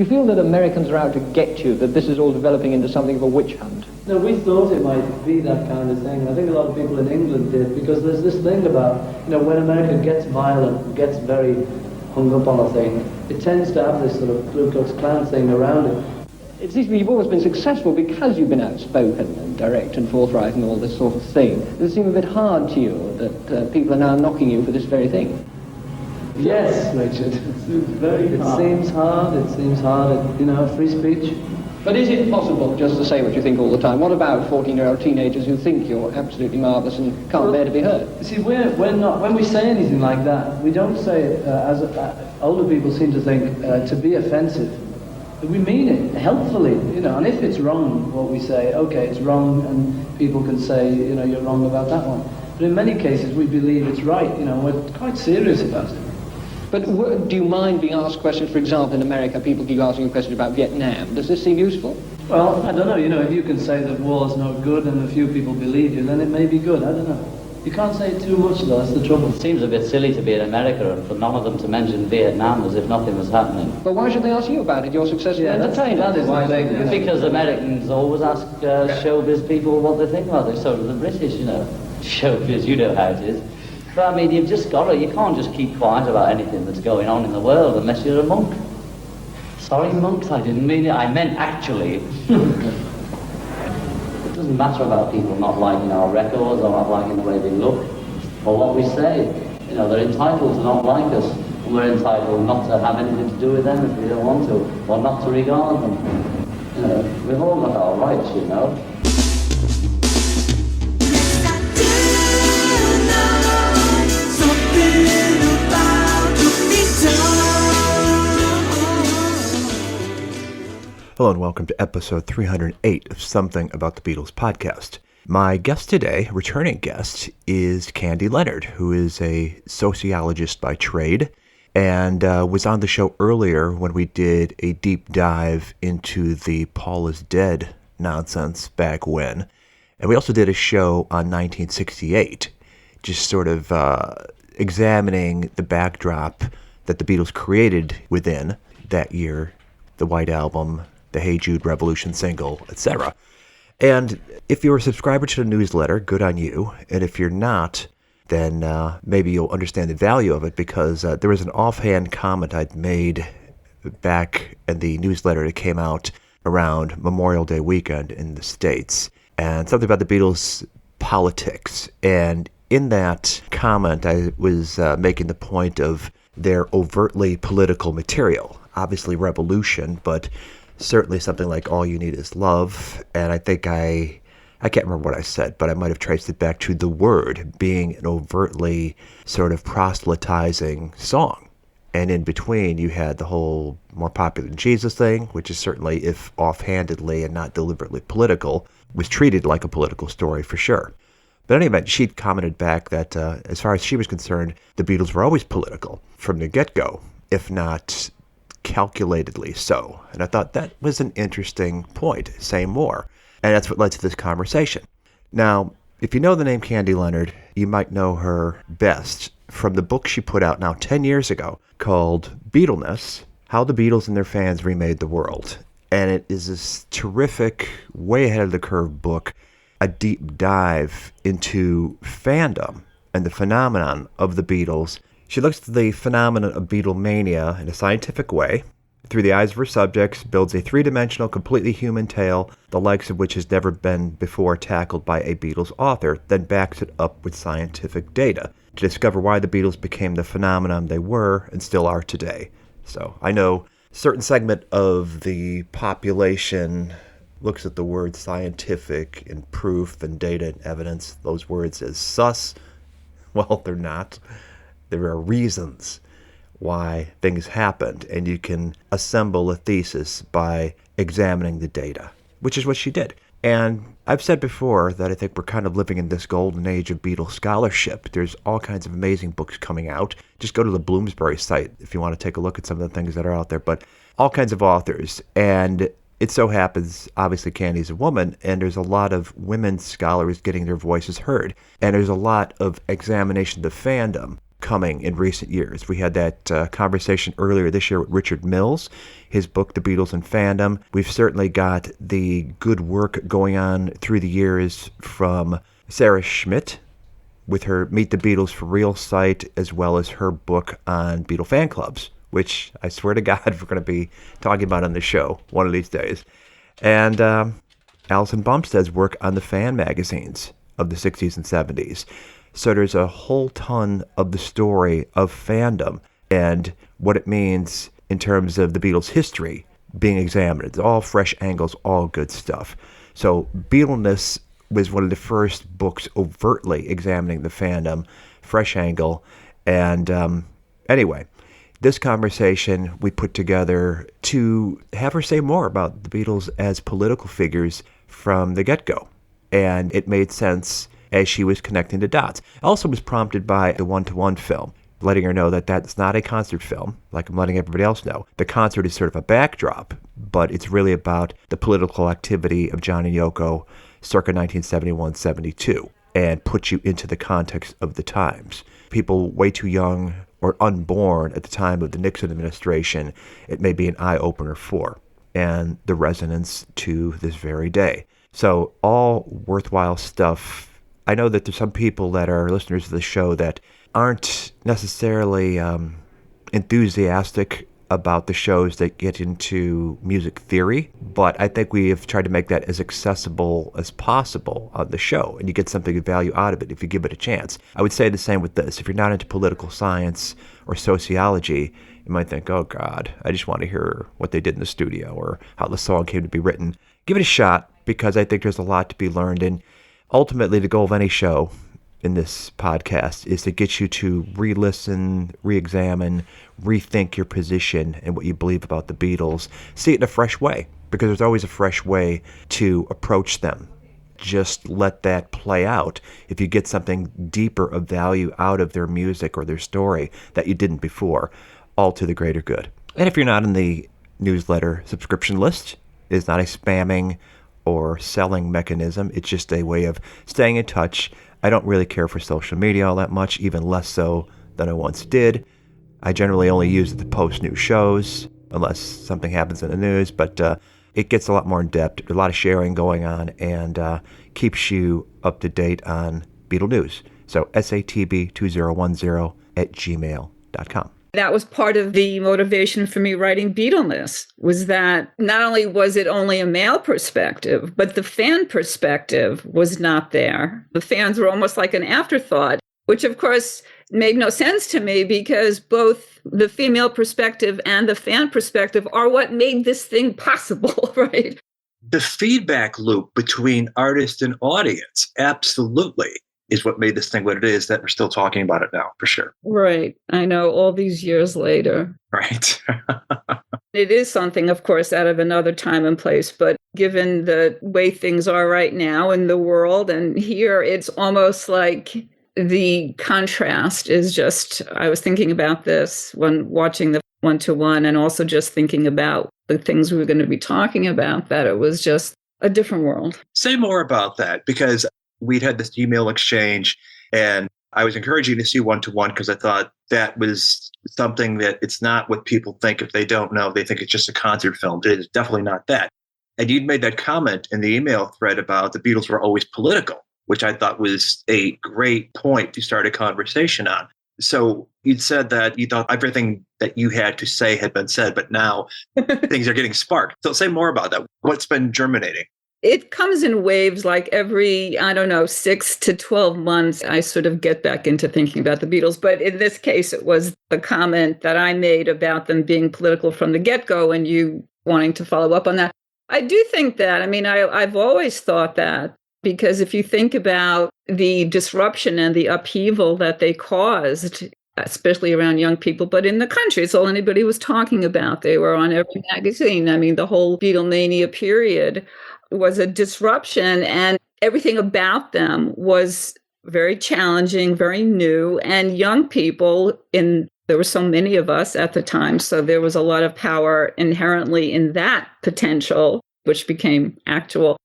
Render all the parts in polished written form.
Do you feel that Americans are out to get you, that this is all developing into something of a witch hunt? No, we thought it might be that kind of thing. I think a lot of people in England did, because there's this thing about, when America gets violent, gets very hung up on a thing, it tends to have this sort of Ku Klux Klan thing around it. It seems to me you've always been successful because you've been outspoken and direct and forthright and all this sort of thing. Does it seem a bit hard to you that people are now knocking you for this very thing? Yes, Richard. It seems very hard. It seems hard, free speech. But is it possible just to say what you think all the time? What about 14-year-old teenagers who think you're absolutely marvellous and can't bear to be heard? See, we're not, when we say anything like that, we don't say it older people seem to think, to be offensive. We mean it helpfully, and if it's wrong, what we say, okay, it's wrong, and people can say, you're wrong about that one. But in many cases, we believe it's right, we're quite serious about it. But do you mind being asked questions, for example, in America, people keep asking you questions about Vietnam. Does this seem useful? Well, I don't know, if you can say that war's no good and a few people believe you, then it may be good, I don't know. You can't say it too much, though, that's the trouble. It seems a bit silly to be in America and for none of them to mention Vietnam as if nothing was happening. But why should they ask you about it? You're successful entertainer. That is the thing. Because Americans always ask showbiz people what they think about it. So do the British, Showbiz, you know how it is. But I mean, you've just got to, you can't just keep quiet about anything that's going on in the world unless you're a monk. Sorry, monks, I didn't mean it. I meant actually. It doesn't matter about people not liking our records or not liking the way they look or what we say. They're entitled to not like us, and we're entitled not to have anything to do with them if we don't want to, or not to regard them. We've all got our rights, Hello and welcome to episode 308 of Something About The Beatles podcast. My guest today, returning guest, is Candy Leonard, who is a sociologist by trade and was on the show earlier when we did a deep dive into the Paul is Dead nonsense back when. And we also did a show on 1968, just sort of examining the backdrop that the Beatles created within that year, the White Album, the Hey Jude Revolution single, etc. And if you're a subscriber to the newsletter, good on you. And if you're not, then maybe you'll understand the value of it, because there was an offhand comment I'd made back in the newsletter that came out around Memorial Day weekend in the States, and something about the Beatles' politics. And in that comment, I was making the point of their overtly political material, obviously revolution, but certainly something like All You Need Is Love. And I think I can't remember what I said, but I might have traced it back to The Word being an overtly sort of proselytizing song. And in between, you had the whole More Popular Than Jesus thing, which is certainly, if offhandedly and not deliberately political, was treated like a political story for sure. But anyway, she commented back that as far as she was concerned, the Beatles were always political from the get-go, if not calculatedly so. And I thought that was an interesting point. Say more. And that's what led to this conversation. Now, if you know the name Candy Leonard, you might know her best from the book she put out now 10 years ago called Beatleness, How the Beatles and Their Fans Remade the World. And it is this terrific, way ahead of the curve book, a deep dive into fandom and the phenomenon of the Beatles. She looks at the phenomenon of Beatlemania in a scientific way, through the eyes of her subjects, builds a three-dimensional, completely human tale, the likes of which has never been before tackled by a Beatles author, then backs it up with scientific data to discover why the Beatles became the phenomenon they were and still are today. So I know a certain segment of the population looks at the word scientific and proof and data and evidence, those words as sus. Well, they're not. There are reasons why things happened, and you can assemble a thesis by examining the data, which is what she did. And I've said before that I think we're kind of living in this golden age of Beatles scholarship. There's all kinds of amazing books coming out. Just go to the Bloomsbury site if you want to take a look at some of the things that are out there, but all kinds of authors. And it so happens, obviously, Candy's a woman, and there's a lot of women scholars getting their voices heard. And there's a lot of examination of fandom coming in recent years. We had that conversation earlier this year with Richard Mills, his book, The Beatles and Fandom. We've certainly got the good work going on through the years from Sarah Schmidt with her Meet the Beatles for Real site, as well as her book on Beatle fan clubs, which I swear to God we're going to be talking about on the show one of these days. And Alison Bumstead's work on the fan magazines of the 60s and 70s. So there's a whole ton of the story of fandom and what it means in terms of the Beatles' history being examined. It's all fresh angles, all good stuff. So Beatleness was one of the first books overtly examining the fandom, fresh angle. And anyway, this conversation we put together to have her say more about the Beatles as political figures from the get-go. And it made sense as she was connecting the dots. It also was prompted by the One-to-One film, letting her know that that's not a concert film, like I'm letting everybody else know. The concert is sort of a backdrop, but it's really about the political activity of John and Yoko circa 1971-72, and put you into the context of the times. People way too young or unborn at the time of the Nixon administration, it may be an eye-opener for, and the resonance to this very day. So all worthwhile stuff. I know that there's some people that are listeners of the show that aren't necessarily enthusiastic about the shows that get into music theory, but I think we have tried to make that as accessible as possible on the show, and you get something of value out of it if you give it a chance. I would say the same with this. If you're not into political science or sociology, you might think, oh God, I just want to hear what they did in the studio or how the song came to be written. Give it a shot, because I think there's a lot to be learned. And ultimately, the goal of any show in this podcast is to get you to re-listen, re-examine, rethink your position and what you believe about the Beatles. See it in a fresh way, because there's always a fresh way to approach them. Just let that play out if you get something deeper of value out of their music or their story that you didn't before, all to the greater good. And if you're not in the newsletter subscription list, it's not a spamming or selling mechanism. It's just a way of staying in touch. I don't really care for social media all that much, even less so than I once did. I generally only use it to post new shows, unless something happens in the news, but it gets a lot more in depth. There's a lot of sharing going on, and keeps you up to date on Beatle news. So satb2010@gmail.com. That was part of the motivation for me writing Beatleness, was that not only was it only a male perspective, but the fan perspective was not there. The fans were almost like an afterthought, which of course made no sense to me, because both the female perspective and the fan perspective are what made this thing possible, right? The feedback loop between artist and audience, absolutely, is what made this thing what it is, that we're still talking about it now, for sure. Right. I know, all these years later. Right. It is something, of course, out of another time and place, but given the way things are right now in the world and here, it's almost like the contrast is just, I was thinking about this when watching the One-to-One, and also just thinking about the things we were going to be talking about, that it was just a different world. Say more about that, because we'd had this email exchange, and I was encouraging to see One-to-One because I thought that was something that it's not what people think if they don't know. They think it's just a concert film. It is definitely not that. And you'd made that comment in the email thread about the Beatles were always political, which I thought was a great point to start a conversation on. So you'd said that you thought everything that you had to say had been said, but now things are getting sparked. So say more about that. What's been germinating? It comes in waves, like every, 6 to 12 months, I sort of get back into thinking about the Beatles. But in this case, it was the comment that I made about them being political from the get-go, and you wanting to follow up on that. I do think that. I've always thought that, because if you think about the disruption and the upheaval that they caused, especially around young people, but in the country, it's all anybody was talking about. They were on every magazine. The whole Beatlemania period was a disruption, and everything about them was very challenging, very new, and young people, there were so many of us at the time, so there was a lot of power inherently in that potential, which became actual.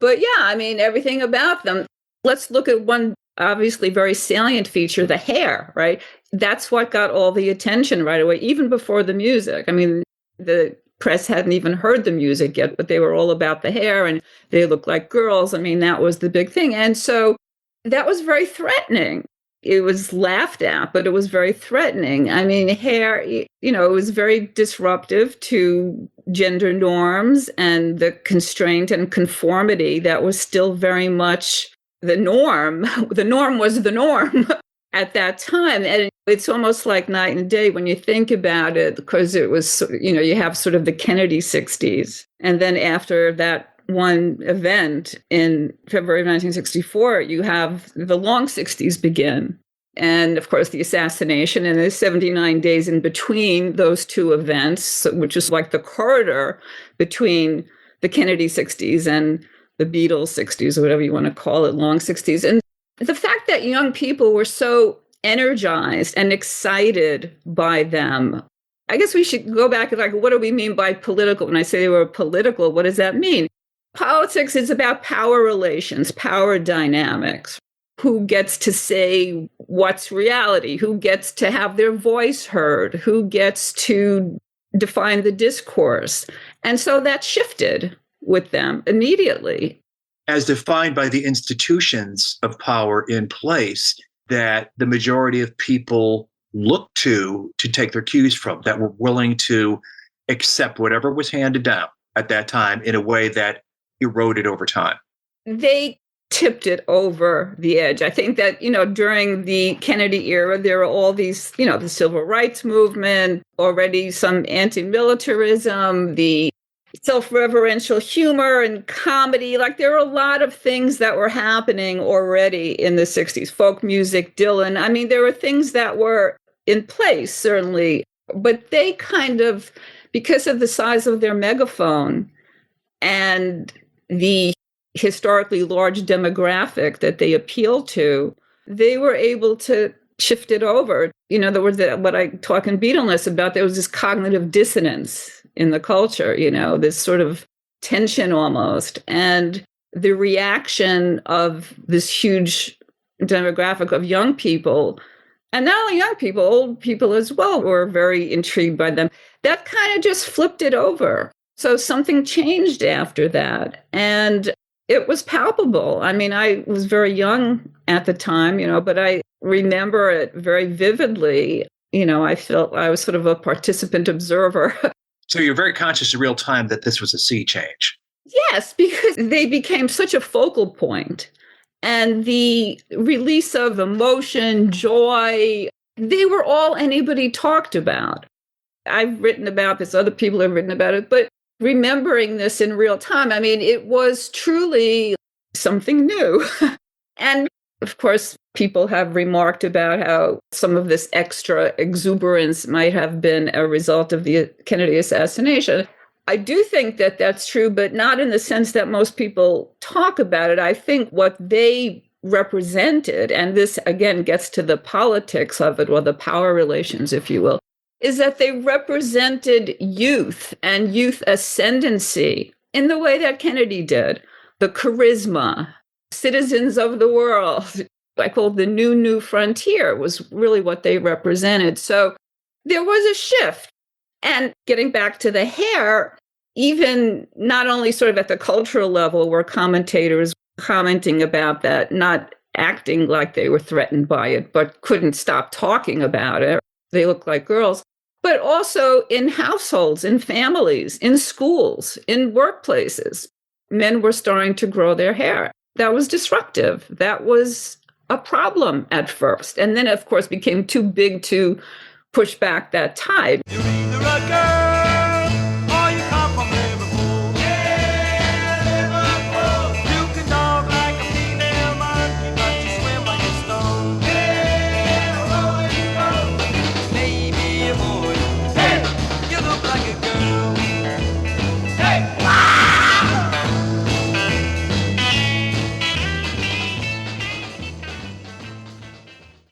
But yeah, everything about them. Let's look at one obviously very salient feature, the hair, right? That's what got all the attention right away, even before the music. I mean, the press hadn't even heard the music yet, but they were all about the hair and they looked like girls. I mean, that was the big thing. And so that was very threatening. It was laughed at, but it was very threatening. I mean, hair, it was very disruptive to gender norms and the constraint and conformity that was still very much the norm. The norm was the norm at that time. And it's almost like night and day when you think about it, because it was, you have sort of the Kennedy 60s. And then after that one event in February of 1964, you have the long 60s begin. And of course, the assassination and the 79 days in between those two events, which is like the corridor between the Kennedy 60s and the Beatles 60s, or whatever you want to call it, long 60s. And the fact that young people were so energized and excited by them, I guess we should go back and like, what do we mean by political? When I say they were political, what does that mean? Politics is about power relations, power dynamics. Who gets to say what's reality? Who gets to have their voice heard? Who gets to define the discourse? And so that shifted with them immediately. As defined by the institutions of power in place that the majority of people looked to take their cues from, that were willing to accept whatever was handed down at that time in a way that eroded over time. They tipped it over the edge. I think that, during the Kennedy era, there were all these, the civil rights movement, already some anti-militarism, the self-referential humor and comedy. Like there were a lot of things that were happening already in the 60s. Folk music, Dylan. I mean, there were things that were in place, certainly, but they kind of, because of the size of their megaphone and the historically large demographic that they appeal to, they were able to shift it over. There was what I talk in Beatleness about, there was this cognitive dissonance in the culture, this sort of tension almost. And the reaction of this huge demographic of young people, and not only young people, old people as well, were very intrigued by them. That kind of just flipped it over. So something changed after that. And it was palpable. I mean, I was very young at the time, but I remember it very vividly. I felt I was sort of a participant observer. So you're very conscious in real time that this was a sea change. Yes, because they became such a focal point. And the release of emotion, joy, they were all anybody talked about. I've written about this, other people have written about it, but remembering this in real time, I mean, it was truly something new. And of course, people have remarked about how some of this extra exuberance might have been a result of the Kennedy assassination. I do think that that's true, but not in the sense that most people talk about it. I think what they represented, and this again gets to the politics of it, or the power relations, if you will, is that they represented youth and youth ascendancy in the way that Kennedy did. The charisma, citizens of the world, I call the new frontier, was really what they represented. So there was a shift. And getting back to the hair, even not only sort of at the cultural level were commentators commenting about that, not acting like they were threatened by it, but couldn't stop talking about it. They look like girls. But also in households, in families, in schools, in workplaces, men were starting to grow their hair. That was disruptive. That was a problem at first. And then, of course, became too big to push back that tide. You're either a girl or you come from Liverpool. Yeah, Liverpool. You can dog like a female monkey, but you swim like a stone. Yeah, you maybe a boy. Hey, you look like a girl. Hey,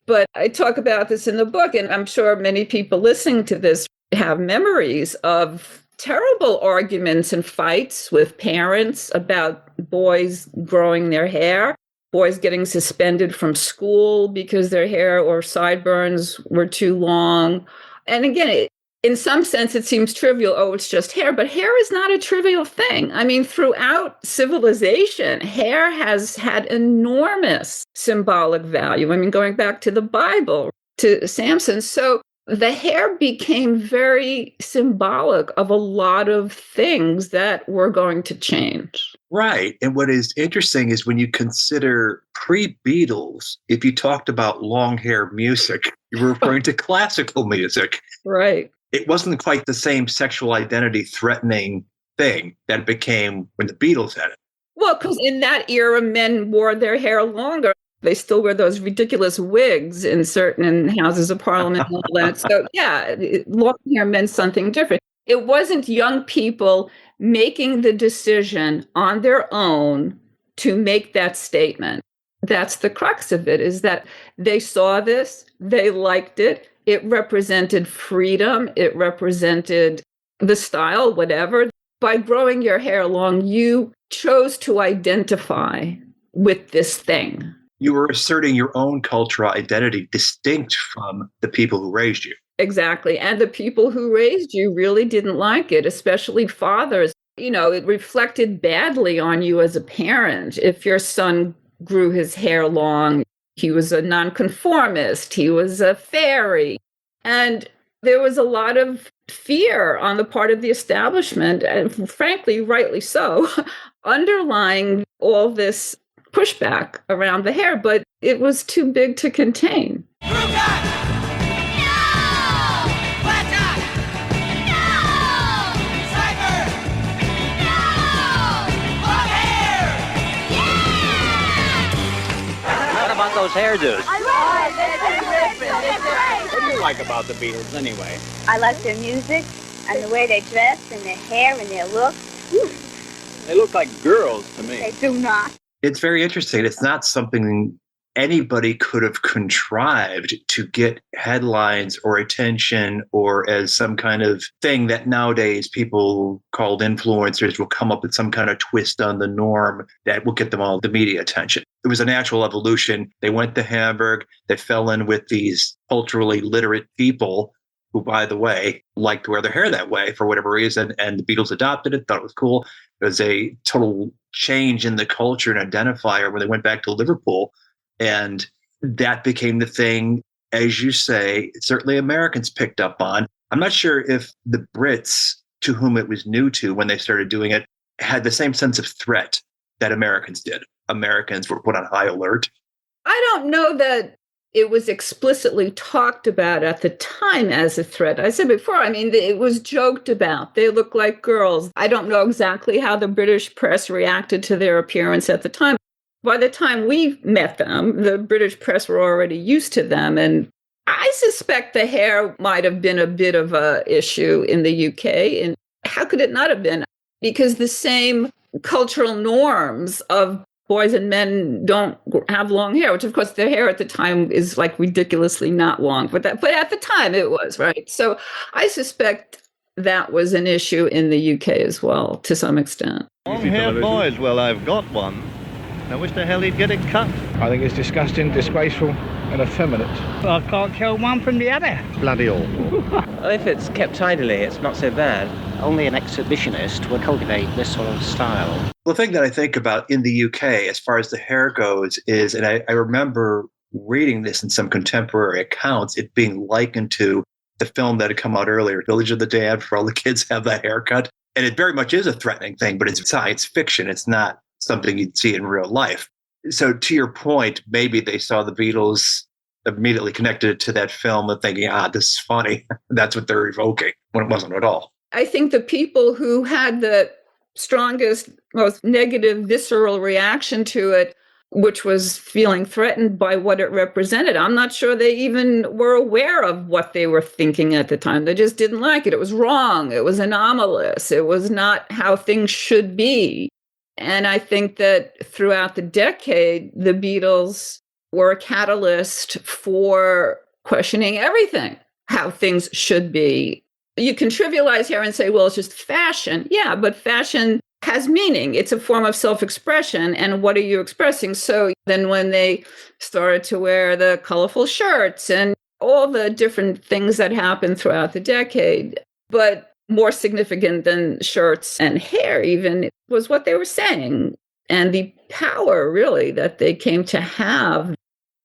But I talk about this in the book, and I'm sure many people listening to this have memories of terrible arguments and fights with parents about boys growing their hair. boys getting suspended from school because their hair or sideburns were too long. And again, in some sense, it seems trivial. Oh, it's just hair. But hair is not a trivial thing. I mean, throughout civilization, hair has had enormous symbolic value. I mean, going back to the Bible, to Samson. So the hair became very symbolic of a lot of things that were going to change. Right. And what is interesting is when you consider pre-Beatles, if you talked about long hair music, you were referring to classical music. Right. It wasn't quite the same sexual identity threatening thing that it became when the Beatles had it. Well, because in that era, men wore their hair longer. They still wear those ridiculous wigs in certain houses of parliament and all that. So, yeah, long hair meant something different. It wasn't young people making the decision on their own to make that statement. That's the crux of it, is that they saw this, they liked it, it represented freedom, it represented the style, whatever. By growing your hair long, you chose to identify with this thing. You were asserting your own cultural identity distinct from the people who raised you. Exactly. And the people who raised you really didn't like it, especially fathers. You know, it reflected badly on you as a parent. If your son grew his hair long, he was a nonconformist, he was a fairy. And there was a lot of fear on the part of the establishment, and frankly, rightly so, underlying all this pushback around the hair, but it was too big to contain. Those hairdos. I love it. What do you like about the Beatles anyway? I like their music and the way they dress and their hair and their look. They look like girls to me. They do not. It's very interesting. It's not something anybody could have contrived to get headlines or attention or as some kind of thing that nowadays people called influencers will come up with some kind of twist on the norm that will get them all the media attention. It was a natural evolution. They went to Hamburg. They fell in with these culturally literate people who, by the way, liked to wear their hair that way for whatever reason. And the Beatles adopted it, thought it was cool. It was a total change in the culture and identifier when they went back to Liverpool. And that became the thing, as you say, certainly Americans picked up on. I'm not sure if the Brits, to whom it was new to when they started doing it, had the same sense of threat that Americans did. Americans were put on high alert. I don't know that it was explicitly talked about at the time as a threat. I said before, I mean, it was joked about. They look like girls. I don't know exactly how the British press reacted to their appearance at the time. By the time we met them, the British press were already used to them. And I suspect the hair might have been a bit of an issue in the UK. And how could it not have been? Because the same cultural norms of boys and men don't have long hair, which of course their hair at the time is like ridiculously not long, but at the time it was, right? So I suspect that was an issue in the UK as well, to some extent. Long hair boys, well, I've got one. I wish the hell he'd get it cut. I think it's disgusting, disgraceful and effeminate. I can't tell one from the other. Bloody awful. Well, if it's kept tidily, it's not so bad. Only an exhibitionist would cultivate this sort of style. The thing that I think about in the UK, as far as the hair goes, is, and I remember reading this in some contemporary accounts, it being likened to the film that had come out earlier, Village of the Damned, where all the kids have that haircut. And it very much is a threatening thing, but it's science fiction. It's not something you'd see in real life. So to your point, maybe they saw the Beatles, immediately connected it to that film and thinking, this is funny. That's what they're evoking, when it wasn't at all. I think the people who had the strongest, most negative, visceral reaction to it, which was feeling threatened by what it represented, I'm not sure they even were aware of what they were thinking at the time. They just didn't like it. It was wrong. It was anomalous. It was not how things should be. And I think that throughout the decade, the Beatles were a catalyst for questioning everything, how things should be. You can trivialize hair and say, well, it's just fashion. Yeah, but fashion has meaning. It's a form of self-expression. And what are you expressing? So then when they started to wear the colorful shirts and all the different things that happened throughout the decade, but more significant than shirts and hair even was what they were saying. And the power really that they came to have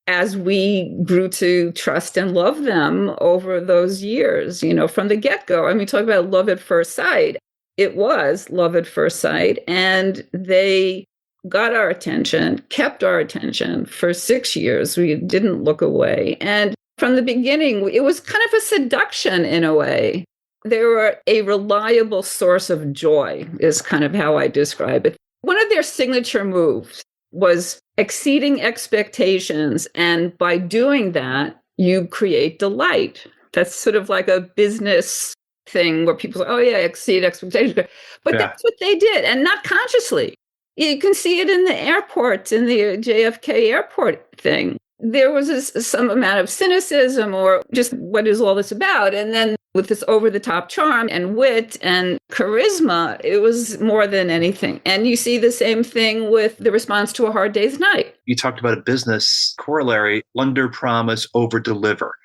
as we grew to trust and love them over those years, from the get-go. I mean, talk about love at first sight. It was love at first sight. And they got our attention, kept our attention for 6 years. We didn't look away. And from the beginning, it was kind of a seduction in a way. They were a reliable source of joy, is kind of how I describe it. One of their signature moves was exceeding expectations. And by doing that, you create delight. That's sort of like a business thing where people say, oh, yeah, exceed expectations. But that's what they did, and not consciously. You can see it in the airport, in the JFK airport thing. There was some amount of cynicism or just what is all this about? And then with this over-the-top charm and wit and charisma, it was more than anything. And you see the same thing with the response to A Hard Day's Night. You talked about a business corollary, under-promise, over-deliver.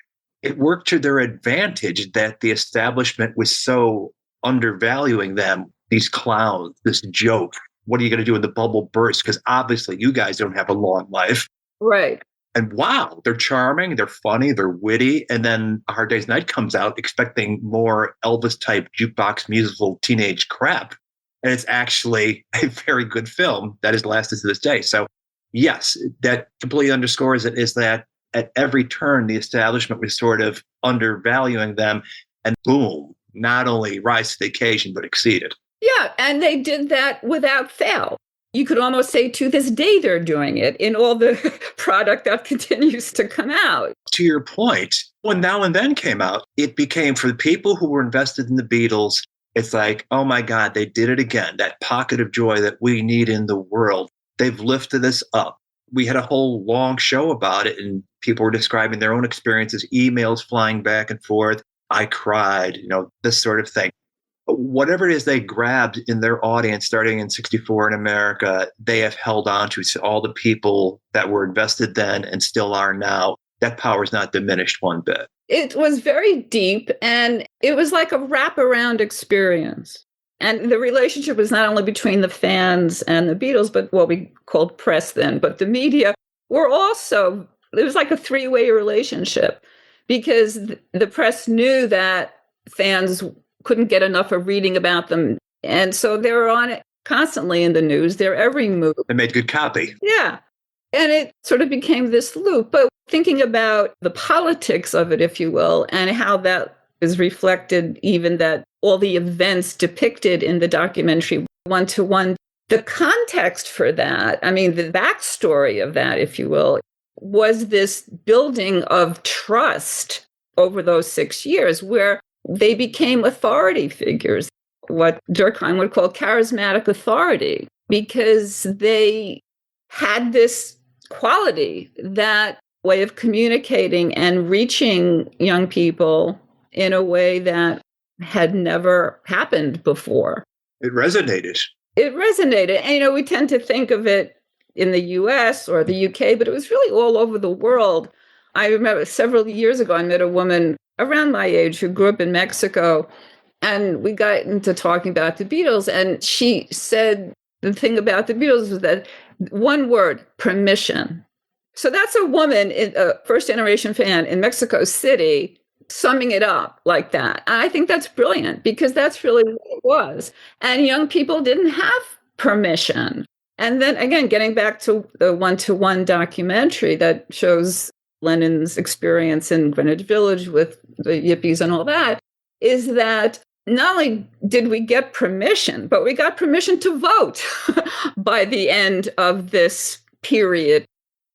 It worked to their advantage that the establishment was so undervaluing them, these clowns, this joke. What are you going to do when the bubble bursts? Because obviously you guys don't have a long life. Right. And wow, they're charming, they're funny, they're witty. And then A Hard Day's Night comes out expecting more Elvis-type jukebox musical teenage crap. And it's actually a very good film that has lasted to this day. So yes, that completely underscores it, is that at every turn, the establishment was sort of undervaluing them. And boom, not only rise to the occasion, but exceeded. Yeah, and they did that without fail. You could almost say to this day they're doing it in all the product that continues to come out. To your point, when Now and Then came out, it became, for the people who were invested in the Beatles, it's like, oh my God, they did it again. That pocket of joy that we need in the world. They've lifted us up. We had a whole long show about it, and people were describing their own experiences, emails flying back and forth. I cried, this sort of thing. Whatever it is they grabbed in their audience starting in 1964 in America, they have held on to all the people that were invested then and still are now. That power is not diminished one bit. It was very deep, and it was like a wraparound experience. And the relationship was not only between the fans and the Beatles, but what we called press then, but the media were also, it was like a three-way relationship, because the press knew that fans couldn't get enough of reading about them. And so they were on it constantly in the news, their every move. They made good copy. Yeah. And it sort of became this loop. But thinking about the politics of it, if you will, and how that is reflected, even that all the events depicted in the documentary One to One, the context for that, I mean, the backstory of that, if you will, was this building of trust over those 6 years where they became authority figures, what Durkheim would call charismatic authority, because they had this quality, that way of communicating and reaching young people in a way that had never happened before. It resonated. It resonated. And, we tend to think of it in the US or the UK, but it was really all over the world. I remember several years ago, I met a woman around my age who grew up in Mexico, and we got into talking about the Beatles, and she said the thing about the Beatles was that one word, permission. So that's a woman, a first-generation fan in Mexico City, summing it up like that. And I think that's brilliant, because that's really what it was. And young people didn't have permission. And then again, getting back to the One-to-One documentary that shows Lennon's experience in Greenwich Village with the Yippies and all that, is that not only did we get permission, but we got permission to vote by the end of this period.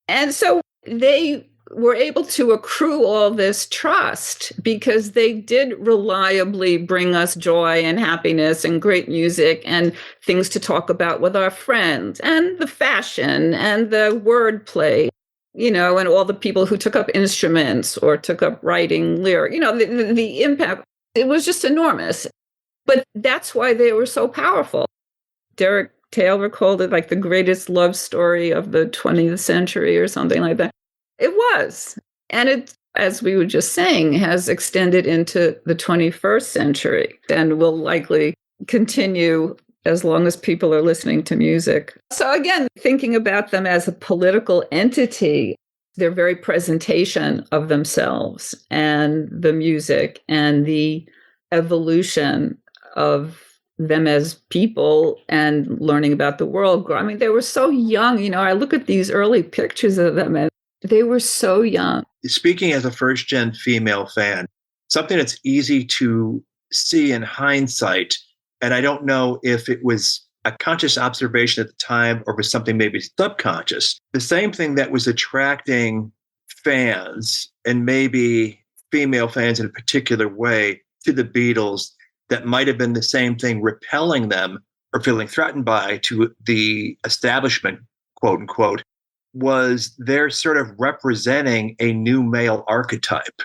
And so they were able to accrue all this trust because they did reliably bring us joy and happiness and great music and things to talk about with our friends, and the fashion and the wordplay, and all the people who took up instruments or took up writing lyric, the impact, it was just enormous. But that's why they were so powerful. Derek Taylor called it like the greatest love story of the 20th century or something like that. It was. And it, as we were just saying, has extended into the 21st century and will likely continue as long as people are listening to music. So again, thinking about them as a political entity, their very presentation of themselves and the music and the evolution of them as people and learning about the world. I mean, they were so young. You know, I look at these early pictures of them and they were so young. Speaking as a first-gen female fan, something that's easy to see in hindsight, and I don't know if it was a conscious observation at the time or was something maybe subconscious, the same thing that was attracting fans, and maybe female fans in a particular way, to the Beatles, that might have been the same thing repelling them or feeling threatened by to the establishment, quote unquote, was they're sort of representing a new male archetype.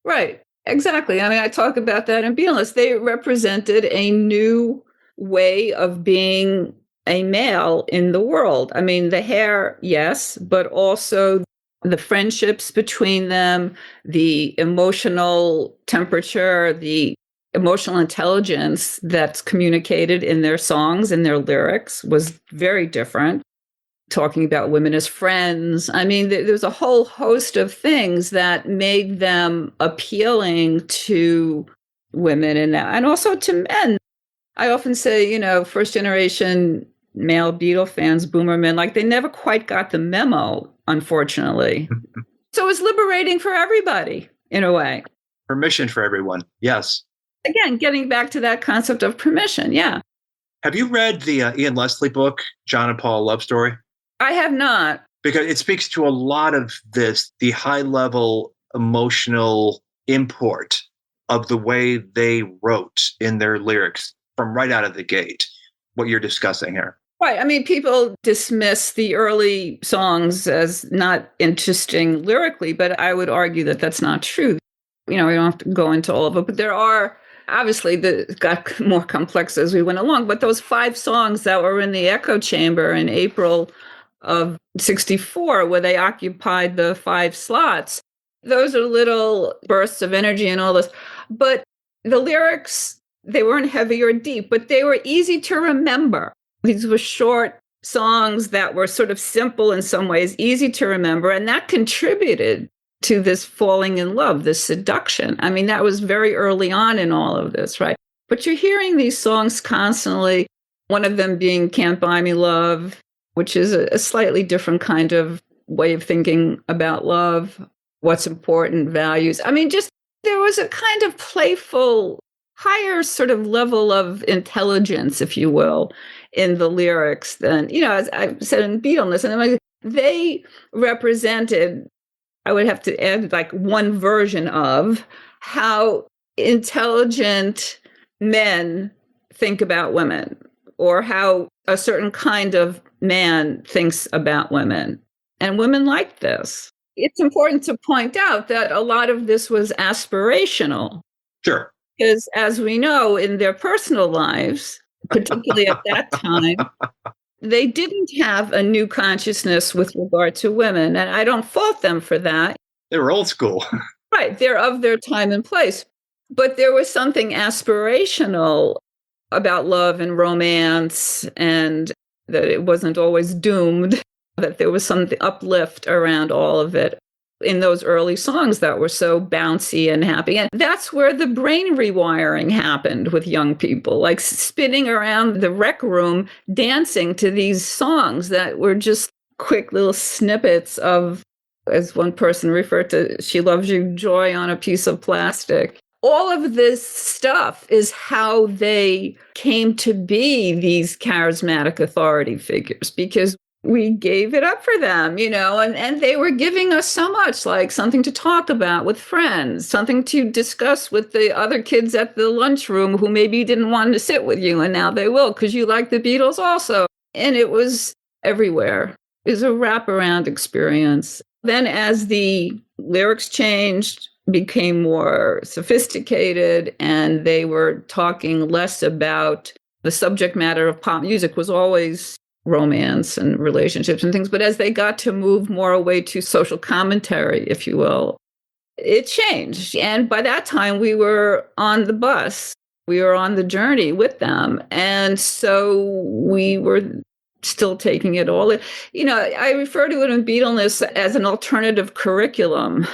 Right, exactly. I mean, I talk about that in Beatleness. They represented a new way of being a male in the world. I mean, the hair, yes, but also the friendships between them, the emotional temperature, the emotional intelligence that's communicated in their songs and their lyrics was very different. Talking about women as friends. I mean, there's a whole host of things that made them appealing to women and also to men. I often say, you know, first generation male Beatle fans, boomer men, like they never quite got the memo, unfortunately. So it was liberating for everybody in a way. Permission for everyone. Yes. Again, getting back to that concept of permission. Yeah. Have you read the Ian Leslie book, John and Paul Love Story? I have not. Because it speaks to a lot of this, the high level emotional import of the way they wrote in their lyrics from right out of the gate, what you're discussing here. Right. I mean, people dismiss the early songs as not interesting lyrically, but I would argue that that's not true. You know, we don't have to go into all of it, but there are, obviously, it got more complex as we went along, but those 5 songs that were in the echo chamber in April of 64, where they occupied the 5 slots, those are little bursts of energy and all this. But the lyrics, they weren't heavy or deep, but they were easy to remember. These were short songs that were sort of simple in some ways, easy to remember, and that contributed to this falling in love, this seduction. I mean, that was very early on in all of this, right? But you're hearing these songs constantly, one of them being Can't Buy Me Love, which is a slightly different kind of way of thinking about love, what's important, values. I mean, just there was a kind of playful, higher sort of level of intelligence, if you will, in the lyrics than, you know, as I said in Beatleness. And they represented, I would have to add like one version of how intelligent men think about women, or how a certain kind of man thinks about women. And women like this. It's important to point out that a lot of this was aspirational. Sure. Because as we know, in their personal lives, particularly at that time, they didn't have a new consciousness with regard to women. And I don't fault them for that. They were old school. Right. They're of their time and place. But there was something aspirational about love and romance, and that it wasn't always doomed, that there was some uplift around all of it in those early songs that were so bouncy and happy. And that's where the brain rewiring happened with young people, like spinning around the rec room, dancing to these songs that were just quick little snippets of, as one person referred to, She Loves You, joy on a piece of plastic. All of this stuff is how they came to be these charismatic authority figures, because we gave it up for them, you know, and they were giving us so much, like something to talk about with friends, something to discuss with the other kids at the lunchroom who maybe didn't want to sit with you, and now they will because you like the Beatles also. And it was everywhere. It was a wraparound experience. Then as the lyrics changed, became more sophisticated, and they were talking less about The subject matter of pop music was always romance and relationships and things. But as they got to move more away to social commentary, if you will, it changed. And by that time, we were on the bus. We were on the journey with them. And so we were still taking it all. I refer to it in Beatleness as an alternative curriculum,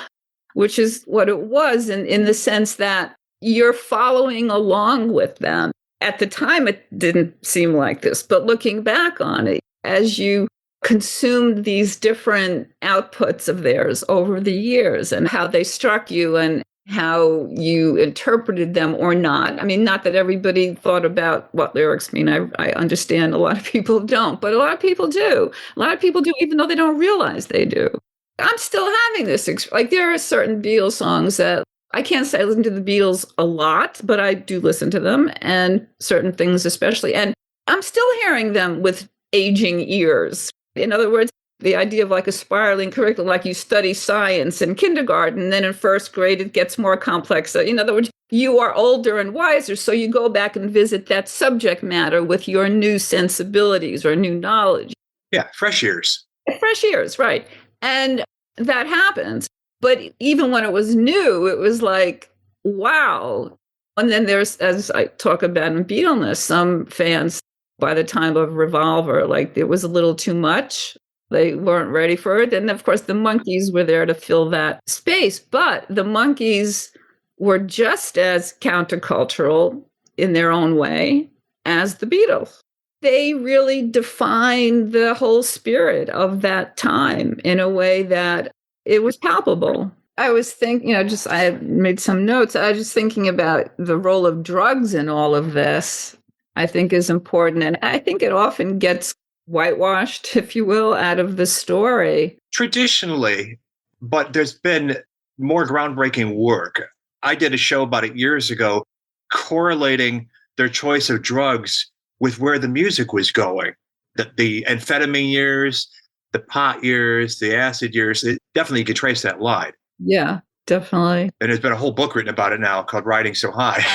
which is what it was in the sense that you're following along with them. At the time, it didn't seem like this, but looking back on it, as you consumed these different outputs of theirs over the years and how they struck you and how you interpreted them or not. I mean, not that everybody thought about what lyrics mean. I understand a lot of people don't, but a lot of people do. A lot of people do, even though they don't realize they do. I'm still having this, like there are certain Beatles songs that I can't say I listen to the Beatles a lot, but I do listen to them and certain things especially. And I'm still hearing them with aging ears. In other words, the idea of like a spiraling curriculum, like you study science in kindergarten, then in first grade, it gets more complex. So in other words, you are older and wiser, so you go back and visit that subject matter with your new sensibilities or new knowledge. Yeah, fresh ears. Fresh ears, right. And that happens. But even when it was new, it was like, wow. And then there's, as I talk about in Beatleness, some fans, by the time of Revolver, like it was a little too much. They weren't ready for it. And of course, the Monkees were there to fill that space. But the Monkees were just as countercultural in their own way as the Beatles. They really defined the whole spirit of that time in a way that it was palpable. I was thinking, I had made some notes. I was just thinking about the role of drugs in all of this, I think is important. And I think it often gets whitewashed, if you will, out of the story. Traditionally, but there's been more groundbreaking work. I did a show about 8 years ago correlating their choice of drugs with where the music was going. The amphetamine years, the pot years, the acid years, definitely you could trace that line. Yeah, definitely. And there's been a whole book written about it now called Riding So High.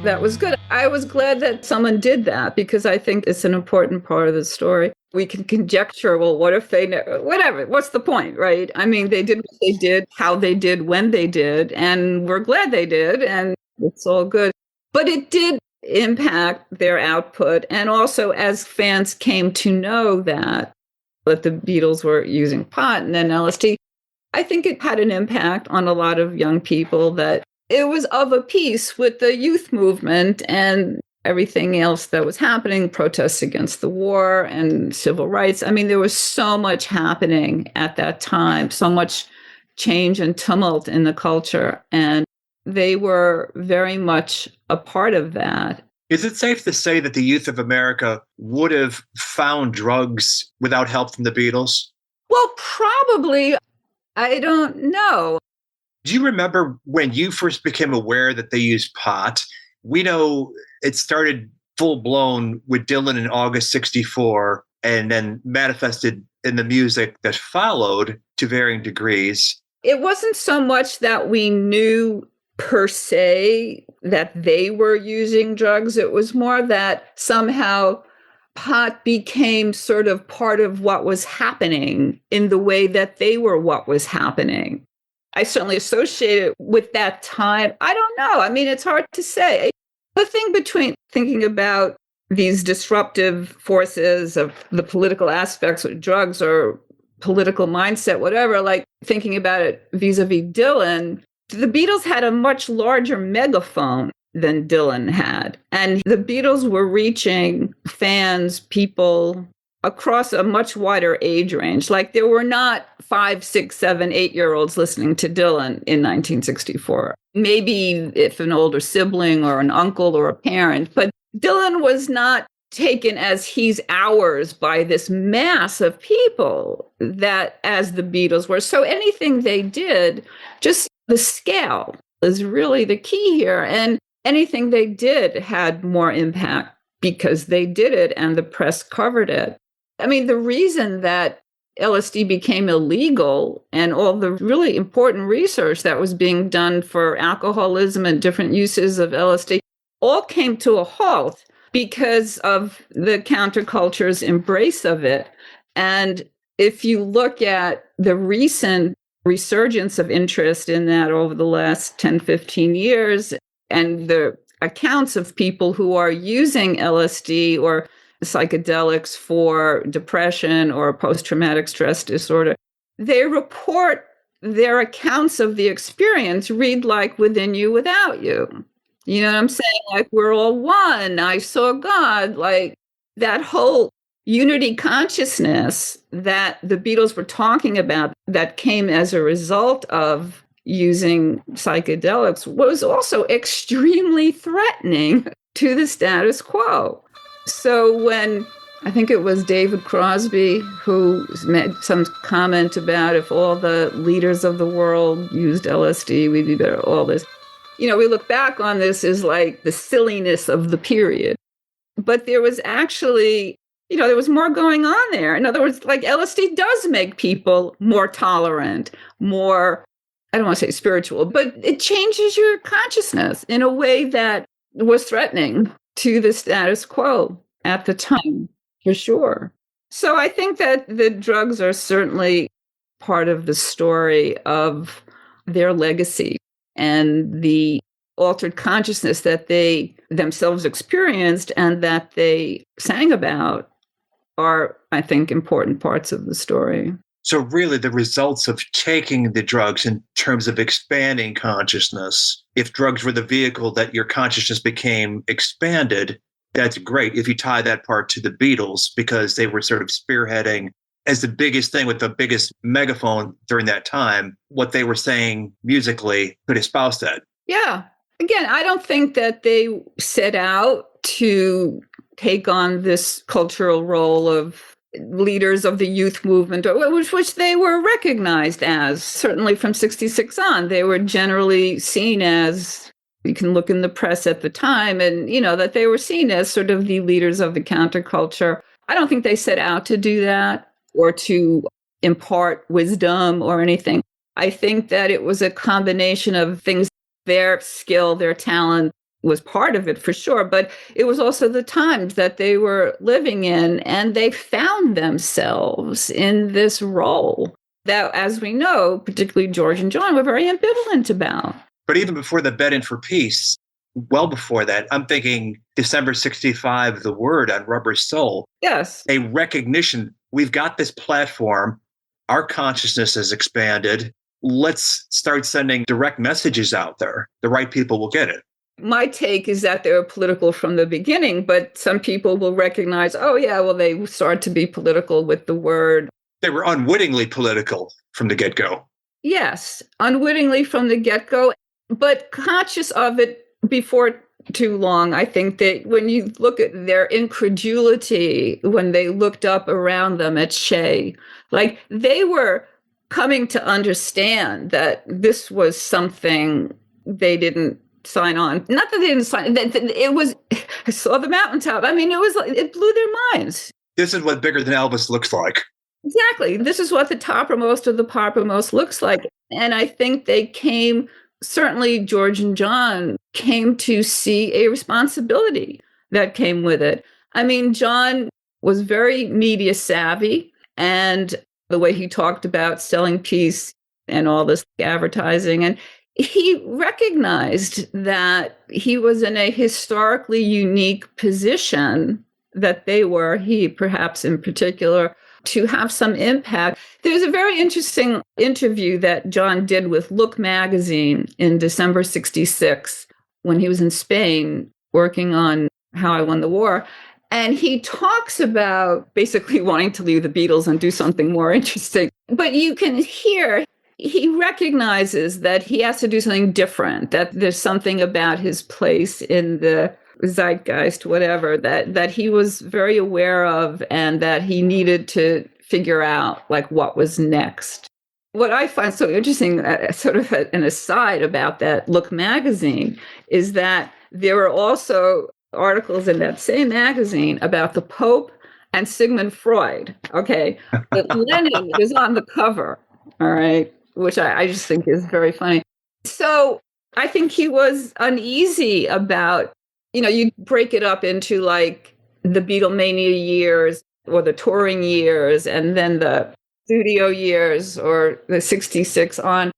That was good. I was glad that someone did that because I think it's an important part of the story. We can conjecture, well, what if they, whatever, what's the point, right? I mean, they did what they did, how they did, when they did, and we're glad they did, and it's all good. But it did impact their output. And also, as fans came to know that the Beatles were using pot and then LSD, I think it had an impact on a lot of young people that it was of a piece with the youth movement and everything else that was happening, protests against the war and civil rights. I mean, there was so much happening at that time, so much change and tumult in the culture. And they were very much a part of that. Is it safe to say that the youth of America would have found drugs without help from the Beatles? Well, probably. I don't know. Do you remember when you first became aware that they used pot? We know it started full-blown with Dylan in August 64 and then manifested in the music that followed to varying degrees. It wasn't so much that we knew per se that they were using drugs. It was more that somehow pot became sort of part of what was happening in the way that they were what was happening. I certainly associate it with that time. I don't know. I mean, it's hard to say. The thing between thinking about these disruptive forces of the political aspects of drugs or political mindset, whatever, like thinking about it vis-a-vis Dylan, the Beatles had a much larger megaphone than Dylan had. And the Beatles were reaching fans, people across a much wider age range. Like there were not 5, 6, 7, 8-year-olds listening to Dylan in 1964. Maybe if an older sibling or an uncle or a parent, but Dylan was not taken as he's ours by this mass of people that as the Beatles were. So anything they did, just the scale is really the key here. And anything they did had more impact because they did it and the press covered it. I mean, the reason that LSD became illegal and all the really important research that was being done for alcoholism and different uses of LSD all came to a halt because of the counterculture's embrace of it. And if you look at the recent resurgence of interest in that over the last 10, 15 years, and the accounts of people who are using LSD or psychedelics for depression or post-traumatic stress disorder, they report their accounts of the experience read like Within You, Without You. You know what I'm saying? Like, we're all one. I saw God. Like, that whole unity consciousness that the Beatles were talking about that came as a result of using psychedelics was also extremely threatening to the status quo. So when I think it was David Crosby who made some comment about if all the leaders of the world used LSD, we'd be better, all this. You know, we look back on this as like the silliness of the period. But there was actually, you know, there was more going on there. In other words, like LSD does make people more tolerant, more, I don't want to say spiritual, but it changes your consciousness in a way that was threatening to the status quo at the time, for sure. So I think that the drugs are certainly part of the story of their legacy and the altered consciousness that they themselves experienced and that they sang about are, I think, important parts of the story. So really the results of taking the drugs in terms of expanding consciousness, if drugs were the vehicle that your consciousness became expanded, that's great. If you tie that part to the Beatles, because they were sort of spearheading as the biggest thing with the biggest megaphone during that time, what they were saying musically could espouse that. Yeah. Again, I don't think that they set out to take on this cultural role of leaders of the youth movement, which they were recognized as. Certainly from 66 on, they were generally seen as, you can look in the press at the time, and, you know, that they were seen as sort of the leaders of the counterculture. I don't think they set out to do that or to impart wisdom or anything. I think that it was a combination of things. Their skill, their talent was part of it for sure, but it was also the times that they were living in, and they found themselves in this role that, as we know, particularly George and John were very ambivalent about. But even before the Bed In for Peace, well before that, I'm thinking December 65, The Word on Rubber Soul. Yes. A recognition, we've got this platform, our consciousness has expanded. Let's start sending direct messages out there. The right people will get it. My take is that they were political from the beginning, but some people will recognize, oh, yeah, well, they started to be political with The Word. They were unwittingly political from the get-go. Yes, unwittingly from the get-go, but conscious of it before too long. I think that when you look at their incredulity, when they looked up around them at Shea, like they were coming to understand that this was something they didn't sign on. Not that they didn't sign, that it was, I saw the mountaintop. I mean, it blew their minds. This is what Bigger Than Elvis looks like. Exactly. This is what the toppermost of the poppermost looks like. And I think they came, certainly George and John came to see a responsibility that came with it. I mean, John was very media savvy, and the way he talked about selling peace and all this advertising. And he recognized that he was in a historically unique position, that they were, he perhaps in particular, to have some impact. There's a very interesting interview that John did with Look magazine in December 66 when he was in Spain working on How I Won the War. And he talks about basically wanting to leave the Beatles and do something more interesting. But you can hear he recognizes that he has to do something different, that there's something about his place in the zeitgeist, whatever, that he was very aware of, and that he needed to figure out like what was next. What I find so interesting, sort of an aside about that Look magazine, is that there were also articles in that same magazine about the Pope and Sigmund Freud, okay? That Lenin is on the cover, all right, which I just think is very funny. So I think he was uneasy about, you break it up into like the Beatlemania years or the touring years and then the studio years or the 66 on.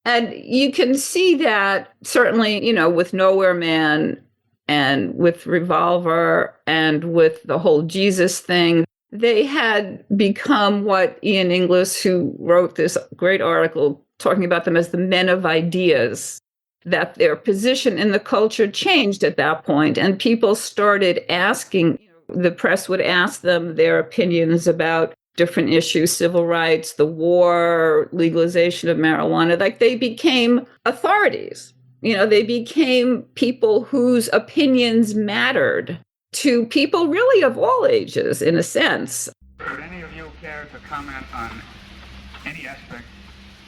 And you can see that certainly, with Nowhere Man and with Revolver and with the whole Jesus thing, they had become what Ian Inglis, who wrote this great article talking about them as the men of ideas, that their position in the culture changed at that point. And people started asking, the press would ask them their opinions about different issues, civil rights, the war, legalization of marijuana. Like they became authorities. They became people whose opinions mattered to people really of all ages, in a sense. Would any of you care to comment on any aspect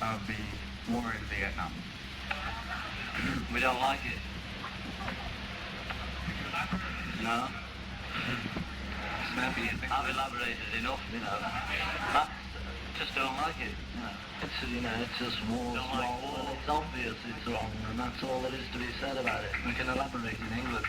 of the war in Vietnam? We don't like it. No. I've elaborated enough, I just don't like it. It's just war. It's obvious it's wrong, and that's all there is to be said about it. We can elaborate in England.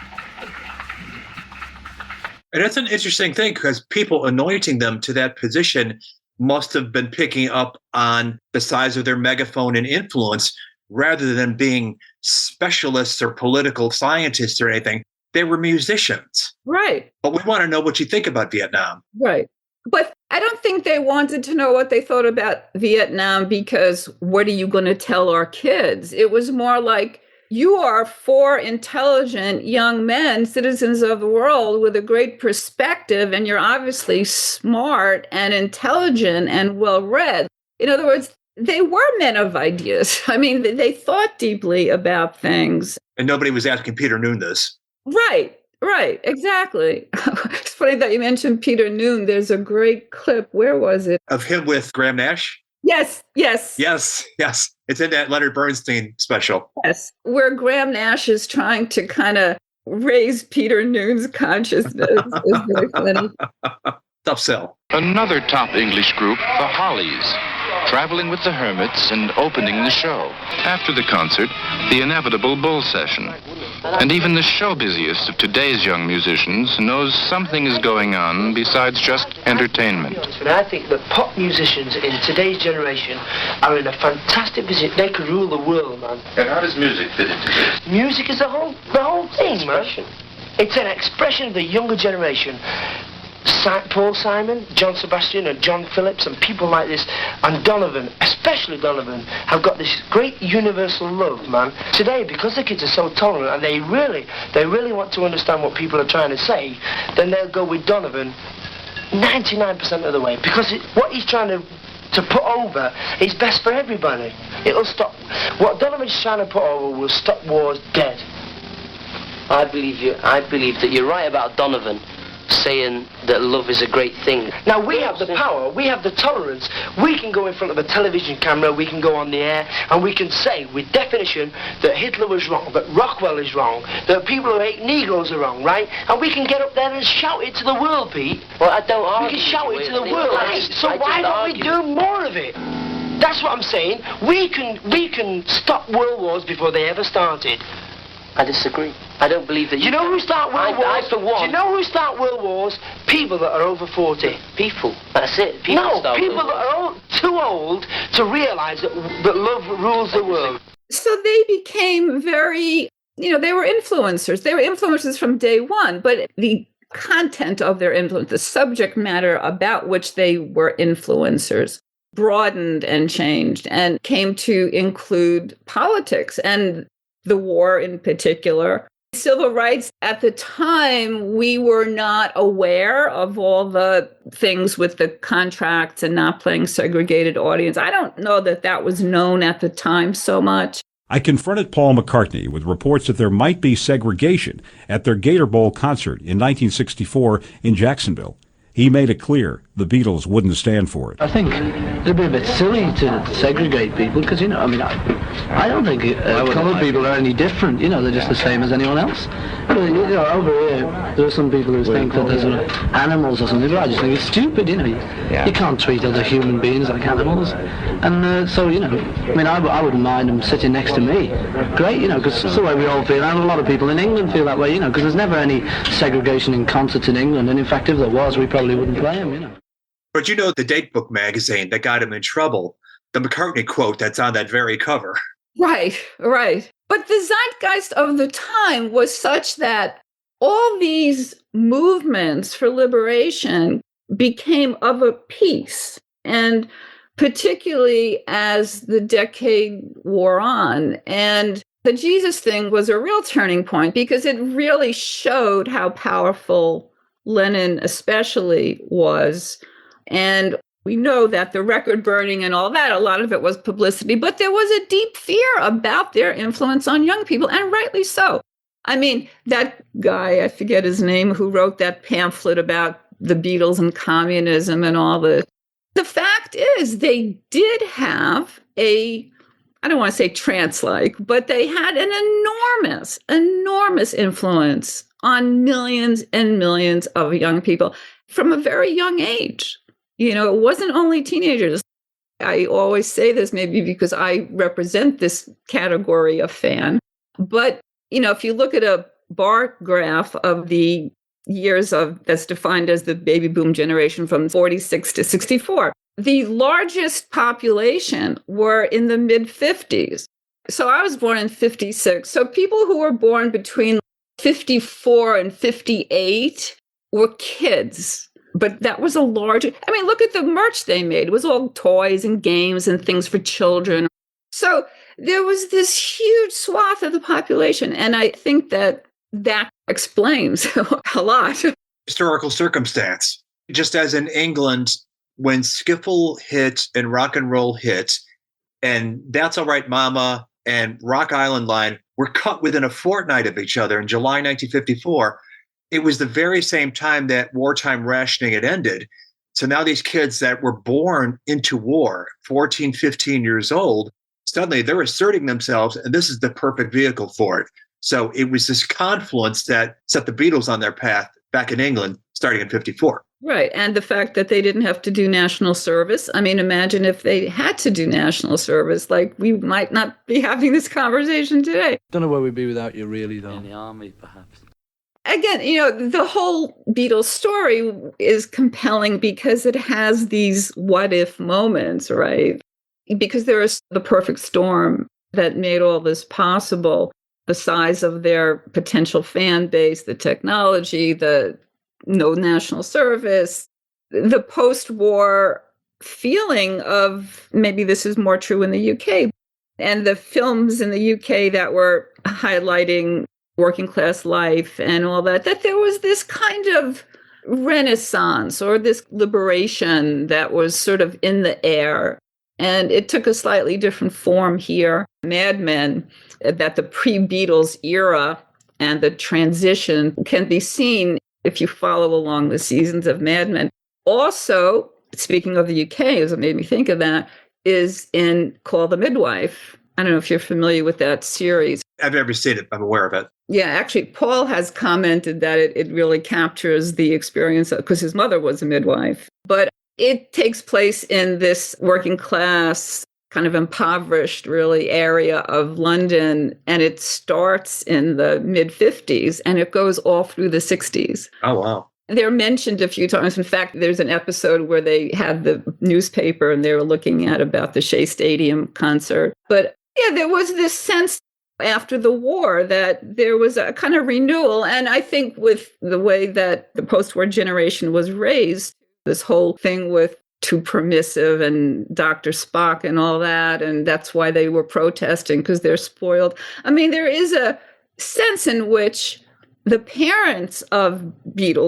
And that's an interesting thing because people anointing them to that position must have been picking up on the size of their megaphone and influence rather than being specialists or political scientists or anything. They were musicians. Right. But we want to know what you think about Vietnam. Right. But I don't think they wanted to know what they thought about Vietnam because what are you going to tell our kids? It was more like, you are four intelligent young men, citizens of the world with a great perspective, and you're obviously smart and intelligent and well-read. In other words, they were men of ideas. I mean, they thought deeply about things. And nobody was asking Peter Noon this. Right, exactly. It's funny that you mentioned Peter Noon. There's a great clip. Where was it? Of him with Graham Nash? Yes. It's in that Leonard Bernstein special. Yes, where Graham Nash is trying to kind of raise Peter Noon's consciousness. Is very funny. Tough sell. Another top English group, the Hollies, traveling with the Hermits and opening the show. After the concert, the inevitable bull session. And even the show busiest of today's young musicians knows something is going on besides just entertainment. And I think that pop musicians in today's generation are in a fantastic position. They could rule the world, man. And how does music fit into this? Music is the whole thing, man. It's an expression of the younger generation. Paul Simon, John Sebastian, and John Phillips, and people like this, and Donovan, especially Donovan, have got this great universal love, man. Today, because the kids are so tolerant and they really want to understand what people are trying to say, then they'll go with Donovan 99% of the way, because what he's trying to put over is best for everybody. It'll stop. What Donovan's trying to put over will stop wars dead. I believe that you're right about Donovan saying that love is a great thing. Now we have the power, we have the tolerance, we can go in front of a television camera, we can go on the air, and we can say with definition that Hitler was wrong, that Rockwell is wrong, that people who hate Negroes are wrong, right? And we can get up there and shout it to the world, Pete. Well, I don't argue. We can shout it to the world, so why don't we do more of it? That's what I'm saying. We can stop world wars before they ever started. I disagree. I don't believe that you know who start world wars? For one. Do you know who start world wars? People that are over 40. People. That's it. People that are too old to realise that love rules the world. So they became very, they were influencers. They were influencers from day one, but the content of their influence, the subject matter about which they were influencers, broadened and changed and came to include politics and the war in particular. Civil rights, at the time, we were not aware of all the things with the contracts and not playing segregated audience. I don't know that was known at the time so much. I confronted Paul McCartney with reports that there might be segregation at their Gator Bowl concert in 1964 in Jacksonville. He made it clear the Beatles wouldn't stand for it. I think it'd be a bit silly to segregate people because, I don't think coloured people are any different. They're just the same as anyone else. Over here, there are some people who think that there's animals or something, but I just think it's stupid, You can't treat other human beings like animals. And I wouldn't mind them sitting next to me. Great, because it's the way we all feel. And a lot of people in England feel that way, because there's never any segregation in concerts in England. And in fact, if there was, we probably wouldn't play them, But the date book magazine that got him in trouble, the McCartney quote that's on that very cover. Right. But the zeitgeist of the time was such that all these movements for liberation became of a piece. And particularly as the decade wore on. And the Jesus thing was a real turning point because it really showed how powerful Lennon especially was. And we know that the record burning and all that, a lot of it was publicity, but there was a deep fear about their influence on young people, and rightly so. That guy, I forget his name, who wrote that pamphlet about the Beatles and communism and all this. The fact is they did have I don't want to say trance-like, but they had an enormous influence on millions and millions of young people from a very young age. It wasn't only teenagers. I always say this maybe because I represent this category of fan. But, if you look at a bar graph of the years that's defined as the baby boom generation from 46 to 64, the largest population were in the mid-50s. So I was born in 56. So people who were born between 54 and 58 were kids. But that was a large, look at the merch they made. It was all toys and games and things for children. So there was this huge swath of the population. And I think that explains a lot. Historical circumstance. Just as in England, when skiffle hit and rock and roll hit, and That's All Right Mama and Rock Island Line were cut within a fortnight of each other in July 1954, it was the very same time that wartime rationing had ended. So now these kids that were born into war, 14, 15 years old, suddenly they're asserting themselves, and this is the perfect vehicle for it. So it was this confluence that set the Beatles on their path back in England, starting in 54. Right. And the fact that they didn't have to do national service. Imagine if they had to do national service, we might not be having this conversation today. Don't know where we'd be without you, really, though. In the army, perhaps. Again, the whole Beatles story is compelling because it has these what-if moments, right? Because there is the perfect storm that made all this possible. The size of their potential fan base, the technology, the no national service, the post-war feeling of maybe this is more true in the UK, and the films in the UK that were highlighting working class life and all that there was this kind of renaissance or this liberation that was sort of in the air. And it took a slightly different form here. Mad Men, that the pre-Beatles era and the transition can be seen if you follow along the seasons of Mad Men. Also, speaking of the UK, as it made me think of that, is in Call the Midwife. I don't know if you're familiar with that series. I've never seen it. I'm aware of it. Yeah, actually, Paul has commented that it really captures the experience because his mother was a midwife. But it takes place in this working class, kind of impoverished, really, area of London. And it starts in the mid-50s and it goes all through the 60s. Oh, wow. They're mentioned a few times. In fact, there's an episode where they had the newspaper and they were looking at about the Shea Stadium concert. But yeah, there was this sense after the war that there was a kind of renewal. And I think with the way that the post-war generation was raised, this whole thing with too permissive and Dr. Spock and all that, and that's why they were protesting because they're spoiled. There is a sense in which the parents of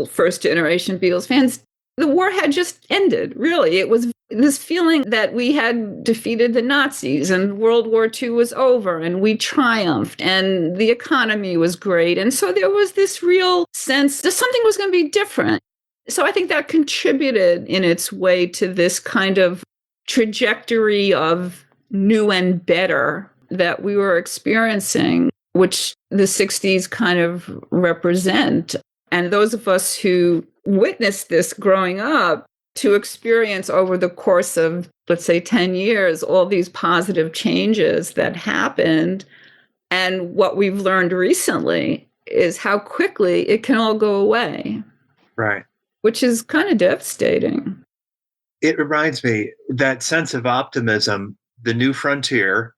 first generation Beatles fans, the war had just ended, really. It was this feeling that we had defeated the Nazis and World War II was over and we triumphed and the economy was great. And so there was this real sense that something was going to be different. So I think that contributed in its way to this kind of trajectory of new and better that we were experiencing, which the 60s kind of represent. And those of us who witnessed this growing up to experience over the course of, let's say, 10 years, all these positive changes that happened. And what we've learned recently is how quickly it can all go away. Right. Which is kind of devastating. It reminds me that sense of optimism, the new frontier,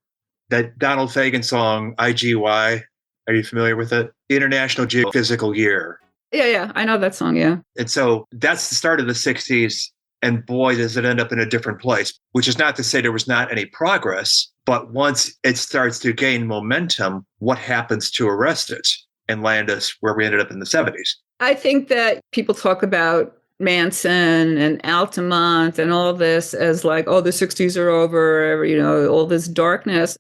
that Donald Fagen song, IGY. Are you familiar with it? International Geophysical Year. Yeah, I know that song, yeah. And so that's the start of the 60s. And boy, does it end up in a different place, which is not to say there was not any progress. But once it starts to gain momentum, what happens to arrest it and land us where we ended up in the 70s? I think that people talk about Manson and Altamont and all this as like, oh, the 60s are over, all this darkness.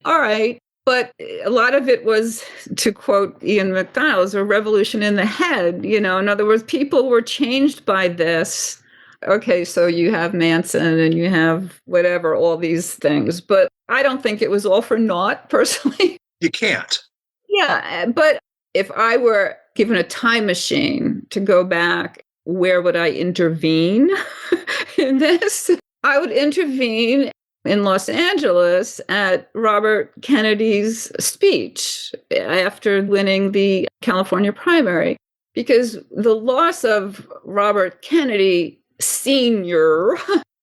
All right. But a lot of it was, to quote Ian MacDonald, a revolution in the head. In other words, people were changed by this. Okay, so you have Manson and you have whatever, all these things. But I don't think it was all for naught, personally. You can't. Yeah, but if I were given a time machine to go back, where would I intervene in this? I would intervene in Los Angeles at Robert Kennedy's speech after winning the California primary, because the loss of Robert Kennedy Sr.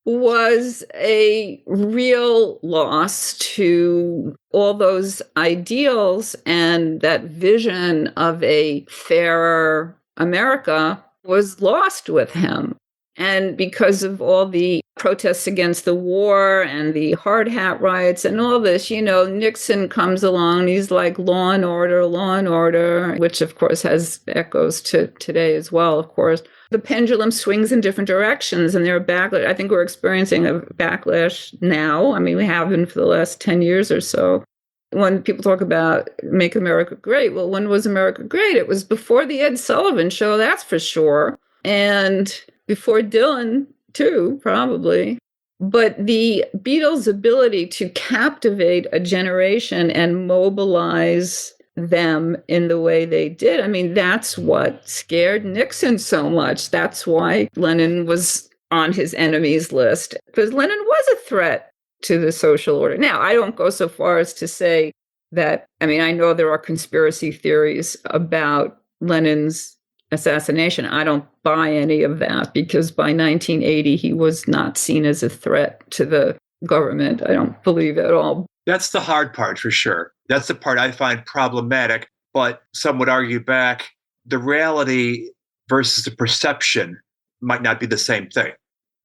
was a real loss to all those ideals, and that vision of a fairer America was lost with him. And because of all the protests against the war and the hard hat riots and all this, Nixon comes along. He's like law and order, which of course has echoes to today as well, of course. The pendulum swings in different directions, and there are backlash. I think we're experiencing a backlash now. I mean, we have been for the last 10 years or so. When people talk about Make America Great, well, when was America great? It was before the Ed Sullivan Show, that's for sure. And before Dylan, too, probably. But the Beatles' ability to captivate a generation and mobilize them in the way they did, I mean, that's what scared Nixon so much. That's why Lennon was on his enemies list, because Lennon was a threat to the social order. Now, I don't go so far as to say that, I mean, I know there are conspiracy theories about Lennon's assassination. I don't buy any of that, because by 1980, he was not seen as a threat to the government. I don't believe at all. That's the hard part, for sure. That's the part I find problematic, but some would argue back, the reality versus the perception might not be the same thing.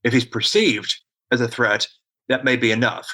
If he's perceived as a threat, that may be enough.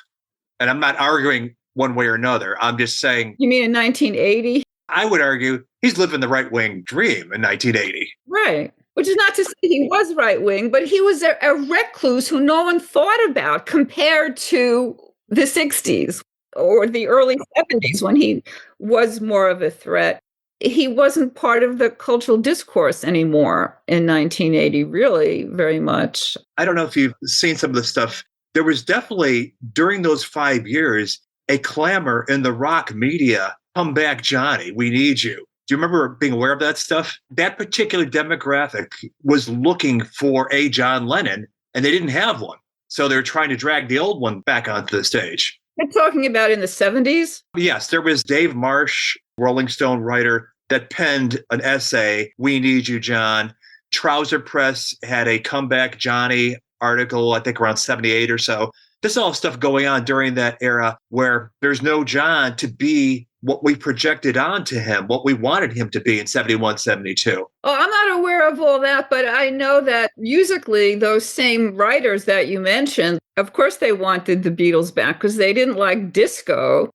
And I'm not arguing one way or another. I'm just saying... You mean in 1980? I would argue he's living the right-wing dream in 1980. Right. Which is not to say he was right-wing, but he was a recluse who no one thought about compared to the 60s or the early 70s, when he was more of a threat. He wasn't part of the cultural discourse anymore in 1980, really, very much. I don't know if you've seen some of the stuff. There was definitely, during those 5 years, a clamor in the rock media, come back, Johnny, we need you. Do you remember being aware of that stuff? That particular demographic was looking for a John Lennon, and they didn't have one. So they're trying to drag the old one back onto the stage. You're talking about in the 70s? Yes, there was Dave Marsh, Rolling Stone writer, that penned an essay, We Need You, John. Trouser Press had a Comeback Johnny article, I think around 78 or so. This all stuff going on during that era where there's no John to be what we projected onto him, what we wanted him to be in 71, 72. Oh, I'm not aware of all that, but I know that musically, those same writers that you mentioned, of course they wanted the Beatles back because they didn't like disco.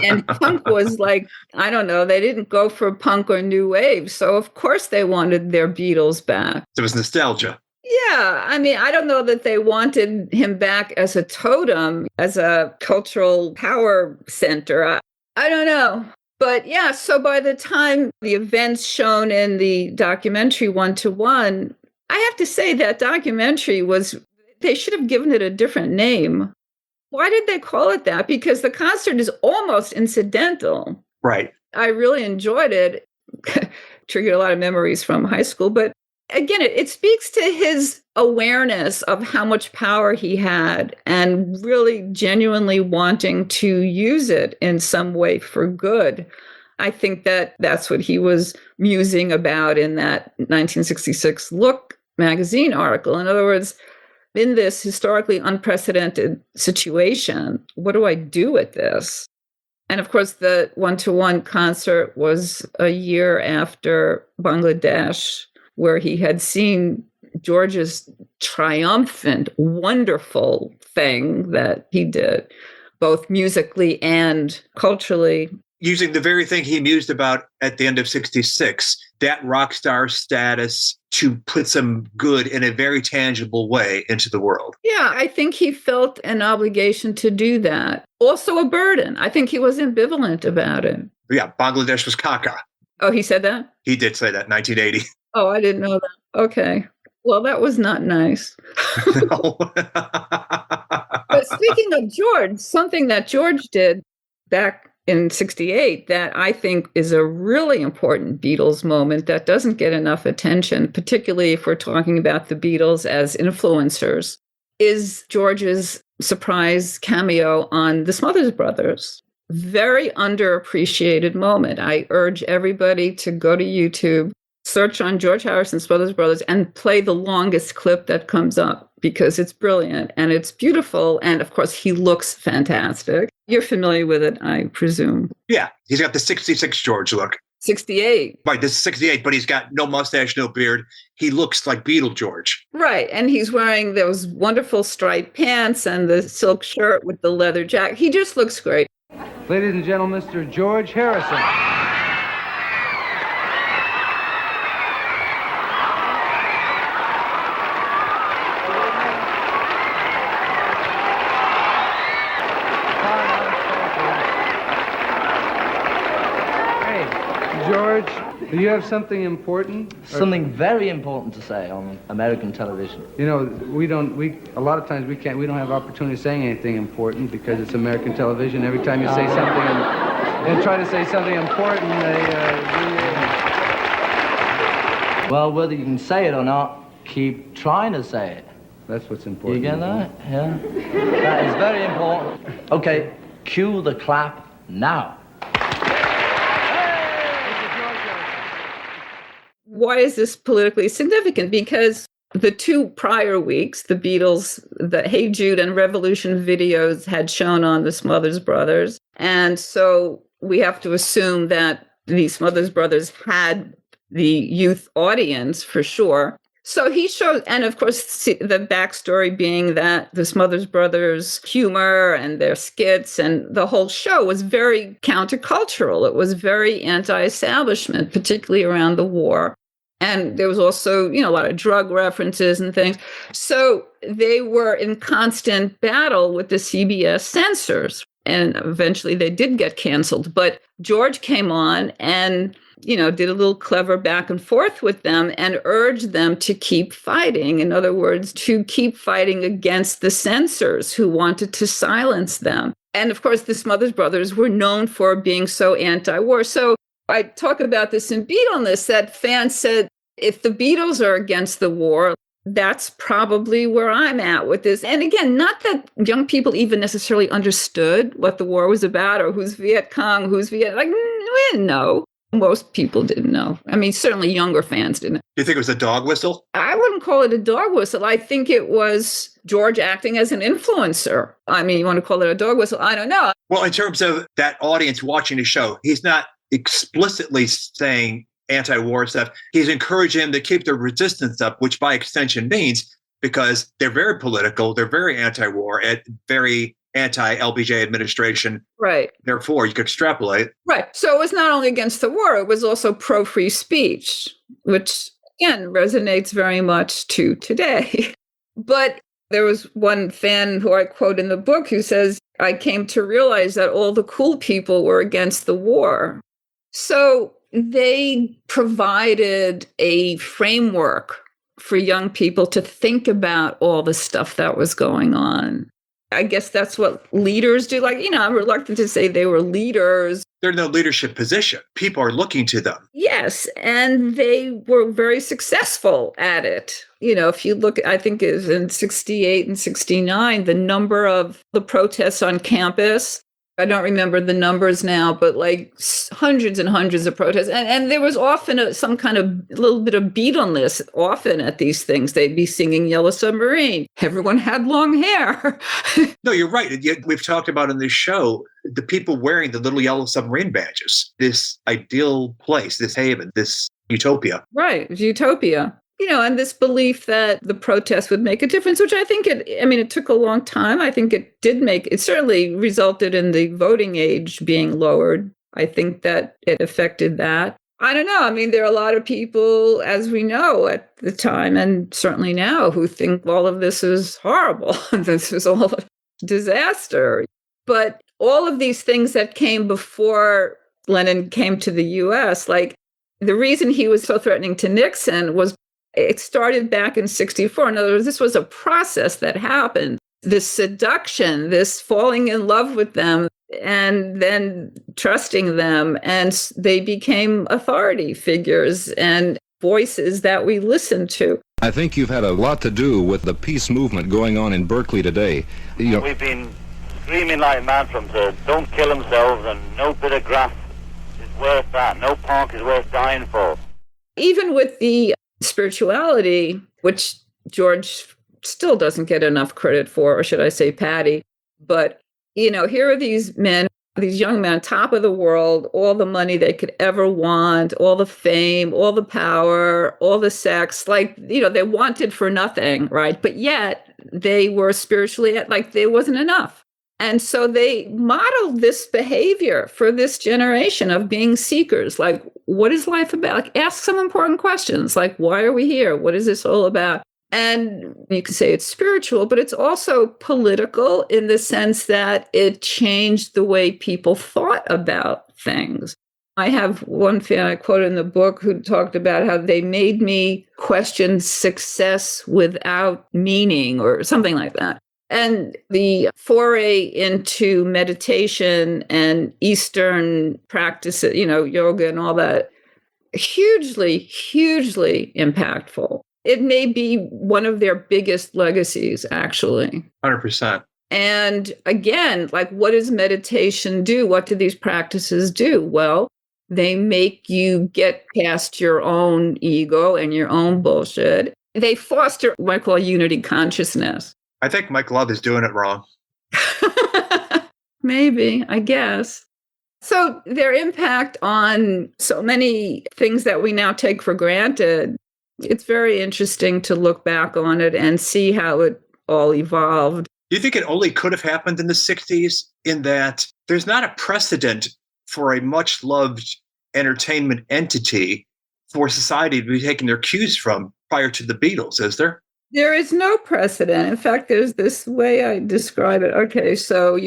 And punk was like, I don't know, they didn't go for punk or new wave. So of course they wanted their Beatles back. So it was nostalgia. Yeah, I mean, I don't know that they wanted him back as a totem, as a cultural power center. I don't know. But yeah, so by the time the events shown in the documentary 1-to-1 I have to say that documentary they should have given it a different name. Why did they call it that? Because the concert is almost incidental. Right. I really enjoyed it. Triggered a lot of memories from high school. But again, it speaks to his awareness of how much power he had and really genuinely wanting to use it in some way for good. I think that's what he was musing about in that 1966 Look magazine article. In other words, in this historically unprecedented situation, what do I do with this? And of course, the one-to-one concert was a year after Bangladesh, where he had seen George's triumphant, wonderful thing that he did, both musically and culturally. Using the very thing he mused about at the end of 66, that rock star status to put some good in a very tangible way into the world. Yeah, I think he felt an obligation to do that. Also a burden. I think he was ambivalent about it. Yeah, Bangladesh was caca. Oh, he said that? He did say that, 1980. Oh, I didn't know that. Okay. Well, that was not nice. But speaking of George, something that George did back in 68 that I think is a really important Beatles moment that doesn't get enough attention, particularly if we're talking about the Beatles as influencers, is George's surprise cameo on the Smothers Brothers. Very underappreciated moment. I urge everybody to go to YouTube, search on George Harrison, Smothers Brothers, and play the longest clip that comes up because it's brilliant and it's beautiful. And of course, he looks fantastic. You're familiar with it, I presume. Yeah, he's got the 66 George look. 68. Right, this is 68, but he's got no mustache, no beard. He looks like Beatle George. Right, and he's wearing those wonderful striped pants and the silk shirt with the leather jacket. He just looks great. Ladies and gentlemen, Mr. George Harrison. George, do you have something important? Something very important to say on American television. You know, a lot of times we don't have opportunity of saying anything important because it's American television. Every time you say something and try to say something important, Well, whether you can say it or not, keep trying to say it. That's what's important. You get that? Yeah. That is very important. Okay, cue the clap now. Why is this politically significant? Because the two prior weeks, the Beatles, the Hey Jude and Revolution videos had shown on the Smothers Brothers. And so we have to assume that the Smothers Brothers had the youth audience for sure. So he showed, and of course, the backstory being that the Smothers Brothers' humor and their skits and the whole show was very countercultural. It was very anti-establishment, particularly around the war. And there was also, a lot of drug references and things. So they were in constant battle with the CBS censors. And eventually they did get canceled. But George came on and, did a little clever back and forth with them and urged them to keep fighting. In other words, to keep fighting against the censors who wanted to silence them. And of course, the Smothers Brothers were known for being so anti-war. So I talk about this in Beatleness, that fans said, if the Beatles are against the war, that's probably where I'm at with this. And again, not that young people even necessarily understood what the war was about or who's Viet Cong, who's Viet. We didn't know. Most people didn't know. I mean, certainly younger fans didn't. Do you think it was a dog whistle? I wouldn't call it a dog whistle. I think it was George acting as an influencer. I mean, you want to call it a dog whistle? I don't know. Well, in terms of that audience watching the show, he's not explicitly saying anti-war stuff. He's encouraging them to keep their resistance up, which by extension means, because they're very political, they're very anti-war, and very anti-LBJ administration. Right. Therefore, you could extrapolate. Right. So it was not only against the war, it was also pro-free speech, which, again, resonates very much to today. But there was one fan who I quote in the book who says, I came to realize that all the cool people were against the war. So they provided a framework for young people to think about all the stuff that was going on. I guess that's what leaders do. Like, I'm reluctant to say they were leaders. They're in no leadership position. People are looking to them. Yes, and they were very successful at it. If you look, I think it was in 68 and 69, the number of the protests on campus, I don't remember the numbers now, but like hundreds and hundreds of protests. And there was often some kind of little bit of Beatleness often at these things. They'd be singing Yellow Submarine. Everyone had long hair. No, you're right. We've talked about in this show, the people wearing the little Yellow Submarine badges, this ideal place, this haven, this utopia. Right, utopia. And this belief that the protest would make a difference, which I think it took a long time. I think it certainly resulted in the voting age being lowered. I think that it affected that. I don't know. There are a lot of people, as we know at the time, and certainly now, who think all of this is horrible. This is all a disaster. But all of these things that came before Lennon came to the U.S., like the reason he was so threatening to Nixon was it started back in 64. In other words, this was a process that happened. This seduction, this falling in love with them, and then trusting them. And they became authority figures and voices that we listened to. I think you've had a lot to do with the peace movement going on in Berkeley today. We've been screaming like mad from to don't kill themselves, and no bit of grass is worth that. No park is worth dying for. Even with the spirituality, which George still doesn't get enough credit for, or should I say Patty, but, here are these men, these young men, top of the world, all the money they could ever want, all the fame, all the power, all the sex, like, they wanted for nothing, right? But yet they were spiritually, like, there wasn't enough. And so they modeled this behavior for this generation of being seekers. Like, what is life about? Like, ask some important questions. Like, why are we here? What is this all about? And you can say it's spiritual, but it's also political in the sense that it changed the way people thought about things. I have one fan I quoted in the book who talked about how they made me question success without meaning or something like that. And the foray into meditation and Eastern practices, yoga and all that, hugely, hugely impactful. It may be one of their biggest legacies, actually. 100%. And again, like, what does meditation do? What do these practices do? Well, they make you get past your own ego and your own bullshit. They foster what I call unity consciousness. I think Mike Love is doing it wrong. Maybe, I guess. So their impact on so many things that we now take for granted, it's very interesting to look back on it and see how it all evolved. Do you think it only could have happened in the 60s in that there's not a precedent for a much-loved entertainment entity for society to be taking their cues from prior to the Beatles, is there? There is no precedent. In fact, there's this way I describe it. Okay, so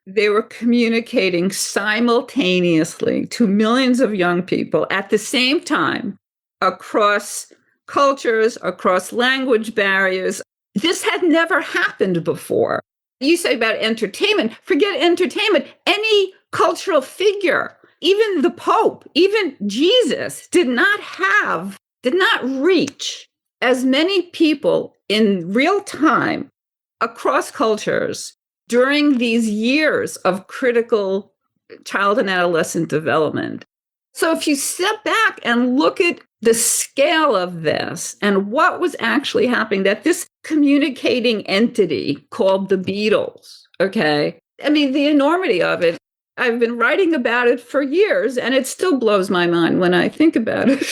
they were communicating simultaneously to millions of young people at the same time across cultures, across language barriers. This had never happened before. You say about entertainment, forget entertainment. Any cultural figure, even the Pope, even Jesus, did not reach as many people in real time across cultures during these years of critical child and adolescent development. So if you step back and look at the scale of this and what was actually happening, that this communicating entity called the Beatles, okay? The enormity of it, I've been writing about it for years, and it still blows my mind when I think about it.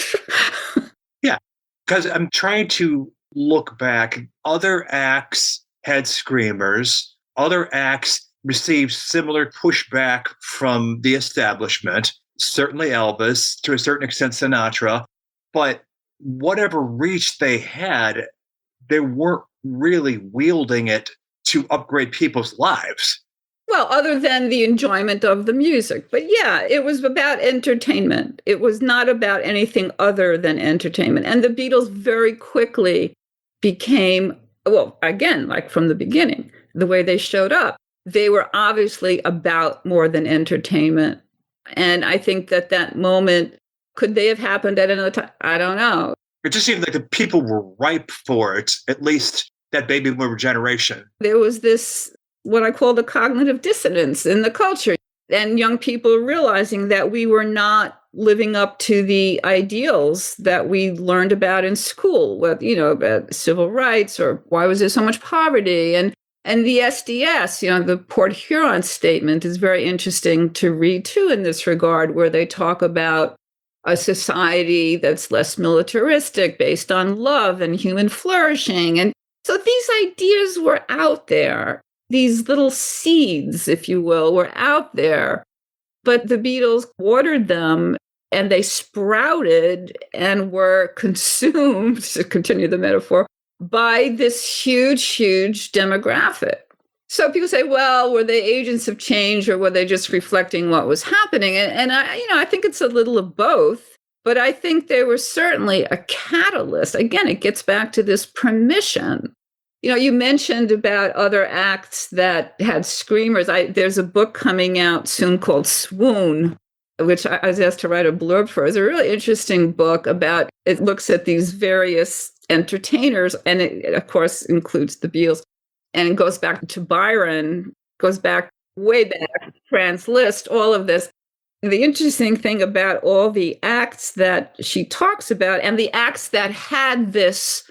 Yeah, because I'm trying to look back. Other acts had screamers. Other acts received similar pushback from the establishment. Certainly Elvis, to a certain extent Sinatra. But whatever reach they had, they weren't really wielding it to upgrade people's lives. Well, other than the enjoyment of the music. But yeah, it was about entertainment. It was not about anything other than entertainment. And the Beatles very quickly became, well, again, like from the beginning, the way they showed up, they were obviously about more than entertainment. And I think that that moment, could they have happened at another time? I don't know. It just seemed like the people were ripe for it, at least that baby boomer generation. There was this, what I call the cognitive dissonance in the culture, and young people realizing that we were not living up to the ideals that we learned about in school, with, you know, about civil rights, or why was there so much poverty, and the SDS, you know, the Port Huron statement is very interesting to read too in this regard, where they talk about a society that's less militaristic, based on love and human flourishing. And so these ideas were out there. These little seeds, if you will, were out there. But the Beatles watered them, and they sprouted and were consumed, to continue the metaphor, by this huge, huge demographic. So people say, well, were they agents of change, or were they just reflecting what was happening? And I think it's a little of both, but I think they were certainly a catalyst. Again, it gets back to this permission. You know, you mentioned about other acts that had screamers. There's a book coming out soon called Swoon, which I was asked to write a blurb for. It's a really interesting book about, it looks at these various entertainers, and it, of course, includes the Beatles. And it goes back to Byron, goes back way back, Franz Liszt, all of this. The interesting thing about all the acts that she talks about, and the acts that had this,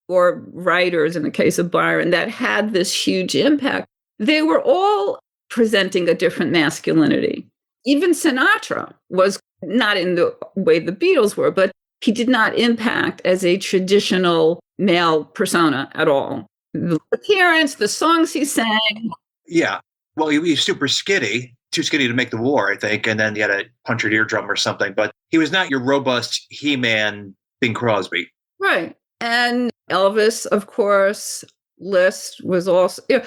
or writers in the case of Byron, that had this huge impact, they were all presenting a different masculinity. Even Sinatra was not in the way the Beatles were, but he did not impact as a traditional male persona at all. The appearance, the songs he sang. Yeah. Well, he was super skinny, too skinny to make the war, I think. And then he had a punctured eardrum or something. But he was not your robust He-Man Bing Crosby. Right. And Elvis, of course, Liszt was also, you know,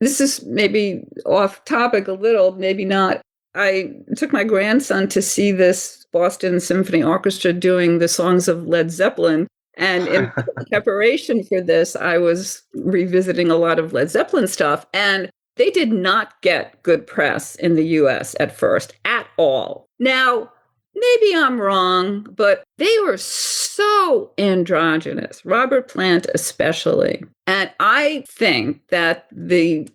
this is maybe off topic a little, maybe not. I took my grandson to see this Boston Symphony Orchestra doing the songs of Led Zeppelin. And in preparation for this, I was revisiting a lot of Led Zeppelin stuff, and they did not get good press in the US at first, at all. Now, maybe I'm wrong, but they were so androgynous, Robert Plant especially. And I think that the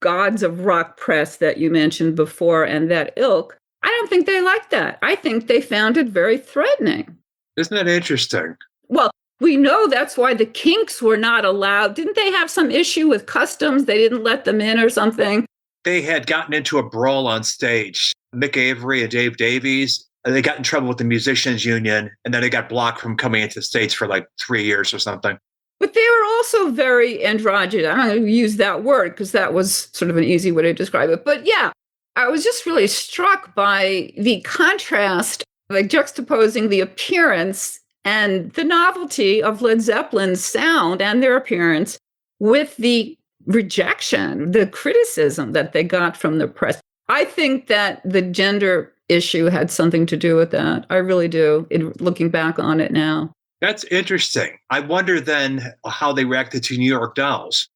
gods of rock press that you mentioned before and that ilk, I don't think they liked that. I think they found it very threatening. Isn't that interesting? Well, we know that's why the Kinks were not allowed. Didn't they have some issue with customs? They didn't let them in or something? They had gotten into a brawl on stage. Mick Avery and Dave Davies, they got in trouble with the musicians union, and then they got blocked from coming into the States for like 3 years or something. But they were also very androgynous. I'm not going to use that word because that was sort of an easy way to describe it. But yeah, I was just really struck by the contrast, like juxtaposing the appearance and the novelty of Led Zeppelin's sound and their appearance with the rejection, the criticism that they got from the press. I think that the gender issue had something to do with that. I really do, looking back on it now. That's interesting. I wonder then how they reacted to New York Dolls.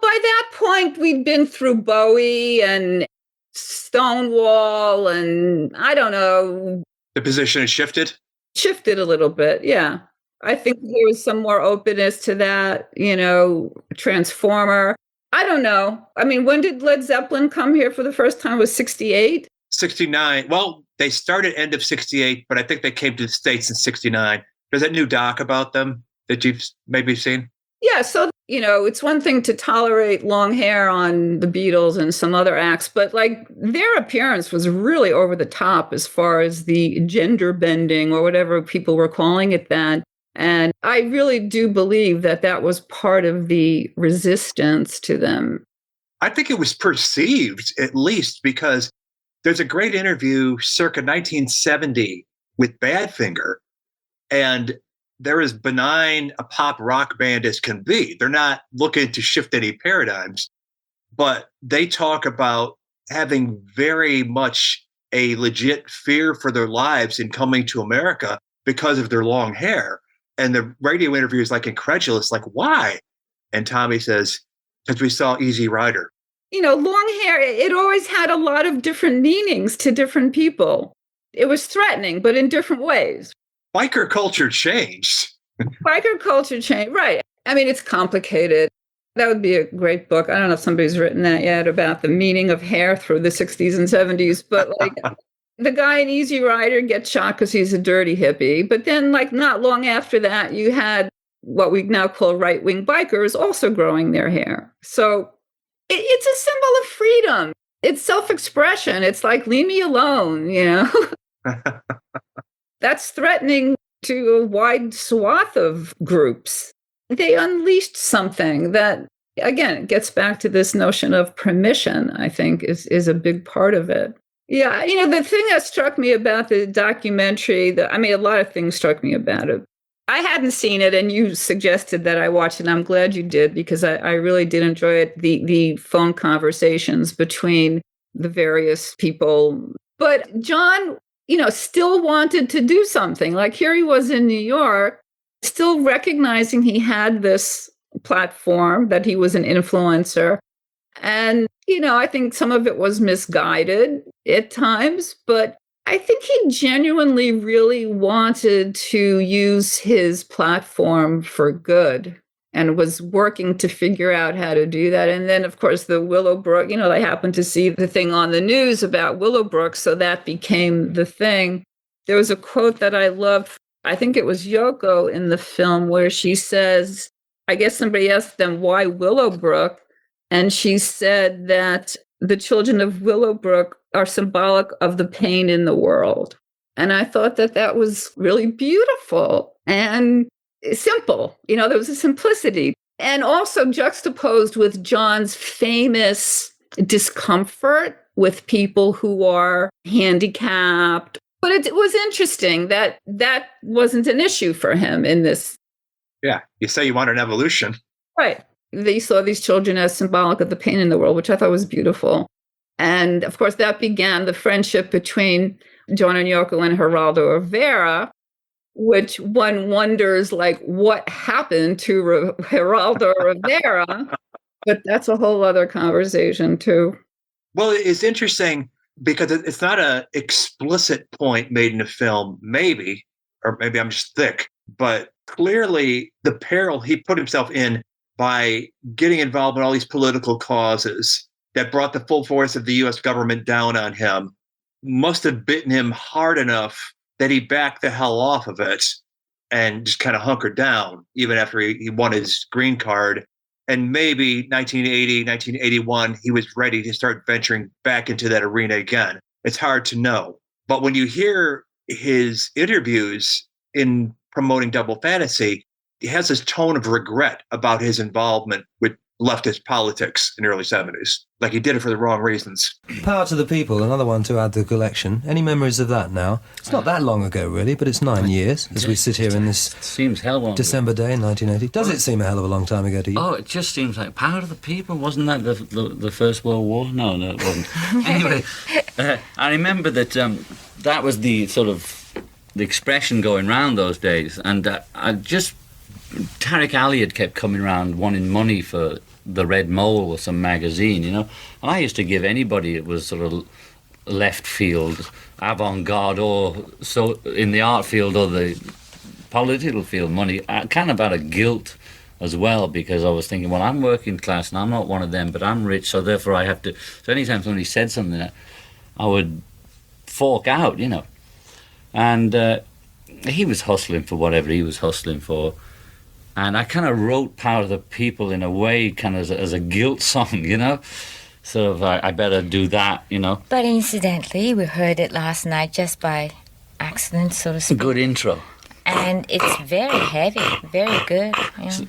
By that point, we'd been through Bowie and Stonewall, and I don't know. The position has shifted? Shifted a little bit, yeah. I think there was some more openness to that, you know, Transformer. I don't know. I mean, when did Led Zeppelin come here for the first time? It was 68? 69. Well, they started end of 68, but I think they came to the States in 69. There's that new doc about them that you've maybe seen? Yeah, so, you know, it's one thing to tolerate long hair on the Beatles and some other acts, but like their appearance was really over the top as far as the gender bending or whatever people were calling it then. And I really do believe that that was part of the resistance to them. I think it was perceived, at least, because there's a great interview circa 1970 with Badfinger, and they're as benign a pop rock band as can be. They're not looking to shift any paradigms, but they talk about having very much a legit fear for their lives in coming to America because of their long hair. And the radio interview is like incredulous, like, why? And Tommy says, because we saw Easy Rider. You know, long hair, it always had a lot of different meanings to different people. It was threatening, but in different ways. Biker culture changed. Biker culture changed, right. I mean, it's complicated. That would be a great book. I don't know if somebody's written that yet about the meaning of hair through the 60s and 70s, but like the guy in Easy Rider gets shot because he's a dirty hippie. But then, like, not long after that, you had what we now call right-wing bikers also growing their hair. So it's a symbol of freedom. It's self-expression. It's like, leave me alone, you know? That's threatening to a wide swath of groups. They unleashed something that, again, it gets back to this notion of permission, I think, is a big part of it. Yeah, you know, the thing that struck me about the documentary, a lot of things struck me about it. I hadn't seen it, and you suggested that I watch it, and I'm glad you did, because I really did enjoy it, the phone conversations between the various people. But John, you know, still wanted to do something. Like, here he was in New York, still recognizing he had this platform, that he was an influencer. And, you know, I think some of it was misguided at times, but I think he genuinely really wanted to use his platform for good and was working to figure out how to do that. And then, of course, the Willowbrook, you know, I happened to see the thing on the news about Willowbrook, so that became the thing. There was a quote that I loved. I think it was Yoko in the film, where she says, I guess somebody asked them, why Willowbrook? And she said that the children of Willowbrook are symbolic of the pain in the world. And I thought that that was really beautiful and simple. You know, there was a simplicity. And also juxtaposed with John's famous discomfort with people who are handicapped. But it was interesting that that wasn't an issue for him in this. Yeah, you say you want an evolution. Right. They saw these children as symbolic of the pain in the world, which I thought was beautiful. And of course, that began the friendship between John and Yoko and Geraldo Rivera, which one wonders, like, what happened to Geraldo Rivera? But that's a whole other conversation, too. Well, it's interesting because it's not an explicit point made in the film, maybe, or maybe I'm just thick, but clearly the peril he put himself in by getting involved in all these political causes that brought the full force of the U.S. government down on him must have bitten him hard enough that he backed the hell off of it and just kind of hunkered down, even after he won his green card. And maybe 1980, 1981, he was ready to start venturing back into that arena again. It's hard to know. But when you hear his interviews in promoting Double Fantasy, he has this tone of regret about his involvement with leftist politics in the early 70s. Like he did it for the wrong reasons. Power to the People, another one to add to the collection. Any memories of that now? It's not that long ago, really, but it's 9 years as we sit here in this seems hell long December day in 1980. Does it seem a hell of a long time ago to you? Oh, it just seems like Power to the People. Wasn't that the First World War? No, it wasn't. Anyway, I remember that that was the sort of the expression going round those days, and Tariq Elliott kept coming around wanting money for the Red Mole or some magazine, you know. And I used to give anybody that was sort of left field, avant-garde, or so in the art field or the political field money, kind of out of guilt as well, because I was thinking, well, I'm working class and I'm not one of them, but I'm rich, so therefore I have to. So anytime somebody said something, I would fork out, you know. And he was hustling for whatever he was hustling for. And I kind of wrote Power to the People in a way, kind of as a guilt song, you know? Sort of, I better do that, you know? But incidentally, we heard it last night just by accident, so to speak. Good intro. And it's very heavy, very good.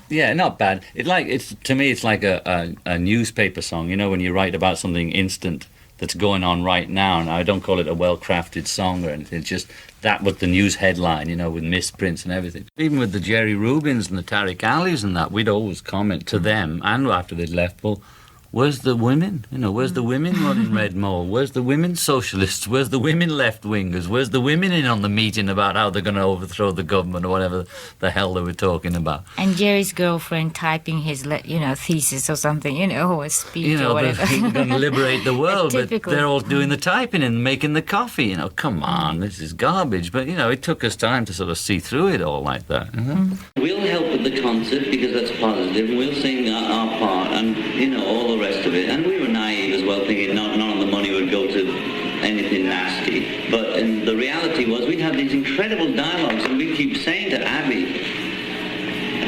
Yeah, not bad. To me, it's like a newspaper song, you know, when you write about something instant that's going on right now. And I don't call it a well-crafted song or anything. It's just that was the news headline, you know, with misprints and everything. Even with the Jerry Rubins and the Tariq Alis and that, we'd always comment to them, and after they'd left, well, Where's the women? You know, where's the women running Red Mole? Where's the women socialists? Where's the women left-wingers? Where's the women in on the meeting about how they're going to overthrow the government or whatever the hell they were talking about? And Jerry's girlfriend typing his, thesis or something, or a speech or whatever. They're going to liberate the world, but Typical. they're all doing the typing and making the coffee. Come on, this is garbage. But, it took us time to sort of see through it all like that. We'll help with the concert because that's positive, and we'll sing our part and, all the rest of it. And we were naive as well, thinking none of the money would go to anything nasty. But the reality was we'd have these incredible dialogues, and we'd keep saying to Abby,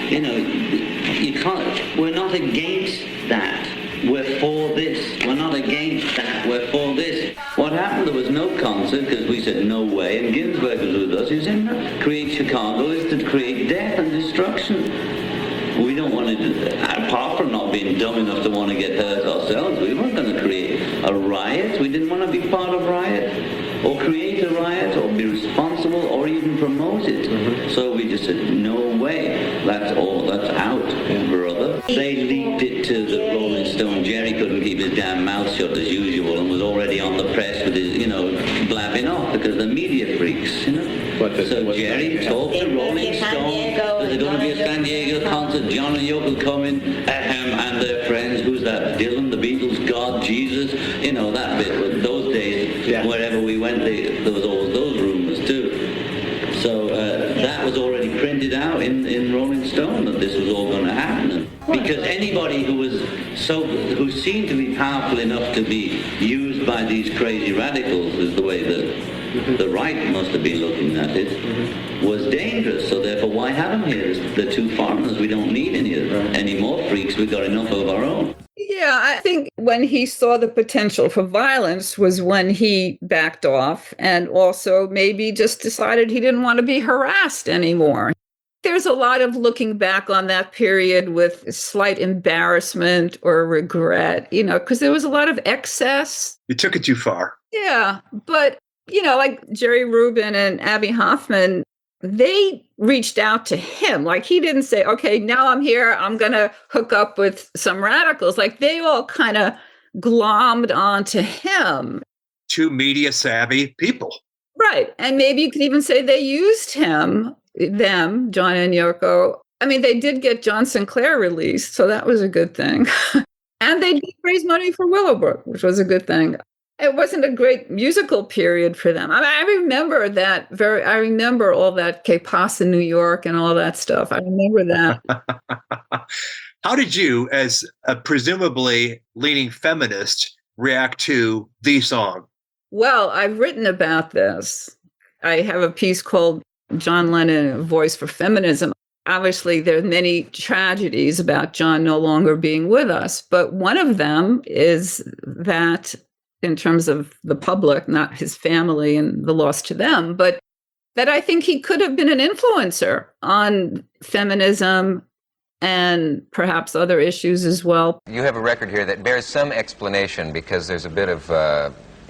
you can't, we're not against that. We're for this. We're not against that. We're for this. What happened? There was no concert because we said no way, and Ginsberg was with us. He said, create Chicago is to create death and destruction. We don't want to, apart from not being dumb enough to want to get hurt ourselves, we weren't going to create a riot. We didn't want to be part of riot, or create a riot, or be responsible, or even promote it. So we just said, no way. That's out, brother. They leaked it to the Rolling Stone. Jerry couldn't keep his damn mouth shut as usual and was already on the press with his, blabbing off because the media freaks, So Jerry talked to Rolling Stone. There's going to be a San Diego concert. John and Yoko coming, and their friends. Who's that? Dylan, the Beatles, God, Jesus. That bit. Those days, wherever we went, there was all those rumors too. So that was already printed out in Rolling Stone that this was all going to happen. Because anybody who seemed to be powerful enough to be used by these crazy radicals, is the way the right must have been looking at it, was dangerous. So therefore, why have them here? They're too foreigners. We don't need any more freaks. We've got enough of our own. Yeah, I think when he saw the potential for violence was when he backed off, and also maybe just decided he didn't want to be harassed anymore. There's a lot of looking back on that period with slight embarrassment or regret, because there was a lot of excess. You took it too far. Yeah, but, like Jerry Rubin and Abby Hoffman, they reached out to him. Like, he didn't say, okay, now I'm here, I'm going to hook up with some radicals. Like, they all kind of glommed onto him. Two media savvy people. Right. And maybe you could even say they used them, John and Yoko. I mean, they did get John Sinclair released, so that was a good thing. And they did raise money for Willowbrook, which was a good thing. It wasn't a great musical period for them. I remember that I remember all that Que Pasa New York and all that stuff. I remember that. How did you, as a presumably leaning feminist, react to the song? Well, I've written about this. I have a piece called John Lennon, A Voice for Feminism. Obviously, there are many tragedies about John no longer being with us, but one of them is that, in terms of the public, not his family and the loss to them, but that I think he could have been an influencer on feminism and perhaps other issues as well. You have a record here that bears some explanation because there's a bit of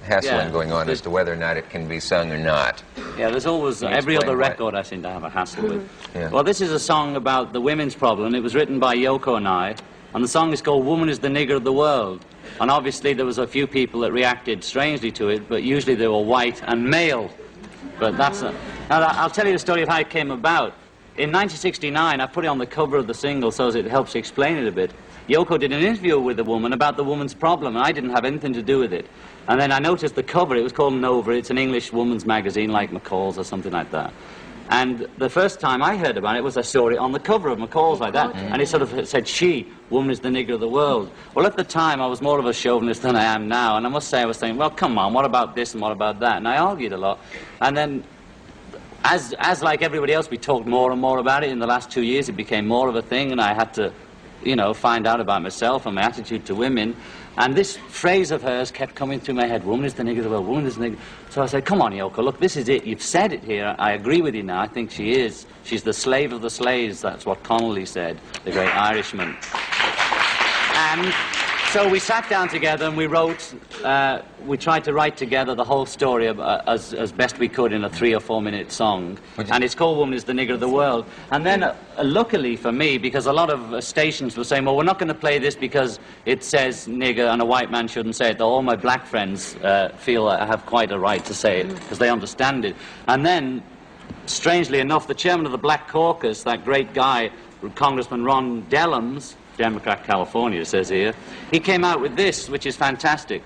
hassling going on as to whether or not it can be sung or not. Yeah, there's always, every other record I seem to have a hassle with. Yeah. Well, this is a song about the women's problem. It was written by Yoko and I, and the song is called Woman is the Nigger of the World. And obviously there was a few people that reacted strangely to it, but usually they were white and male. But that's now I'll tell you the story of how it came about. In 1969, I put it on the cover of the single so as it helps explain it a bit. Yoko did an interview with a woman about the woman's problem, and I didn't have anything to do with it. And then I noticed the cover. It was called Nova. It's an English woman's magazine like McCall's or something like that. And the first time I heard about it was I saw it on the cover of McCall's like that. And it sort of said, she, woman is the nigger of the world. Well, at the time, I was more of a chauvinist than I am now. And I must say, I was saying, well, come on, what about this and what about that? And I argued a lot. And then, as like everybody else, we talked more and more about it. In the last 2 years, it became more of a thing. And I had to, find out about myself and my attitude to women. And this phrase of hers kept coming through my head, woman is the nigger of the world, woman is the nigger. So I said, come on, Yoko, look, this is it. You've said it here. I agree with you now. I think she is. She's the slave of the slaves. That's what Connolly said, the great Irishman. And So we sat down together and we wrote, we tried to write together the whole story as best we could in a 3 or 4 minute song. And it's called Woman is the Nigger of the World. And then luckily for me, because a lot of stations were saying, well, we're not going to play this because it says nigger and a white man shouldn't say it. Though all my black friends feel I have quite a right to say it because they understand it. And then, strangely enough, the chairman of the Black Caucus, that great guy, Congressman Ron Dellums, Democrat, California, says here, he came out with this, which is fantastic.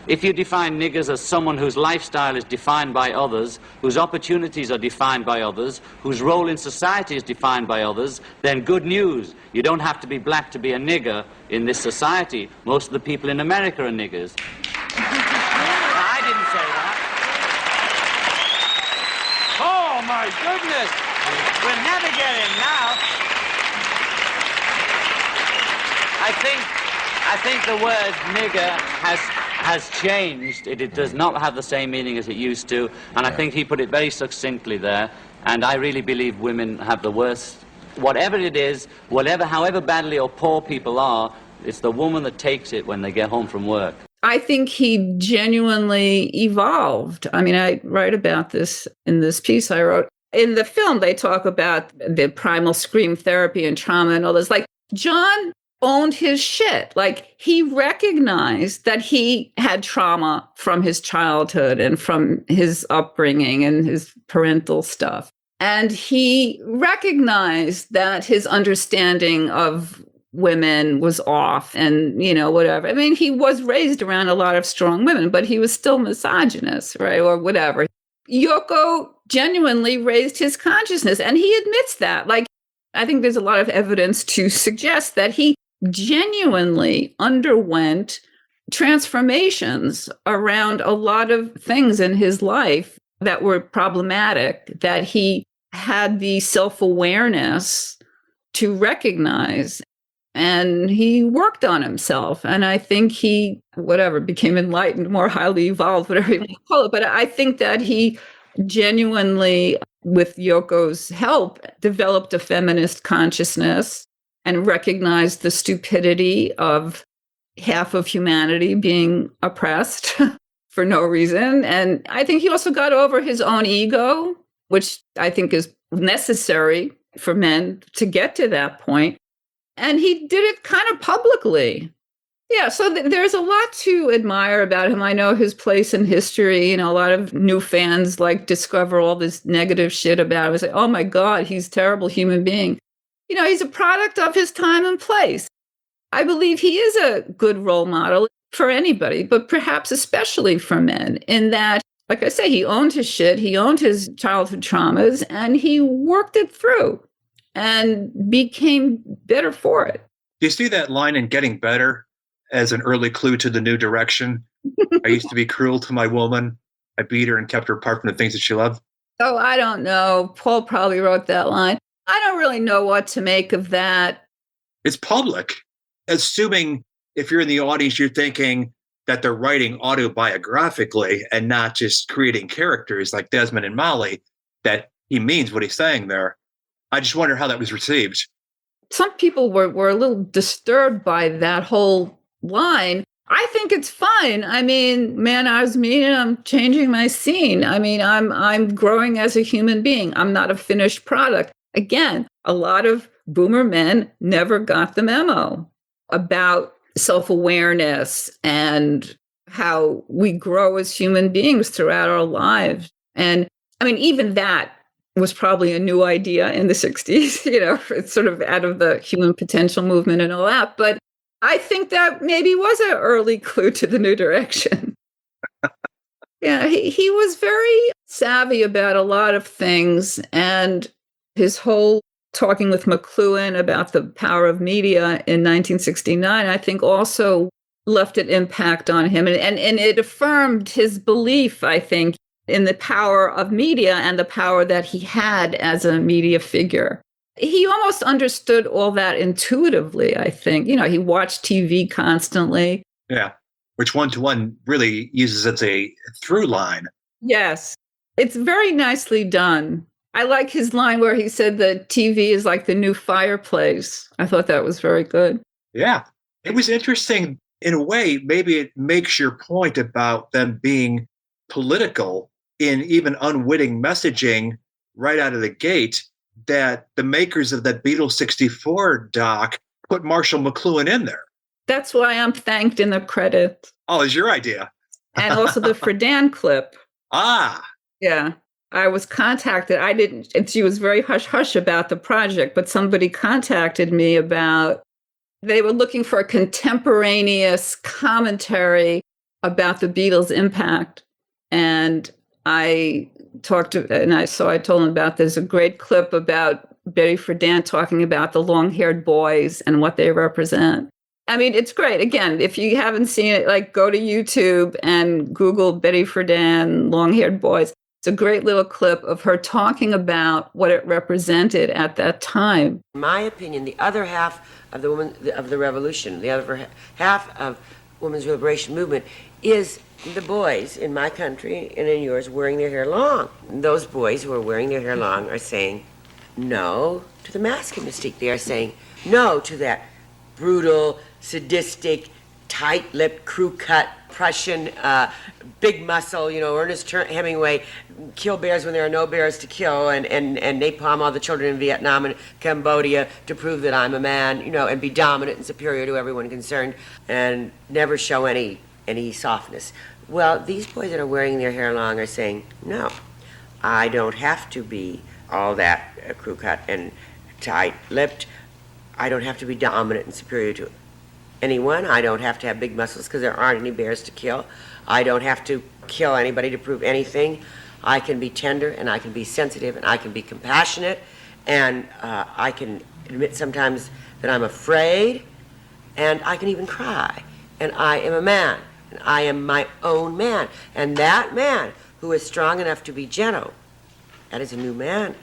If you define niggers as someone whose lifestyle is defined by others, whose opportunities are defined by others, whose role in society is defined by others, then good news. You don't have to be black to be a nigger in this society. Most of the people in America are niggers. I didn't say that. Oh, my goodness. We'll never get in now. I think the word nigger has changed. It does not have the same meaning as it used to, and I think he put it very succinctly there, and I really believe women have the worst. Whatever it is, however badly or poor people are, it's the woman that takes it when they get home from work. I think he genuinely evolved. I mean, I write about this in this piece I wrote. In the film, they talk about the primal scream therapy and trauma and all this. Like, John owned his shit. Like, he recognized that he had trauma from his childhood and from his upbringing and his parental stuff. And he recognized that his understanding of women was off and, you know, whatever. I mean, he was raised around a lot of strong women, but he was still misogynist, right? Or whatever. Yoko genuinely raised his consciousness, and he admits that. Like, I think there's a lot of evidence to suggest that he genuinely underwent transformations around a lot of things in his life that were problematic, that he had the self-awareness to recognize, and he worked on himself. And I think he, became enlightened, more highly evolved, whatever you want to call it. But I think that he genuinely, with Yoko's help, developed a feminist consciousness and recognized the stupidity of half of humanity being oppressed for no reason. And I think he also got over his own ego, which I think is necessary for men to get to that point. And he did it kind of publicly. Yeah, so there's a lot to admire about him. I know his place in history, you know, a lot of new fans like discover all this negative shit about him and say, oh my God, he's a terrible human being. You know, he's a product of his time and place. I believe he is a good role model for anybody, but perhaps especially for men, in that, like I say, he owned his shit, he owned his childhood traumas, and he worked it through and became better for it. Do you see that line in Getting Better as an early clue to the new direction? I used to be cruel to my woman. I beat her and kept her apart from the things that she loved. Oh, I don't know. Paul probably wrote that line. I don't really know what to make of that. It's public. Assuming if you're in the audience, you're thinking that they're writing autobiographically and not just creating characters like Desmond and Molly, that he means what he's saying there. I just wonder how that was received. Some people were a little disturbed by that whole line. I think it's fine. I mean, man, I was me and I'm changing my scene. I mean, I'm growing as a human being. I'm not a finished product. Again, a lot of boomer men never got the memo about self-awareness and how we grow as human beings throughout our lives. And I mean, even that was probably a new idea in the 60s, you know, it's sort of out of the human potential movement and all that. But I think that maybe was an early clue to the new direction. Yeah, he was very savvy about a lot of things. And his whole talking with McLuhan about the power of media in 1969, I think also left an impact on him. And it affirmed his belief, I think, in the power of media and the power that he had as a media figure. He almost understood all that intuitively, I think. You know, he watched TV constantly. Yeah, which one-to-one really uses as a through line. Yes, it's very nicely done. I like his line where he said that TV is like the new fireplace. I thought that was very good. Yeah, it was interesting in a way, maybe it makes your point about them being political in even unwitting messaging right out of the gate, that the makers of that Beatles 64 doc put Marshall McLuhan in there. That's why I'm thanked in the credits. Oh, it's your idea. And also the Friedan clip. Ah. Yeah. I was contacted. And she was very hush-hush about the project, but somebody contacted me about, they were looking for a contemporaneous commentary about the Beatles' impact. And I told them about, there's a great clip about Betty Friedan talking about the long-haired boys and what they represent. I mean, it's great. Again, if you haven't seen it, like, go to YouTube and Google Betty Friedan, long-haired boys. It's a great little clip of her talking about what it represented at that time. In my opinion, the other half of the revolution, the other half of women's liberation movement is the boys in my country and in yours wearing their hair long. Those boys who are wearing their hair long are saying no to the masculine mystique. They are saying no to that brutal, sadistic, tight-lipped, crew-cut, Prussian, big muscle, Ernest Hemingway, kill bears when there are no bears to kill, and napalm all the children in Vietnam and Cambodia to prove that I'm a man, and be dominant and superior to everyone concerned, and never show any softness. Well, these boys that are wearing their hair long are saying, no, I don't have to be all that crew-cut and tight-lipped. I don't have to be dominant and superior to anyone. I don't have to have big muscles because there aren't any bears to kill. I don't have to kill anybody to prove anything. I can be tender, and I can be sensitive, and I can be compassionate, and I can admit sometimes that I'm afraid, and I can even cry. And I am a man, and I am my own man. And that man who is strong enough to be gentle, that is a new man.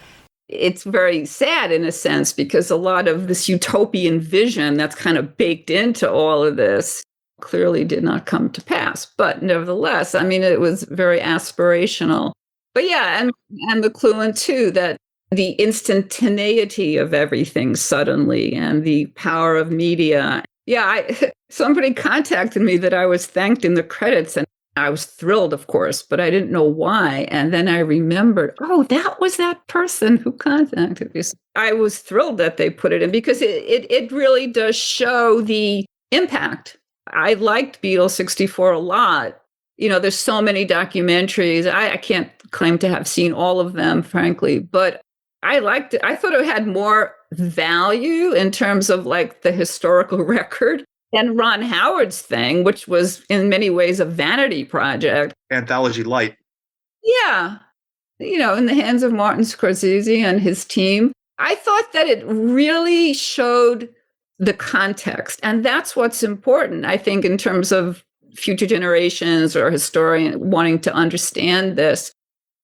It's very sad in a sense, because a lot of this utopian vision that's kind of baked into all of this clearly did not come to pass. But nevertheless, I mean, it was very aspirational. But yeah, and McLuhan too, that the instantaneity of everything suddenly and the power of media. Yeah, somebody contacted me that I was thanked in the credits, and I was thrilled, of course, but I didn't know why. And then I remembered, oh, that was that person who contacted me. I was thrilled that they put it in, because it really does show the impact. I liked Beatles 64 a lot. There's so many documentaries. I can't claim to have seen all of them, frankly, but I liked it. I thought it had more value in terms of like the historical record than Ron Howard's thing, which was in many ways a vanity project. Anthology light. Yeah. In the hands of Martin Scorsese and his team. I thought that it really showed the context. And that's what's important, I think, in terms of future generations or historians wanting to understand this.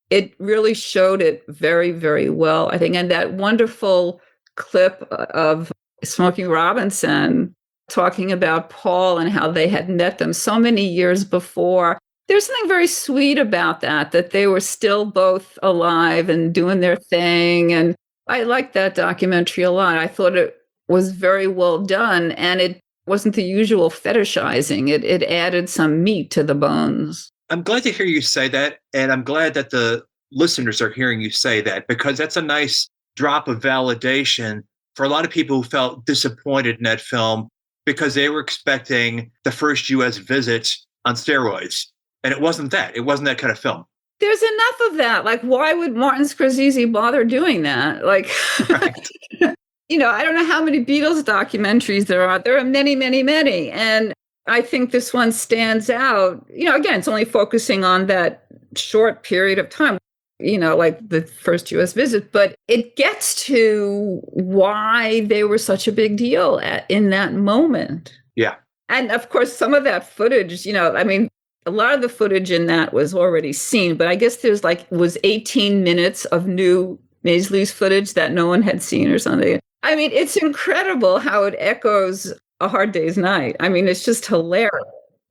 It really showed it very, very well, I think. And that wonderful clip of Smokey Robinson talking about Paul and how they had met them so many years before. There's something very sweet about that they were still both alive and doing their thing. And I liked that documentary a lot. I thought it was very well done, and it wasn't the usual fetishizing. It added some meat to the bones. I'm glad to hear you say that, and I'm glad that the listeners are hearing you say that, because that's a nice drop of validation for a lot of people who felt disappointed in that film because they were expecting the first U.S. visit on steroids. And it wasn't that. It wasn't that kind of film. There's enough of that. Like, why would Martin Scorsese bother doing that? Like, right. I don't know how many Beatles documentaries there are. There are many, many, many. And I think this one stands out. Again, it's only focusing on that short period of time, like the first U.S. visit, but it gets to why they were such a big deal in that moment. Yeah. And of course, some of that footage, a lot of the footage in that was already seen, but I guess there's was 18 minutes of new Maisleys footage that no one had seen or something. It's incredible how it echoes A Hard Day's Night. It's just hilarious.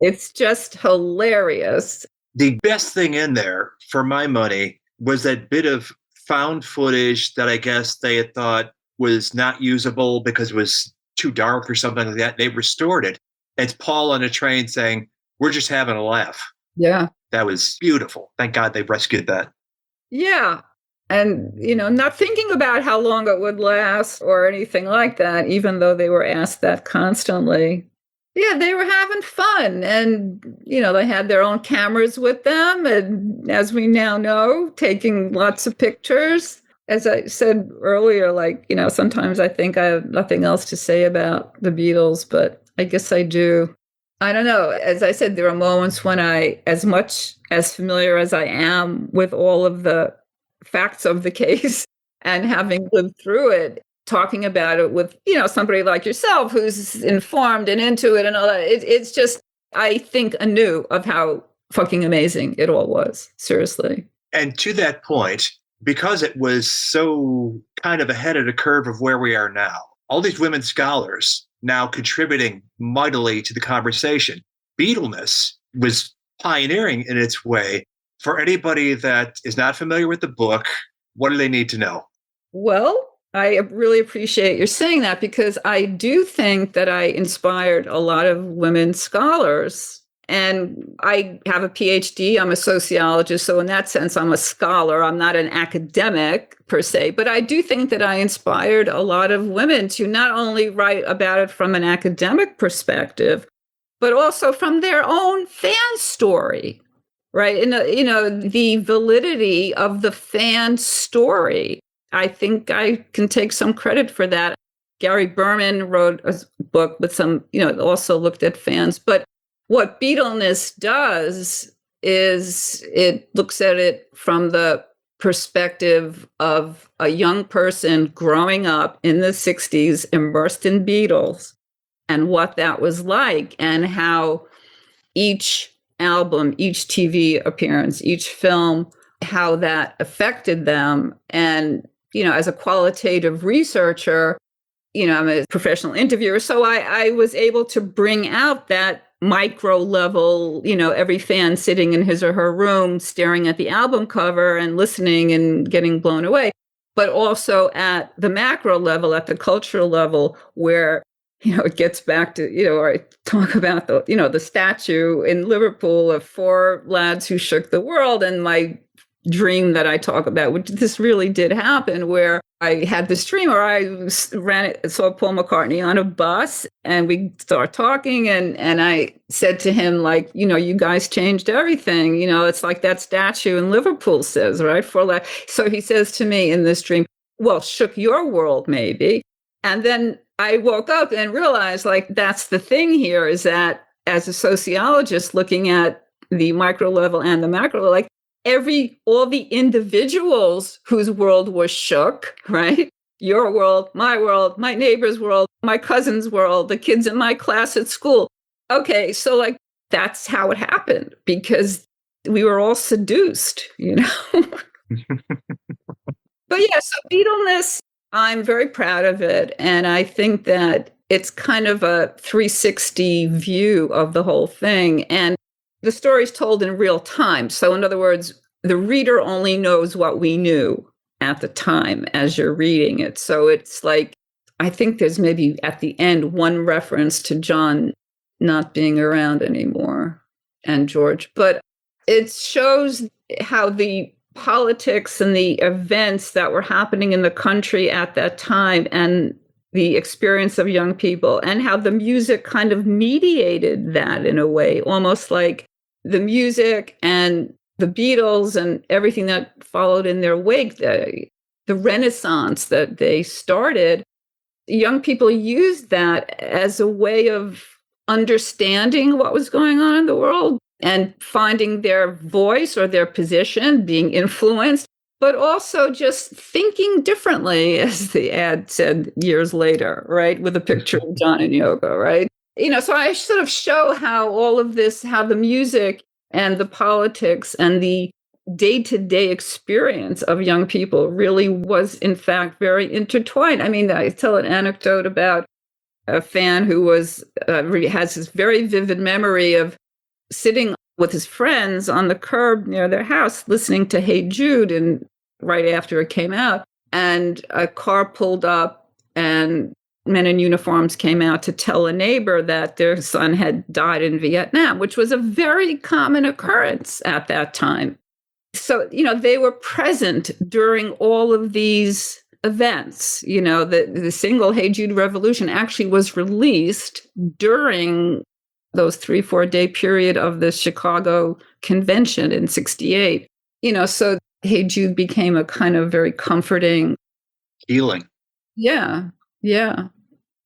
It's just hilarious. The best thing in there, for my money, was that bit of found footage that I guess they had thought was not usable because it was too dark or something like that. They restored it. It's Paul on a train saying, "We're just having a laugh." Yeah. That was beautiful. Thank God they rescued that. Yeah. And, not thinking about how long it would last or anything like that, even though they were asked that constantly. Yeah, they were having fun. And, they had their own cameras with them. And as we now know, taking lots of pictures. As I said earlier, sometimes I think I have nothing else to say about the Beatles, but I guess I do. I don't know. As I said, there are moments when as much as familiar as I am with all of the facts of the case and having lived through it, talking about it with, somebody like yourself who's informed and into it and all that, it's just, I think anew of how fucking amazing it all was. Seriously. And to that point, because it was so kind of ahead of the curve of where we are now, all these women scholars now contributing mightily to the conversation. Beatleness was pioneering in its way. For anybody that is not familiar with the book, what do they need to know? Well, I really appreciate your saying that, because I do think that I inspired a lot of women scholars. And I have a PhD, I'm a sociologist, so in that sense, I'm a scholar. I'm not an academic per se, but I do think that I inspired a lot of women to not only write about it from an academic perspective, but also from their own fan story, right? And, the validity of the fan story. I think I can take some credit for that. Gary Berman wrote a book with some, also looked at fans, but what Beatleness does is it looks at it from the perspective of a young person growing up in the 60s, immersed in Beatles, and what that was like, and how each album, each TV appearance, each film, how that affected them. And, as a qualitative researcher, I'm a professional interviewer, so I was able to bring out that micro level, every fan sitting in his or her room, staring at the album cover and listening and getting blown away, but also at the macro level, at the cultural level, where, it gets back to, or I talk about the statue in Liverpool of 4 lads who shook the world, and my dream that I talk about, which this really did happen, where I had this dream where I saw Paul McCartney on a bus, and we start talking, and I said to him, you guys changed everything. It's like that statue in Liverpool says, right? So he says to me in this dream, well, shook your world, maybe. And then I woke up and realized, that's the thing here, is that as a sociologist looking at the micro level and the macro level, all the individuals whose world was shook, right? Your world, my neighbor's world, my cousin's world, the kids in my class at school. Okay, so that's how it happened, because we were all seduced, But yeah, so Beatleness, I'm very proud of it. And I think that it's kind of a 360 view of the whole thing. And the story's told in real time. So in other words, the reader only knows what we knew at the time as you're reading it. So it's I think there's maybe at the end one reference to John not being around anymore and George, but it shows how the politics and the events that were happening in the country at that time and the experience of young people, and how the music kind of mediated that in a way, almost like the music and the Beatles and everything that followed in their wake, the Renaissance that they started, young people used that as a way of understanding what was going on in the world and finding their voice or their position, being influenced, but also just thinking differently, as the ad said years later, right? With a picture of John and Yoko, right? So I sort of show how all of this, how the music and the politics and the day-to-day experience of young people really was, in fact, very intertwined. I mean, I tell an anecdote about a fan who has this very vivid memory of sitting with his friends on the curb near their house, listening to Hey Jude, and right after it came out, and a car pulled up, and men in uniforms came out to tell a neighbor that their son had died in Vietnam, which was a very common occurrence at that time. So, they were present during all of these events. The single Hey Jude Revolution actually was released during those 3-4 day period of the Chicago Convention in 1968. So Hey Jude became a kind of very comforting healing. Yeah.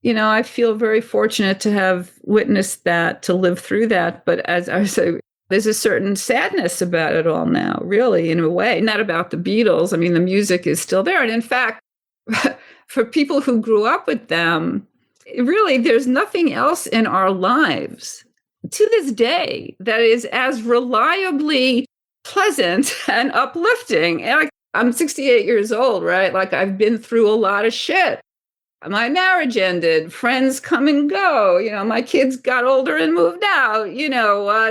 I feel very fortunate to have witnessed that, to live through that. But as I say, there's a certain sadness about it all now, really, in a way, not about the Beatles. I mean, the music is still there. And in fact, for people who grew up with them, really, there's nothing else in our lives to this day that is as reliably pleasant and uplifting. And I'm 68 years old, right? Like, I've been through a lot of shit. My marriage ended, friends come and go, my kids got older and moved out,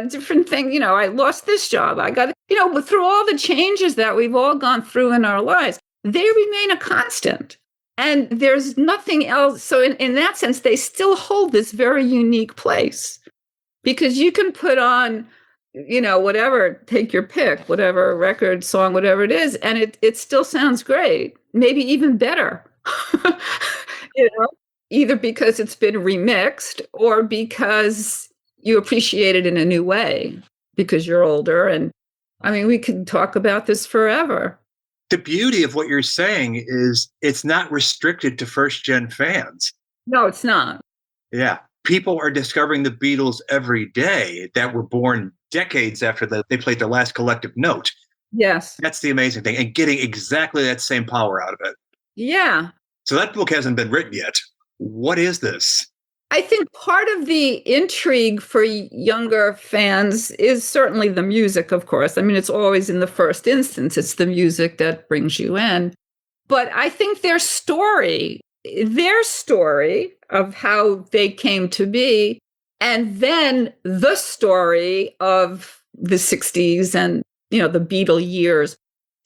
different things, I lost this job. I got, through all the changes that we've all gone through in our lives, they remain a constant. And there's nothing else. So in that sense, they still hold this very unique place, because you can put on, whatever, take your pick, whatever record, song, whatever it is, and it still sounds great, maybe even better. Either because it's been remixed or because you appreciate it in a new way because you're older. And I mean, we could talk about this forever. The beauty of what you're saying is it's not restricted to first-gen fans. No, it's not. Yeah. People are discovering the Beatles every day that were born decades after they played their last collective note. Yes. That's the amazing thing. And getting exactly that same power out of it. Yeah. So that book hasn't been written yet. What is this? I think part of the intrigue for younger fans is certainly the music, of course. I mean, it's always in the first instance, it's the music that brings you in. But I think their story of how they came to be, and then the story of the 60s and, the Beatle years.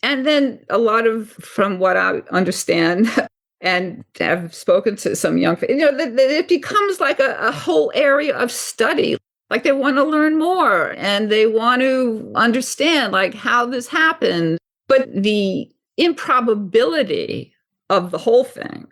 And then a lot of, from what I understand, and have spoken to some young, it becomes like a whole area of study. Like they want to learn more and they want to understand like how this happened, but the improbability of the whole thing,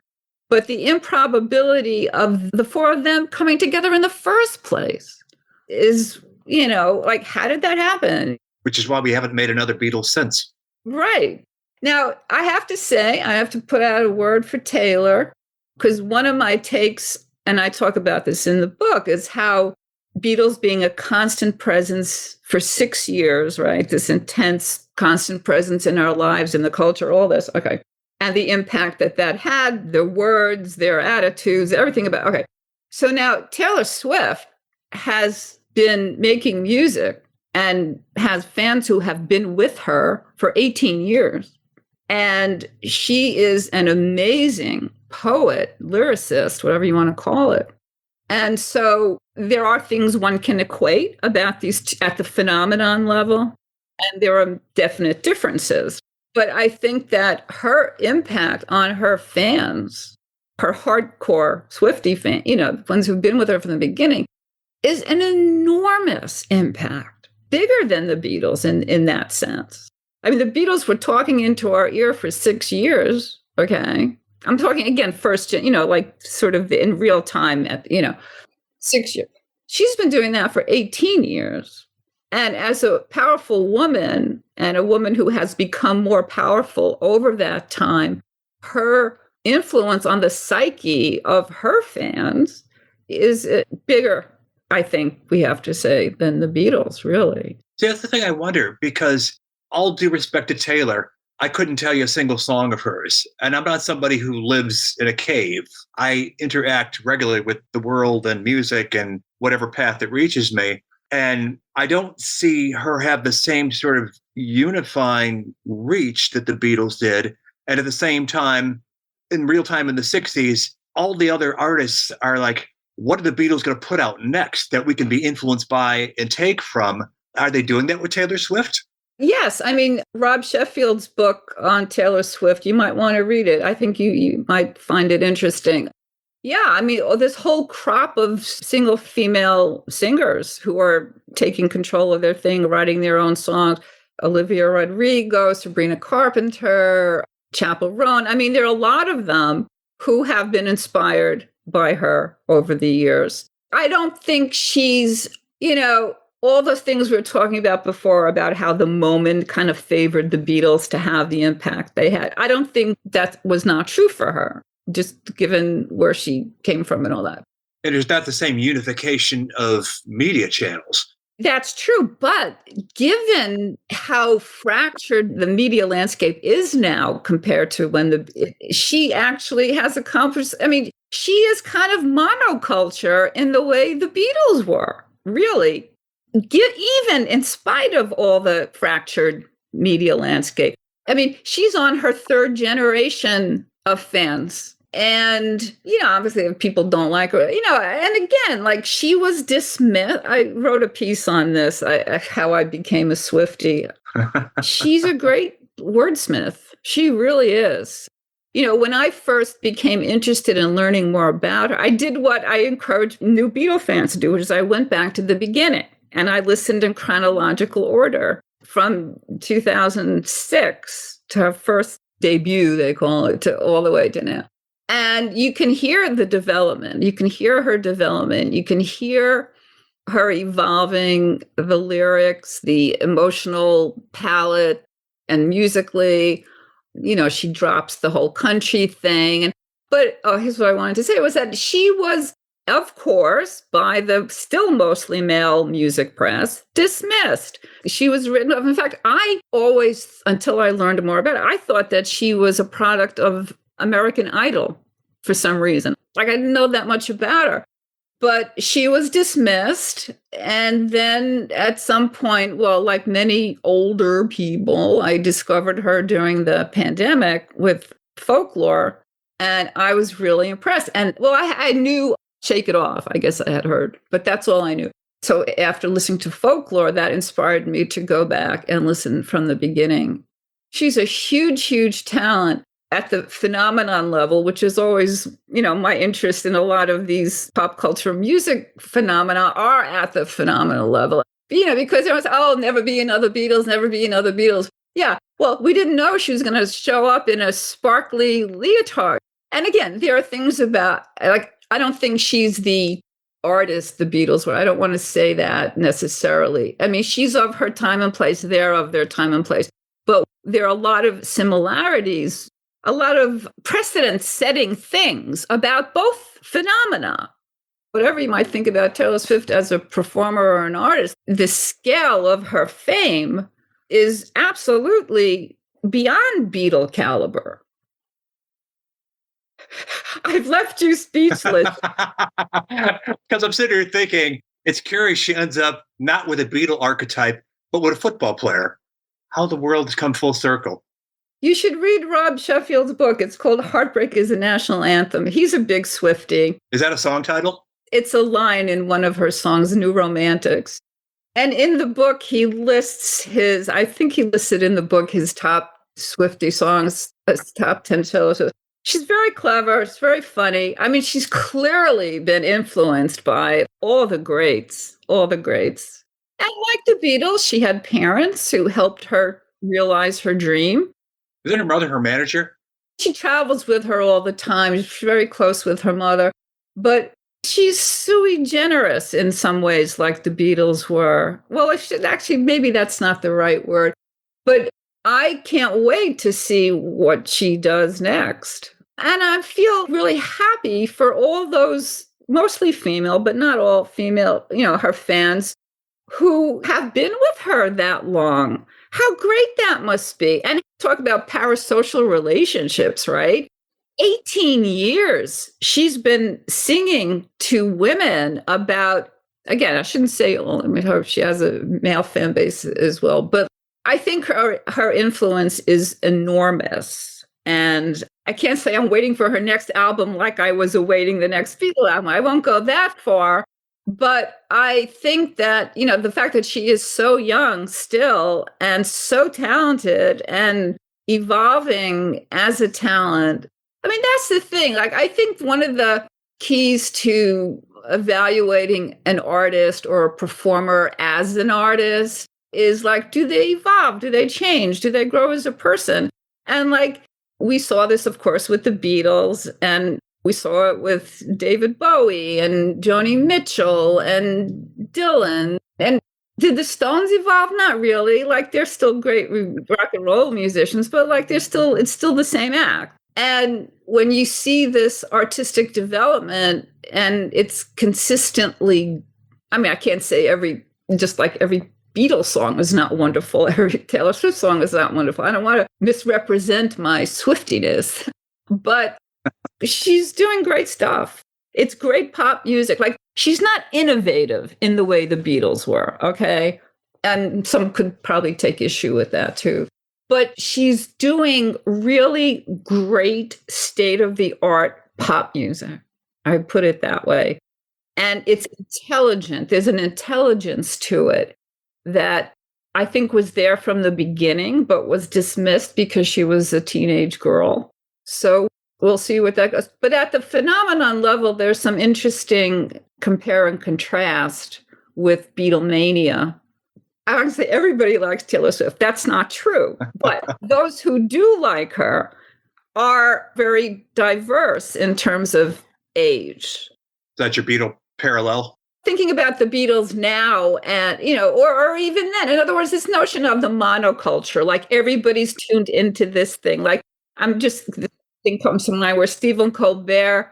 but the improbability of the four of them coming together in the first place is, like, how did that happen? Which is why we haven't made another Beatles since. Right. Now, I have to say, I have to put out a word for Taylor, because one of my takes, and I talk about this in the book, is how Beatles being a constant presence for 6 years, right? This intense, constant presence in our lives, in the culture, all this. Okay. And the impact that had, their words, their attitudes, everything about, okay. So now Taylor Swift has been making music and has fans who have been with her for 18 years. And she is an amazing poet, lyricist, whatever you want to call it. And so there are things one can equate about these at the phenomenon level, and there are definite differences. But I think that her impact on her fans, her hardcore Swiftie fan, the ones who've been with her from the beginning, is an enormous impact, bigger than the Beatles in that sense. I mean, the Beatles were talking into our ear for 6 years, okay? I'm talking, again, first, like sort of in real time at, 6 years. She's been doing that for 18 years. And as a powerful woman and a woman who has become more powerful over that time, her influence on the psyche of her fans is bigger, I think we have to say, than the Beatles, really. See, that's the thing I wonder, because all due respect to Taylor, I couldn't tell you a single song of hers. And I'm not somebody who lives in a cave. I interact regularly with the world and music and whatever path it reaches me. And I don't see her have the same sort of unifying reach that the Beatles did. And at the same time, in real time in the 60s, all the other artists are like, what are the Beatles going to put out next that we can be influenced by and take from? Are they doing that with Taylor Swift? Yes. I mean, Rob Sheffield's book on Taylor Swift, you might want to read it. I think you might find it interesting. Yeah, I mean, this whole crop of single female singers who are taking control of their thing, writing their own songs. Olivia Rodrigo, Sabrina Carpenter, Chappell Roan. I mean, there are a lot of them who have been inspired by her over the years. I don't think she's, all the things we were talking about before about how the moment kind of favored the Beatles to have the impact they had. I don't think that was not true for her, just given where she came from and all that. And there's not the same unification of media channels. That's true. But given how fractured the media landscape is now compared to when she actually has accomplished, I mean, she is kind of monoculture in the way the Beatles were, really. Even in spite of all the fractured media landscape. I mean, she's on her third generation of fans. And, obviously if people don't like her, and again, like she was dismissed. I wrote a piece on this, how I became a Swiftie. She's a great wordsmith. She really is. When I first became interested in learning more about her, I did what I encourage new Beatle fans to do, which is I went back to the beginning and I listened in chronological order from 2006 to her first debut, they call it, to all the way to now. And you can hear the development. You can hear her development. You can hear her evolving the lyrics, the emotional palette, and musically, she drops the whole country thing. But here's what I wanted to say was that she was, of course, by the still mostly male music press, dismissed. She was written off. In fact, I always, until I learned more about it, I thought that she was a product of American Idol for some reason. Like, I didn't know that much about her. But she was dismissed. And then at some point, well, like many older people, I discovered her during the pandemic with Folklore. And I was really impressed. And well, I knew Shake It Off, I guess I had heard, but that's all I knew. So after listening to Folklore, that inspired me to go back and listen from the beginning. She's a huge, huge talent at the phenomenon level, which is always, my interest in a lot of these pop culture music phenomena are at the phenomenal level. Because there was, never be another Beatles, never be another Beatles. Yeah, well, we didn't know she was going to show up in a sparkly leotard. And again, there are things about, like, I don't think she's the artist the Beatles were. I don't want to say that necessarily. I mean, she's of her time and place, they're of their time and place. But there are a lot of similarities, a lot of precedent-setting things about both phenomena. Whatever you might think about Taylor Swift as a performer or an artist, the scale of her fame is absolutely beyond Beatle caliber. I've left you speechless. Because I'm sitting here thinking, it's curious she ends up not with a Beatle archetype, but with a football player. How the world has come full circle. You should read Rob Sheffield's book. It's called Heartbreak is a National Anthem. He's a big Swiftie. Is that a song title? It's a line in one of her songs, New Romantics. And in the book, he lists I think he listed in the book his top Swiftie songs, his top 10 solos. She's very clever. It's very funny. I mean, she's clearly been influenced by all the greats, all the greats. And like the Beatles, she had parents who helped her realize her dream. Isn't her mother her manager? She travels with her all the time. She's very close with her mother. But she's sui generis in some ways, like the Beatles were. Well, actually, maybe that's not the right word. But I can't wait to see what she does next. And I feel really happy for all those, mostly female, but not all female, her fans who have been with her that long. How great that must be. And talk about parasocial relationships, right? 18 years she's been singing to women about, again, I shouldn't say all, I mean, she has a male fan base as well, but I think her influence is enormous. And I can't say I'm waiting for her next album like I was awaiting the next Beatle album. I won't go that far. But I think that, the fact that she is so young still and so talented and evolving as a talent, I mean, that's the thing. Like, I think one of the keys to evaluating an artist or a performer as an artist is like, do they evolve? Do they change? Do they grow as a person? And like, we saw this, of course, with the Beatles, and we saw it with David Bowie and Joni Mitchell and Dylan. And did the Stones evolve? Not really. Like, they're still great rock and roll musicians, but like, it's still the same act. And when you see this artistic development and it's consistently, I mean, I can't say every Beatles song is not wonderful. Every Taylor Swift song is not wonderful. I don't want to misrepresent my Swiftiness, but she's doing great stuff. It's great pop music. Like, she's not innovative in the way the Beatles were, okay? And some could probably take issue with that too. But she's doing really great state-of-the-art pop music. I put it that way. And it's intelligent. There's an intelligence to it that I think was there from the beginning, but was dismissed because she was a teenage girl. So we'll see what that goes. But at the phenomenon level, there's some interesting compare and contrast with Beatlemania. I would say everybody likes Taylor Swift. That's not true. But those who do like her are very diverse in terms of age. Is that your Beatle parallel? Thinking about the Beatles now and, or even then, in other words, this notion of the monoculture, like everybody's tuned into this thing. Like, this thing comes to mind where Stephen Colbert,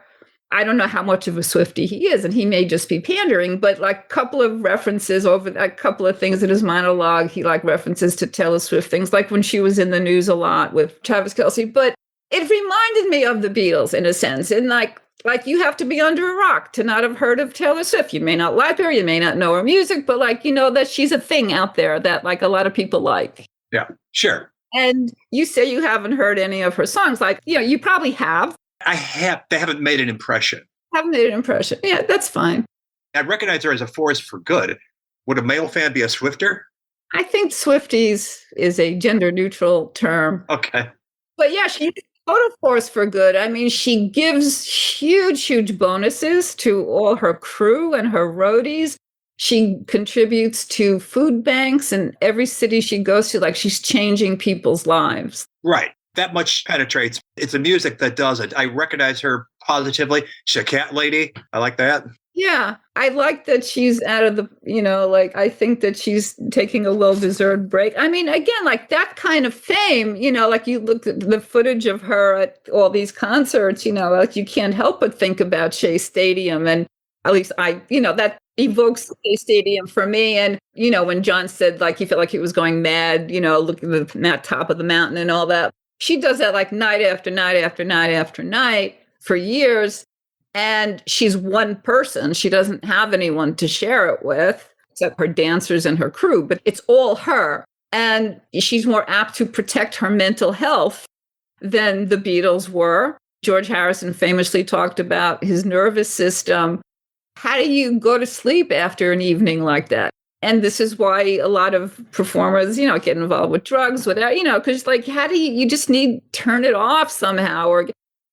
I don't know how much of a Swiftie he is, and he may just be pandering, but like a couple of references over a couple of things in his monologue, he like references to Taylor Swift, things like when she was in the news a lot with Travis Kelce. But it reminded me of the Beatles in a sense. And like you have to be under a rock to not have heard of Taylor Swift. You may not like her, you may not know her music, but like, that she's a thing out there that like a lot of people like. Yeah, sure. And you say you haven't heard any of her songs. Like, you probably have. I have. They haven't made an impression. Haven't made an impression. Yeah, that's fine. I recognize her as a force for good. Would a male fan be a Swifter? I think Swifties is a gender neutral term. Okay. But yeah, she's a total force for good. I mean, she gives huge bonuses to all her crew and her roadies. She contributes to food banks in every city she goes to. Like, she's changing people's lives. Right. That much penetrates. It's the music that does it. I recognize her positively. She's a cat lady. I like that. Yeah. I like that she's out of the, I think that she's taking a well-deserved break. I mean, again, like that kind of fame, like you look at the footage of her at all these concerts, like you can't help but think about Shea Stadium. And at least that evokes Shea Stadium for me. And, when John said like he felt like he was going mad, looking at the top of the mountain and all that. She does that like night after night after night after night for years. And she's one person. She doesn't have anyone to share it with, except her dancers and her crew, but it's all her. And she's more apt to protect her mental health than the Beatles were. George Harrison famously talked about his nervous system. How do you go to sleep after an evening like that? And this is why a lot of performers, get involved with drugs, without, because like, how do you just need to turn it off somehow?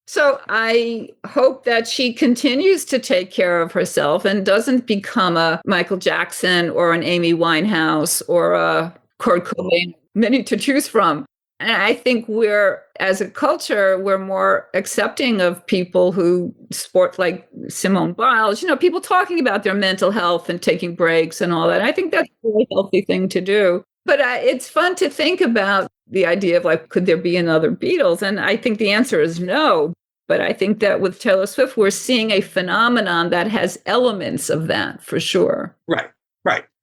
So I hope that she continues to take care of herself and doesn't become a Michael Jackson or an Amy Winehouse or a Kurt Cobain, many to choose from. And I think as a culture, we're more accepting of people who sport like Simone Biles, people talking about their mental health and taking breaks and all that. I think that's a really healthy thing to do. But it's fun to think about the idea of like, could there be another Beatles? And I think the answer is no. But I think that with Taylor Swift, we're seeing a phenomenon that has elements of that for sure. Right.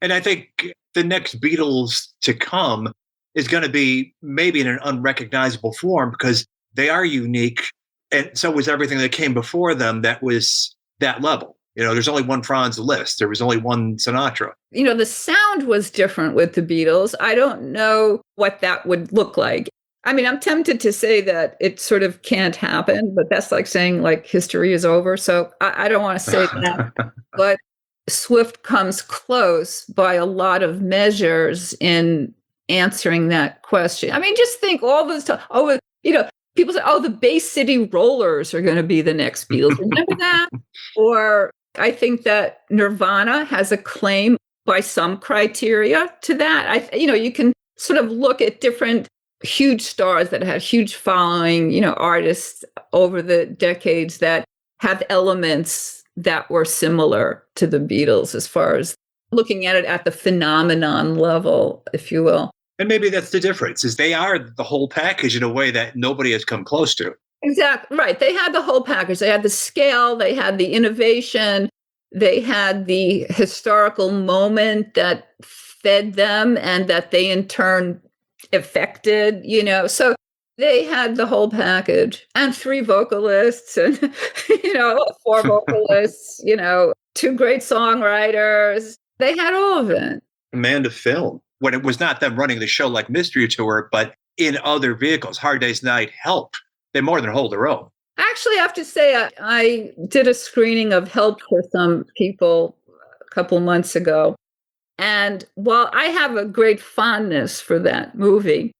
And I think the next Beatles to come is going to be maybe in an unrecognizable form because they are unique. And so was everything that came before them that was that level. There's only one Franz Liszt. There was only one Sinatra. The sound was different with the Beatles. I don't know what that would look like. I mean, I'm tempted to say that it sort of can't happen, but that's like saying like history is over. So I don't want to say that. But Swift comes close by a lot of measures in answering that question. I mean, just think all this time. people say, oh, the Bay City Rollers are going to be the next Beatles. Remember that? Or I think that Nirvana has a claim by some criteria to that. You can sort of look at different huge stars that had huge following, artists over the decades that have elements that were similar to the Beatles as far as looking at it at the phenomenon level, if you will. And maybe that's the difference, is they are the whole package in a way that nobody has come close to. Exactly. Right. They had the whole package. They had the scale, they had the innovation, they had the historical moment that fed them and that they in turn affected, So they had the whole package, and 3 vocalists and, 4 vocalists, 2 great songwriters. They had all of it. Man to film. When it was not them running the show like Mystery Tour, but in other vehicles, Hard Day's Night Help. They more than hold their own. Actually, I have to say, I did a screening of Help for some people a couple months ago. And while I have a great fondness for that movie,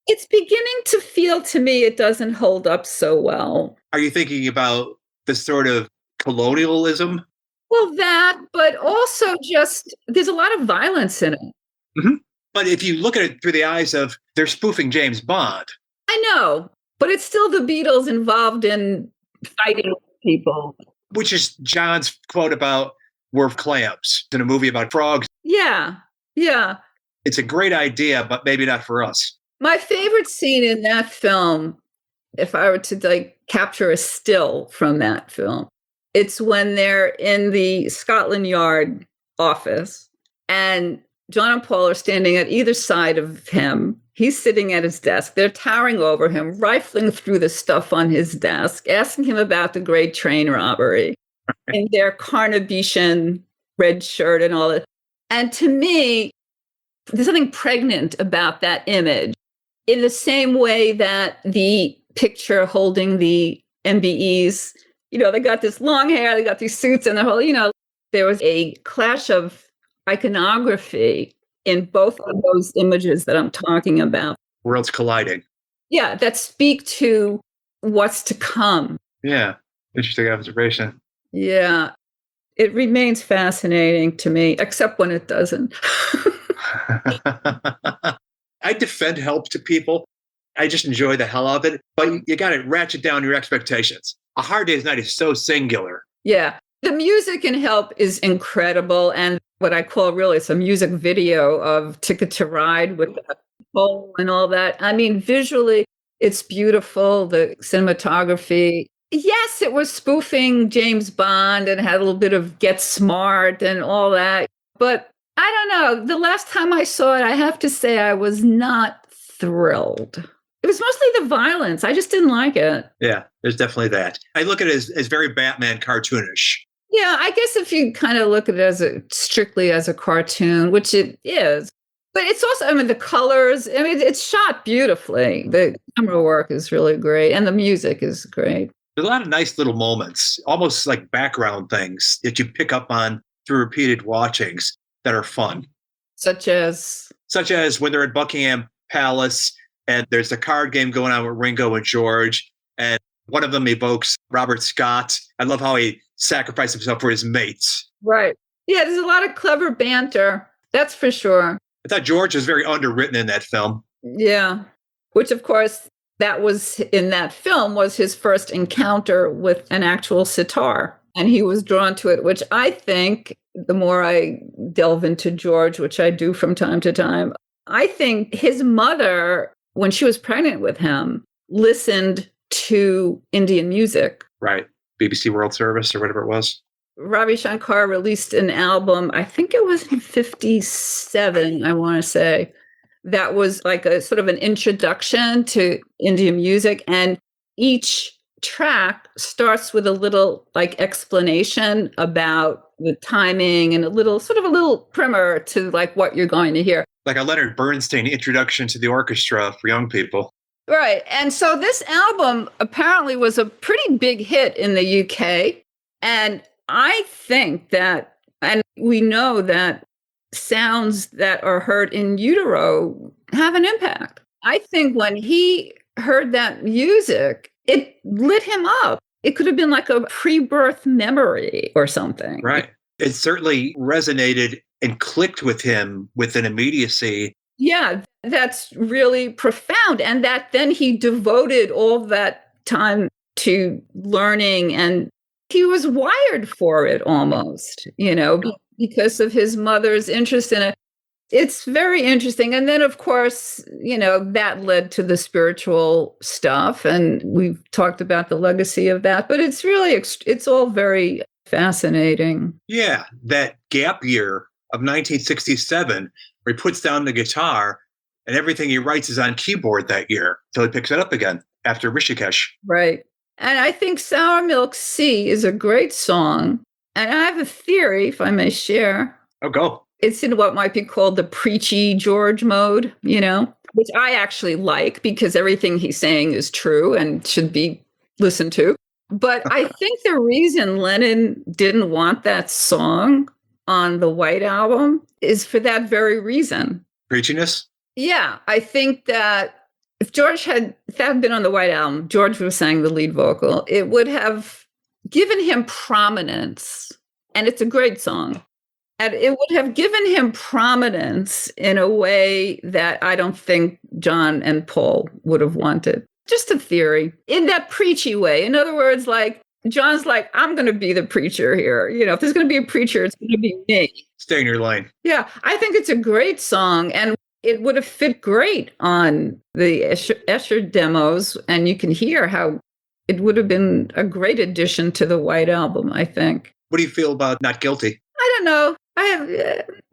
it's beginning to feel to me it doesn't hold up so well. Are you thinking about the sort of colonialism? Well, that, but also just there's a lot of violence in it. Mm-hmm. But if you look at it through the eyes of they're spoofing James Bond. I know, but it's still the Beatles involved in fighting people. Which is John's quote about we're clams in a movie about frogs. Yeah, yeah. It's a great idea, but maybe not for us. My favorite scene in that film, if I were to capture a still from that film, it's when they're in the Scotland Yard office and John and Paul are standing at either side of him. He's sitting at his desk. They're towering over him, rifling through the stuff on his desk, asking him about the great train robbery in their Carnabetian red shirt and all that. And to me, there's something pregnant about that image. In the same way that the picture holding the MBEs, they got this long hair, they got these suits and the whole, there was a clash of iconography in both of those images that I'm talking about. Worlds colliding. Yeah, that speak to what's to come. Yeah, interesting observation. Yeah, it remains fascinating to me, except when it doesn't. I defend Help to people. I just enjoy the hell out of it. But you got to ratchet down your expectations. A Hard Day's Night is so singular. Yeah. The music in Help is incredible. And what I call really it's a music video of Ticket to Ride with the pole and all that. I mean, visually, it's beautiful. The cinematography. Yes, it was spoofing James Bond and had a little bit of Get Smart and all that. But I don't know. The last time I saw it, I have to say I was not thrilled. It was mostly the violence. I just didn't like it. Yeah, there's definitely that. I look at it as very Batman cartoonish. Yeah, I guess if you kind of look at it as strictly as a cartoon, which it is. But it's also, the colors, it's shot beautifully. The camera work is really great. And the music is great. There's a lot of nice little moments, almost like background things that you pick up on through repeated watchings that are fun. Such as when they're at Buckingham Palace and there's a card game going on with Ringo and George, and one of them evokes Robert Scott. I love how he sacrificed himself for his mates. Right. Yeah, there's a lot of clever banter. That's for sure. I thought George was very underwritten in that film. Yeah. Which, of course, that was in that film was his first encounter with an actual sitar. And he was drawn to it, which I think the more I delve into George, which I do from time to time, I think his mother, when she was pregnant with him, listened to Indian music. Right. BBC World Service or whatever it was. Ravi Shankar released an album, I think it was in 57, I want to say, that was like a sort of an introduction to Indian music. And each track starts with a little explanation about the timing and a little primer to what you're going to hear. Like a Leonard Bernstein introduction to the orchestra for young people. Right. And so this album apparently was a pretty big hit in the UK. And I think that, and we know that sounds that are heard in utero have an impact. I think when he heard that music, it lit him up. It could have been like a pre-birth memory or something. Right. It certainly resonated and clicked with him with an immediacy. Yeah, that's really profound. And that then he devoted all that time to learning, and he was wired for it almost, because of his mother's interest in it. It's very interesting. And then, of course, that led to the spiritual stuff. And we've talked about the legacy of that. But it's really, it's all very fascinating. Yeah, that gap year of 1967, where he puts down the guitar and everything he writes is on keyboard that year till he picks it up again after Rishikesh. Right. And I think Sour Milk Sea is a great song. And I have a theory, if I may share. Oh, go. It's in what might be called the preachy George mode, which I actually like because everything he's saying is true and should be listened to. But I think the reason Lennon didn't want that song on the White Album is for that very reason. Preachiness? Yeah, I think that if that had been on the White Album, George would have sang the lead vocal. It would have given him prominence, and it's a great song. And it would have given him prominence in a way that I don't think John and Paul would have wanted. Just a theory. In that preachy way. In other words, like, John's like, I'm going to be the preacher here. If there's going to be a preacher, it's going to be me. Stay in your lane. Yeah, I think it's a great song. And it would have fit great on the Escher demos. And you can hear how it would have been a great addition to the White Album, I think. What do you feel about Not Guilty? I don't know.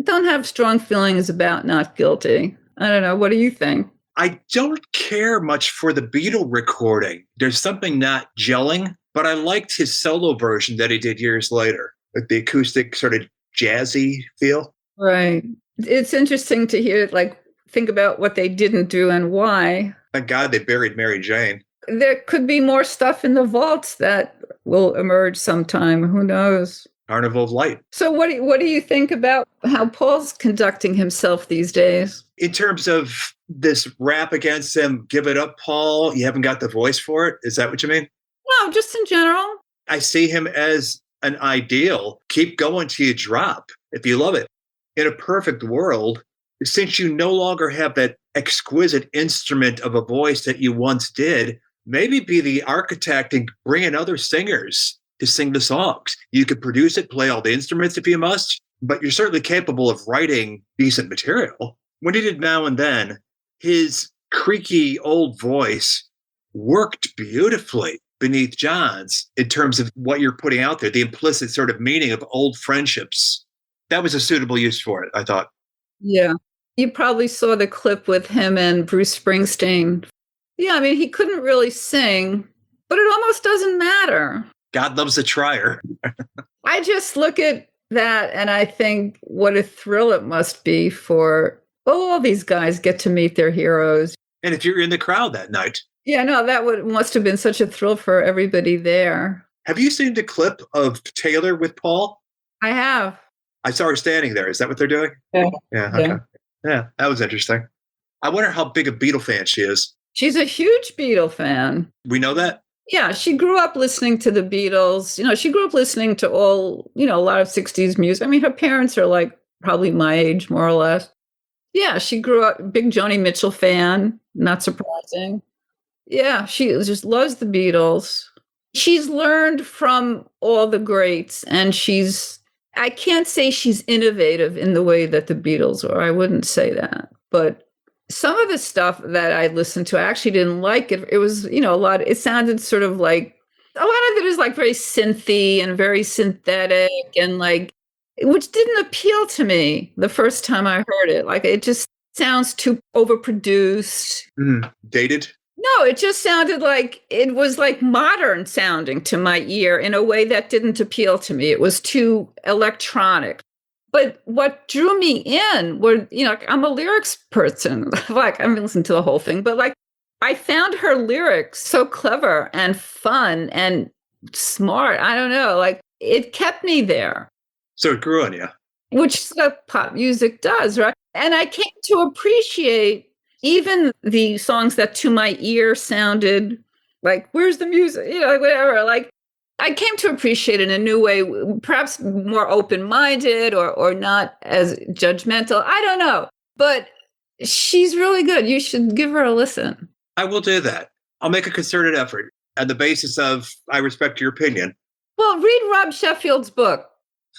Don't have strong feelings about Not Guilty. I don't know. What do you think? I don't care much for the Beatle recording. There's something not gelling, but I liked his solo version that he did years later, with the acoustic sort of jazzy feel. Right. It's interesting to hear, think about what they didn't do and why. Thank God they buried Mary Jane. There could be more stuff in the vaults that will emerge sometime. Who knows? Carnival of Light. So what do you think about how Paul's conducting himself these days? In terms of this rap against him, give it up, Paul, you haven't got the voice for it? Is that what you mean? No, just in general. I see him as an ideal. Keep going till you drop, if you love it. In a perfect world, since you no longer have that exquisite instrument of a voice that you once did, maybe be the architect and bring in other singers to sing the songs. You could produce it, play all the instruments if you must, but you're certainly capable of writing decent material. When he did Now and Then, his creaky old voice worked beautifully beneath John's in terms of what you're putting out there, the implicit sort of meaning of old friendships. That was a suitable use for it, I thought. Yeah. You probably saw the clip with him and Bruce Springsteen. Yeah, I mean, he couldn't really sing, but it almost doesn't matter. God loves a trier. I just look at that and I think what a thrill it must be for all these guys get to meet their heroes. And if you're in the crowd that night. Yeah, no, must have been such a thrill for everybody there. Have you seen the clip of Taylor with Paul? I have. I saw her standing there. Is that what they're doing? Yeah. Yeah, okay. Yeah, that was interesting. I wonder how big a Beatle fan she is. She's a huge Beatle fan. We know that? Yeah, she grew up listening to the Beatles. She grew up listening to all, a lot of 60s music. I mean, her parents are probably my age, more or less. Yeah, she grew up big Joni Mitchell fan, not surprising. Yeah, she just loves the Beatles. She's learned from all the greats, and I can't say she's innovative in the way that the Beatles were. I wouldn't say that. But some of the stuff that I listened to, I actually didn't like it. It was, it sounded sort of like, a lot of it is very synthy and very synthetic and which didn't appeal to me the first time I heard it. It just sounds too overproduced. Dated? No, it just sounded like it was modern sounding to my ear in a way that didn't appeal to me. It was too electronic. But what drew me in were, I'm a lyrics person. I'm listening to the whole thing, but I found her lyrics so clever and fun and smart. I don't know, it kept me there. So it grew on you. Which pop music does, right? And I came to appreciate Even the songs that to my ear sounded like, where's the music? Like whatever. Like I came to appreciate it in a new way, perhaps more open-minded or not as judgmental. I don't know. But she's really good. You should give her a listen. I will do that. I'll make a concerted effort on the basis of I respect your opinion. Well, read Rob Sheffield's book.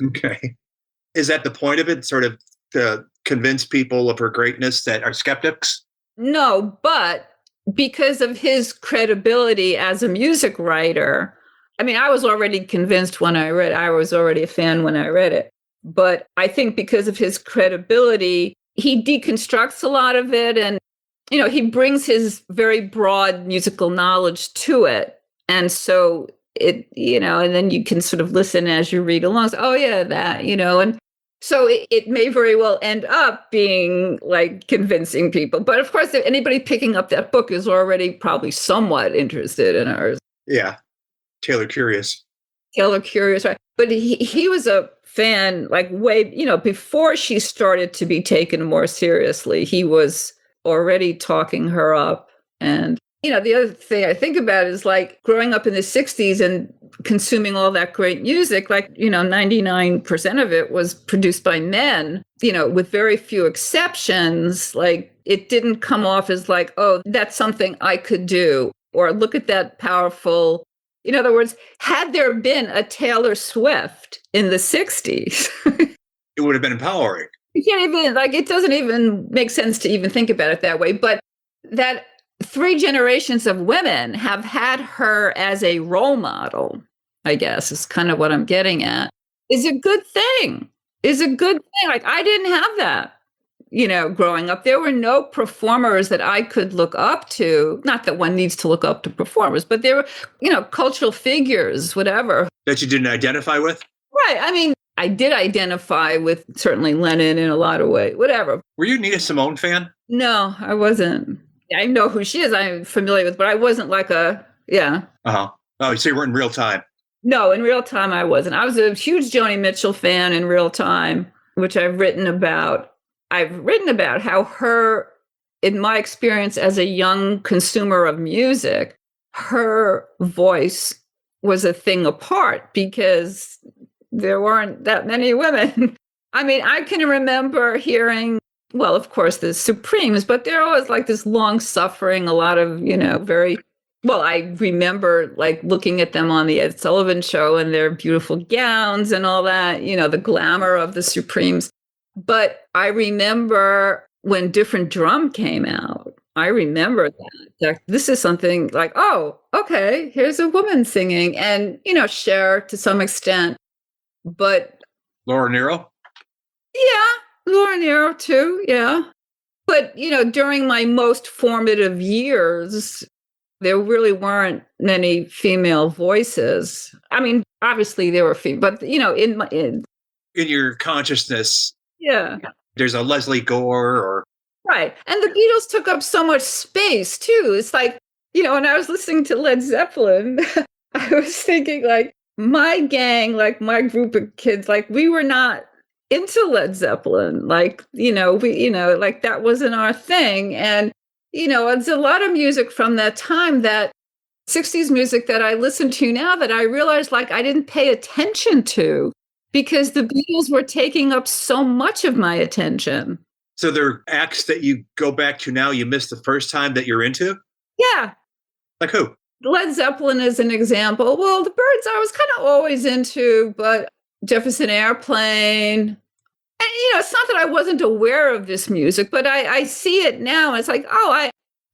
Okay. Is that the point of it? Sort of to convince people of her greatness that are skeptics? No, but because of his credibility as a music writer, I mean, I was already convinced when I read it. I was already a fan when I read it. But I think because of his credibility, he deconstructs a lot of it. And, he brings his very broad musical knowledge to it. And so it, and then you can sort of listen as you read along. So, oh, yeah, that, and so it may very well end up being like convincing people. But of course, if anybody picking up that book is already probably somewhat interested in ours. Yeah. Taylor Curious, right? But he was a fan like way, before she started to be taken more seriously. He was already talking her up. And, the other thing I think about is like growing up in the 60s and consuming all that great music, like, 99% of it was produced by men, with very few exceptions. Like it didn't come off as like, oh, that's something I could do, or look at that powerful. In other words, had there been a Taylor Swift in the 60s, it would have been empowering. You can't even, it doesn't even make sense to even think about it that way. But that 3 generations of women have had her as a role model, I guess, is kind of what I'm getting at, is a good thing. Like, I didn't have that. Growing up, there were no performers that I could look up to. Not that one needs to look up to performers, but there were, cultural figures, whatever. That you didn't identify with? Right. I mean, I did identify with certainly Lennon in a lot of ways, whatever. Were you a Nina Simone fan? No, I wasn't. I know who she is. I'm familiar with, but I wasn't like yeah. Uh-huh. Oh, so you weren't in real time? No, in real time, I wasn't. I was a huge Joni Mitchell fan in real time, which I've written about. I've written about how her, in my experience as a young consumer of music, her voice was a thing apart because there weren't that many women. I mean, I can remember hearing, well, of course, the Supremes, but they're always like this long suffering, a lot of, very, well, I remember like looking at them on the Ed Sullivan Show and their beautiful gowns and all that, the glamour of the Supremes. But I remember when Different Drum came out, I remember that this is something like, oh, okay, here's a woman singing, and, Cher to some extent, but. Laura Nyro? Yeah, Laura Nyro too, yeah. But, during my most formative years, there really weren't many female voices. I mean, obviously there were female, but, in your consciousness. Yeah. There's a Leslie Gore or. Right. And the Beatles took up so much space too. It's like, when I was listening to Led Zeppelin, I was thinking like my gang, like my group of kids, like we were not into Led Zeppelin. Like, we, like that wasn't our thing. And, it's a lot of music from that time, that 60s music that I listen to now that I realized like I didn't pay attention to. Because the Beatles were taking up so much of my attention. So there are acts that you go back to now you missed the first time that you're into? Yeah. Like who? Led Zeppelin is an example. Well, the Byrds I was kind of always into, but Jefferson Airplane. And, it's not that I wasn't aware of this music, but I see it now. And it's like,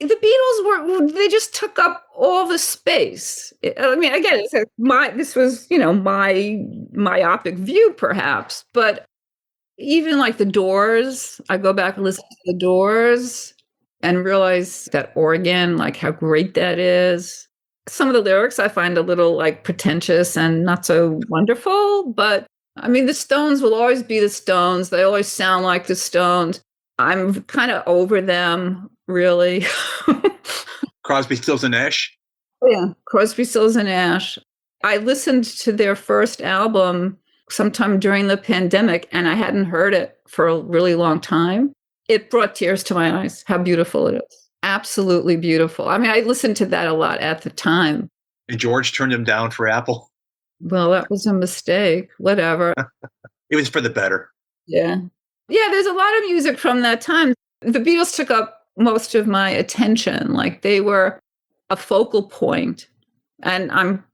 the Beatles they just took up all the space. I mean, again, it's like this was, my myopic view perhaps, but even like the Doors, I go back and listen to the Doors and realize that organ, like how great that is. Some of the lyrics I find a little like pretentious and not so wonderful, but I mean, the Stones will always be the Stones. They always sound like the Stones. I'm kind of over them. Really. Crosby, Stills, and Nash? Yeah, Crosby, Stills, and Nash. I listened to their first album sometime during the pandemic, and I hadn't heard it for a really long time. It brought tears to my eyes. How beautiful it is. Absolutely beautiful. I mean, I listened to that a lot at the time. And George turned him down for Apple. Well, that was a mistake. Whatever. It was for the better. Yeah. Yeah, there's a lot of music from that time. The Beatles took up most of my attention. Like they were a focal point. And I'm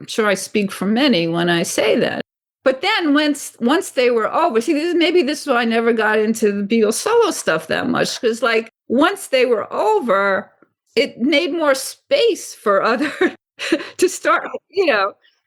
sure I speak for many when I say that. But then once they were over, see, maybe this is why I never got into the Beatles solo stuff that much. Because like once they were over, it made more space for other to start,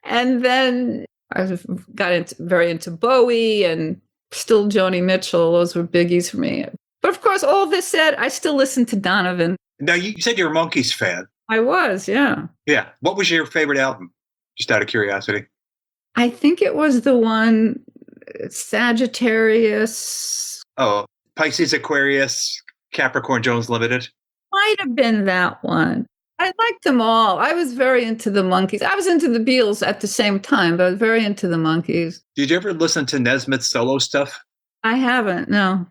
And then I got very into Bowie and still Joni Mitchell. Those were biggies for me. But of course, all this said, I still listen to Donovan. Now, you said you're a Monkees fan. I was, yeah. Yeah. What was your favorite album? Just out of curiosity. I think it was the one, Sagittarius. Oh, Pisces, Aquarius, Capricorn, Jones Limited. Might have been that one. I liked them all. I was very into the Monkees. I was into the Beatles at the same time, but I was very into the Monkees. Did you ever listen to Nesmith's solo stuff? I haven't, no.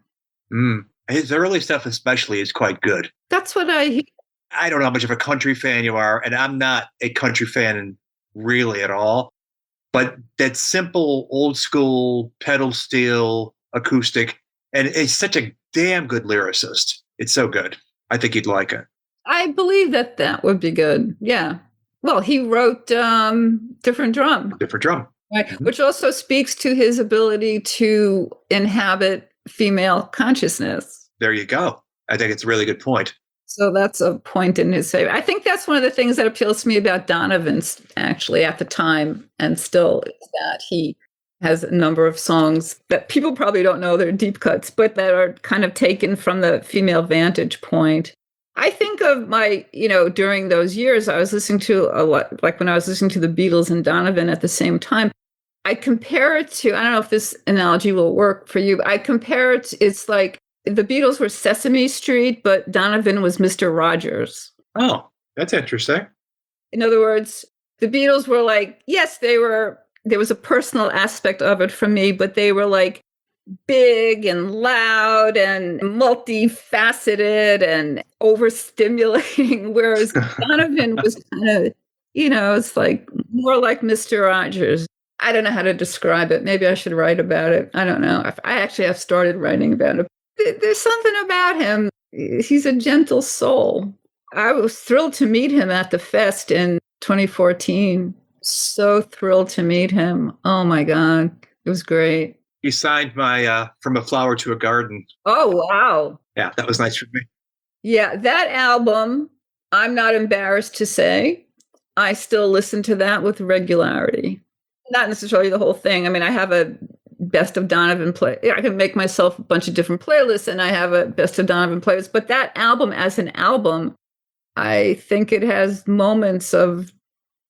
His early stuff especially is quite good. That's what I don't know how much of a country fan you are, and I'm not a country fan really at all. But that simple, old school, pedal steel, acoustic, and he's such a damn good lyricist. It's so good. I think you'd like it. I believe that would be good. Yeah. Well, he wrote Different Drum. Different Drum. Right. Mm-hmm. Which also speaks to his ability to inhabit female consciousness. There you go. I think it's a really good point. So that's a point in his favor. I think that's one of the things that appeals to me about Donovan, actually, at the time, and still, is that he has a number of songs that people probably don't know they're deep cuts, but that are kind of taken from the female vantage point. I think of my, during those years, I was listening to a lot, like when I was listening to the Beatles and Donovan at the same time, I compare it to, I don't know if this analogy will work for you, but I compare it to, it's like the Beatles were Sesame Street, but Donovan was Mr. Rogers. Oh, that's interesting. In other words, the Beatles were like, yes, there was a personal aspect of it for me, but they were like big and loud and multifaceted and overstimulating, whereas Donovan was kind of, it's like more like Mr. Rogers. I don't know how to describe it. Maybe I should write about it. I don't know. I actually have started writing about it. There's something about him. He's a gentle soul. I was thrilled to meet him at the fest in 2014. So thrilled to meet him. Oh my God. It was great. He signed my From a Flower to a Garden. Oh, wow. Yeah, that was nice for me. Yeah, that album, I'm not embarrassed to say, I still listen to that with regularity. Not necessarily the whole thing. I mean, I have a Best of Donovan play. I can make myself a bunch of different playlists, and I have a Best of Donovan playlist. But that album as an album, I think it has moments of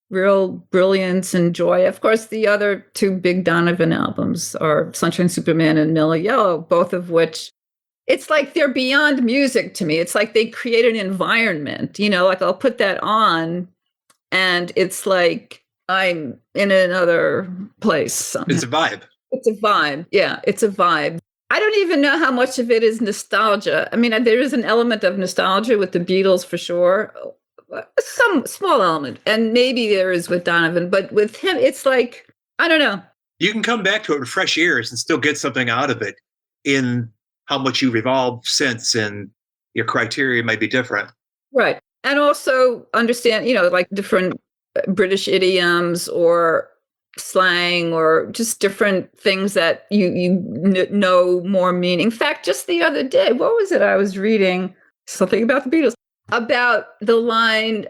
real brilliance and joy. Of course, the other two big Donovan albums are Sunshine Superman and Mellow Yellow, both of which, it's like they're beyond music to me. It's like they create an environment, like I'll put that on and it's like I'm in another place somehow. It's a vibe. It's a vibe. Yeah, it's a vibe. I don't even know how much of it is nostalgia. I mean, there is an element of nostalgia with the Beatles for sure. Some small element, and maybe there is with Donovan, but with him, it's like, I don't know. You can come back to it with fresh ears and still get something out of it in how much you've evolved since, and your criteria might be different. Right. And also understand, like different British idioms or slang or just different things that you know more meaning. In fact, just the other day, what was it I was reading? Something About the Beatles. About the line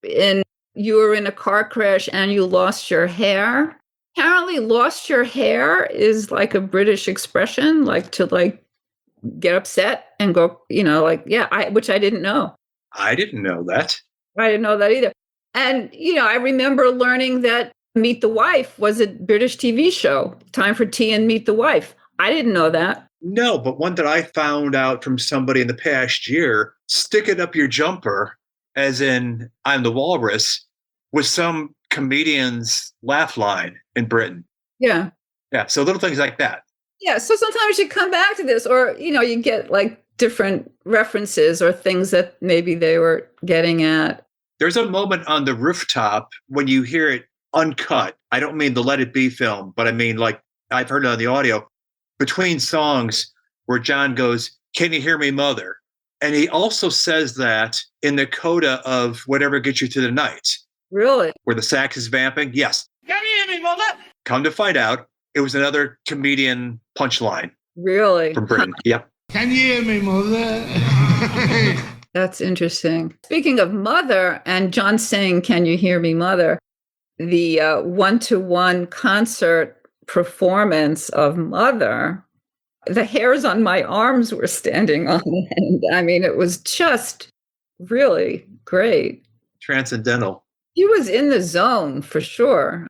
in you were in a car crash and you lost your hair. Apparently lost your hair is like a British expression, like to like get upset and go, which I didn't know. I didn't know that. I didn't know that either. And, I remember learning that Meet the Wife was a British TV show, Time for Tea and Meet the Wife. I didn't know that. No, but one that I found out from somebody in the past year, stick it up your jumper, as in I'm the Walrus, was some comedian's laugh line in Britain. Yeah. Yeah, so little things like that. Yeah, so sometimes you come back to this, or, you get like different references or things that maybe they were getting at. There's a moment on the rooftop when you hear it uncut. I don't mean the Let It Be film, but I mean, like, I've heard it on the audio, between songs where John goes, "Can you hear me, mother?" And he also says that in the coda of Whatever Gets You Through the Night. Really? Where the sax is vamping. Yes. Can you hear me, mother? Come to find out, it was another comedian punchline. Really? From Britain. Yep. Can you hear me, mother? That's interesting. Speaking of mother and John saying, "Can you hear me, mother?" The one-to-one concert performance of Mother, the hairs on my arms were standing on end. I mean, it was just really great. Transcendental. He was in the zone for sure.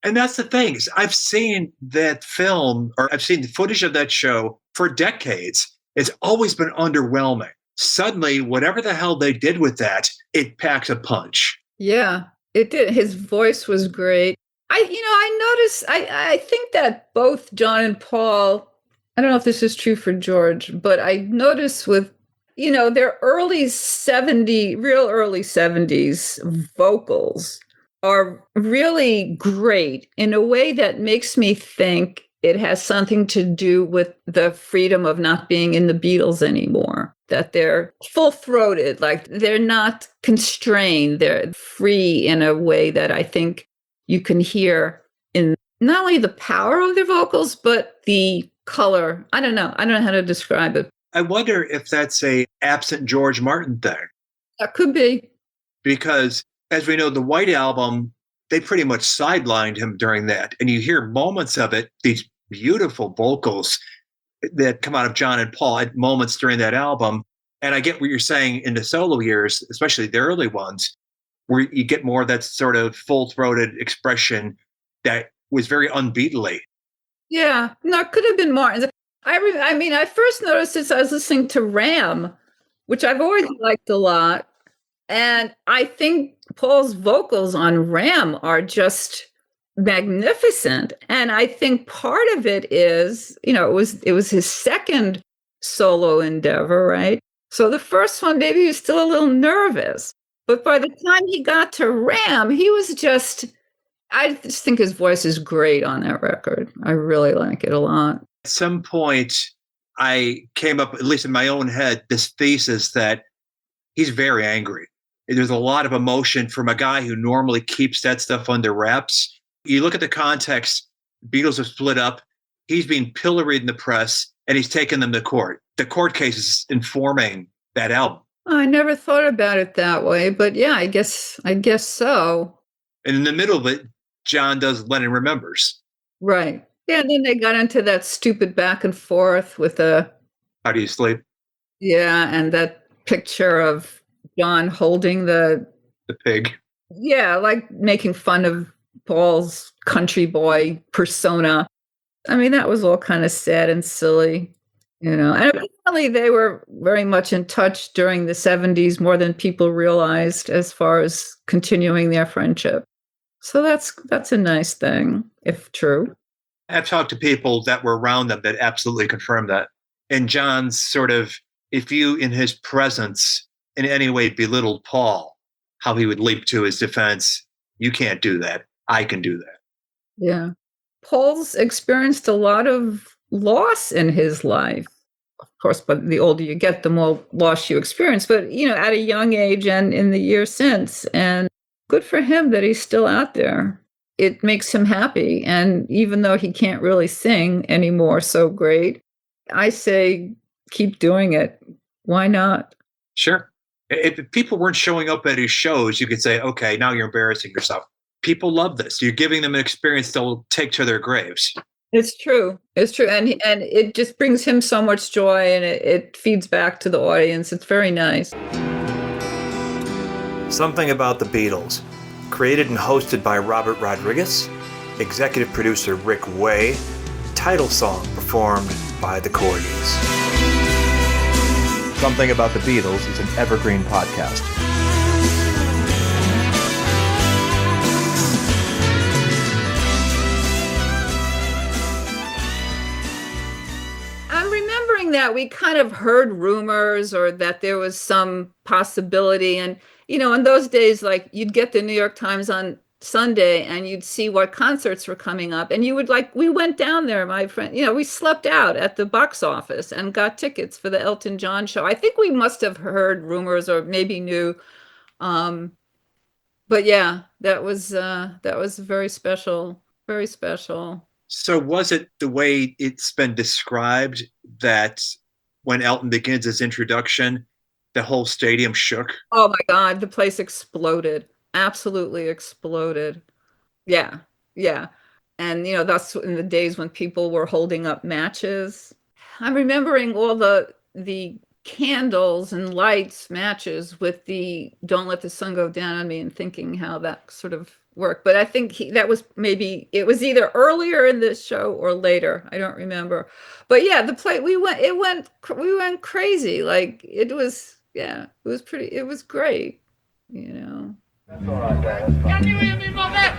And that's the thing. I've seen that film, or I've seen the footage of that show for decades. It's always been underwhelming. Suddenly, whatever the hell they did with that, it packs a punch. Yeah, it did. His voice was great. I think that both John and Paul, I don't know if this is true for George, but I noticed with, their real early 70s vocals are really great in a way that makes me think it has something to do with the freedom of not being in the Beatles anymore, that they're full-throated, like they're not constrained, they're free in a way that I think you can hear in not only the power of their vocals, but the color. I don't know how to describe it. I wonder if that's a absent George Martin thing. That could be. Because, as we know, the White Album, they pretty much sidelined him during that. And you hear moments of it, these beautiful vocals that come out of John and Paul at moments during that album. And I get what you're saying in the solo years, especially the early ones, where you get more of that sort of full-throated expression that was very unbeatly. Yeah, no, it could have been Martin's. I first noticed this, I was listening to Ram, which I've always liked a lot. And I think Paul's vocals on Ram are just magnificent. And I think part of it is, it was his second solo endeavor, right? So the first one, maybe he was still a little nervous. But by the time he got to Ram, he was I just think his voice is great on that record. I really like it a lot. At some point, I came up, at least in my own head, this thesis that he's very angry. There's a lot of emotion from a guy who normally keeps that stuff under wraps. You look at the context, Beatles have split up. He's being pilloried in the press, and he's taken them to court. The court case is informing that album. I never thought about it that way, but yeah, I guess so. And in the middle of it, John does Lennon Remembers. Right. Yeah, and then they got into that stupid back and forth with How Do You Sleep? Yeah, and that picture of John holding the pig. Yeah, like making fun of Paul's country boy persona. I mean, that was all kind of sad and silly, And apparently they were very much in touch during the 70s, more than people realized, as far as continuing their friendship. So that's a nice thing, if true. I've talked to people that were around them that absolutely confirm that. And John's sort of, if you in his presence in any way belittled Paul, how he would leap to his defense. You can't do that. I can do that. Yeah. Paul's experienced a lot of loss in his life. Of course, but the older you get, the more loss you experience. But, at a young age and in the years since. And good for him that he's still out there. It makes him happy. And even though he can't really sing anymore so great, I say keep doing it. Why not? Sure. If people weren't showing up at his shows, you could say, okay, now you're embarrassing yourself. People love this. You're giving them an experience they'll take to their graves. It's true. It's true. And it just brings him so much joy, and it feeds back to the audience. It's very nice. Something About the Beatles. Created and hosted by Robert Rodriguez. Executive producer Rick Way. Title song performed by the Corgis. Something About the Beatles is an evergreen podcast. I'm remembering that, we kind of heard rumors or that there was some possibility. And, in those days, like, you'd get the New York Times on Sunday and you'd see what concerts were coming up. And you would, like, we went down there, my friend, we slept out at the box office and got tickets for the Elton John show. I think we must have heard rumors or maybe knew. But yeah, that was very special, very special. So was it the way it's been described that when Elton begins his introduction, the whole stadium shook? Oh my God, the place exploded. Absolutely exploded. Yeah, yeah. And, that's in the days when people were holding up matches. I'm remembering all the candles and lights matches with the Don't Let the Sun Go Down on Me and thinking how that sort of work. But I think that was maybe, it was either earlier in this show or later. I don't remember. But yeah, the play, we went crazy. Like, it was great, That's all right, Dad. Can you hear me, Mother?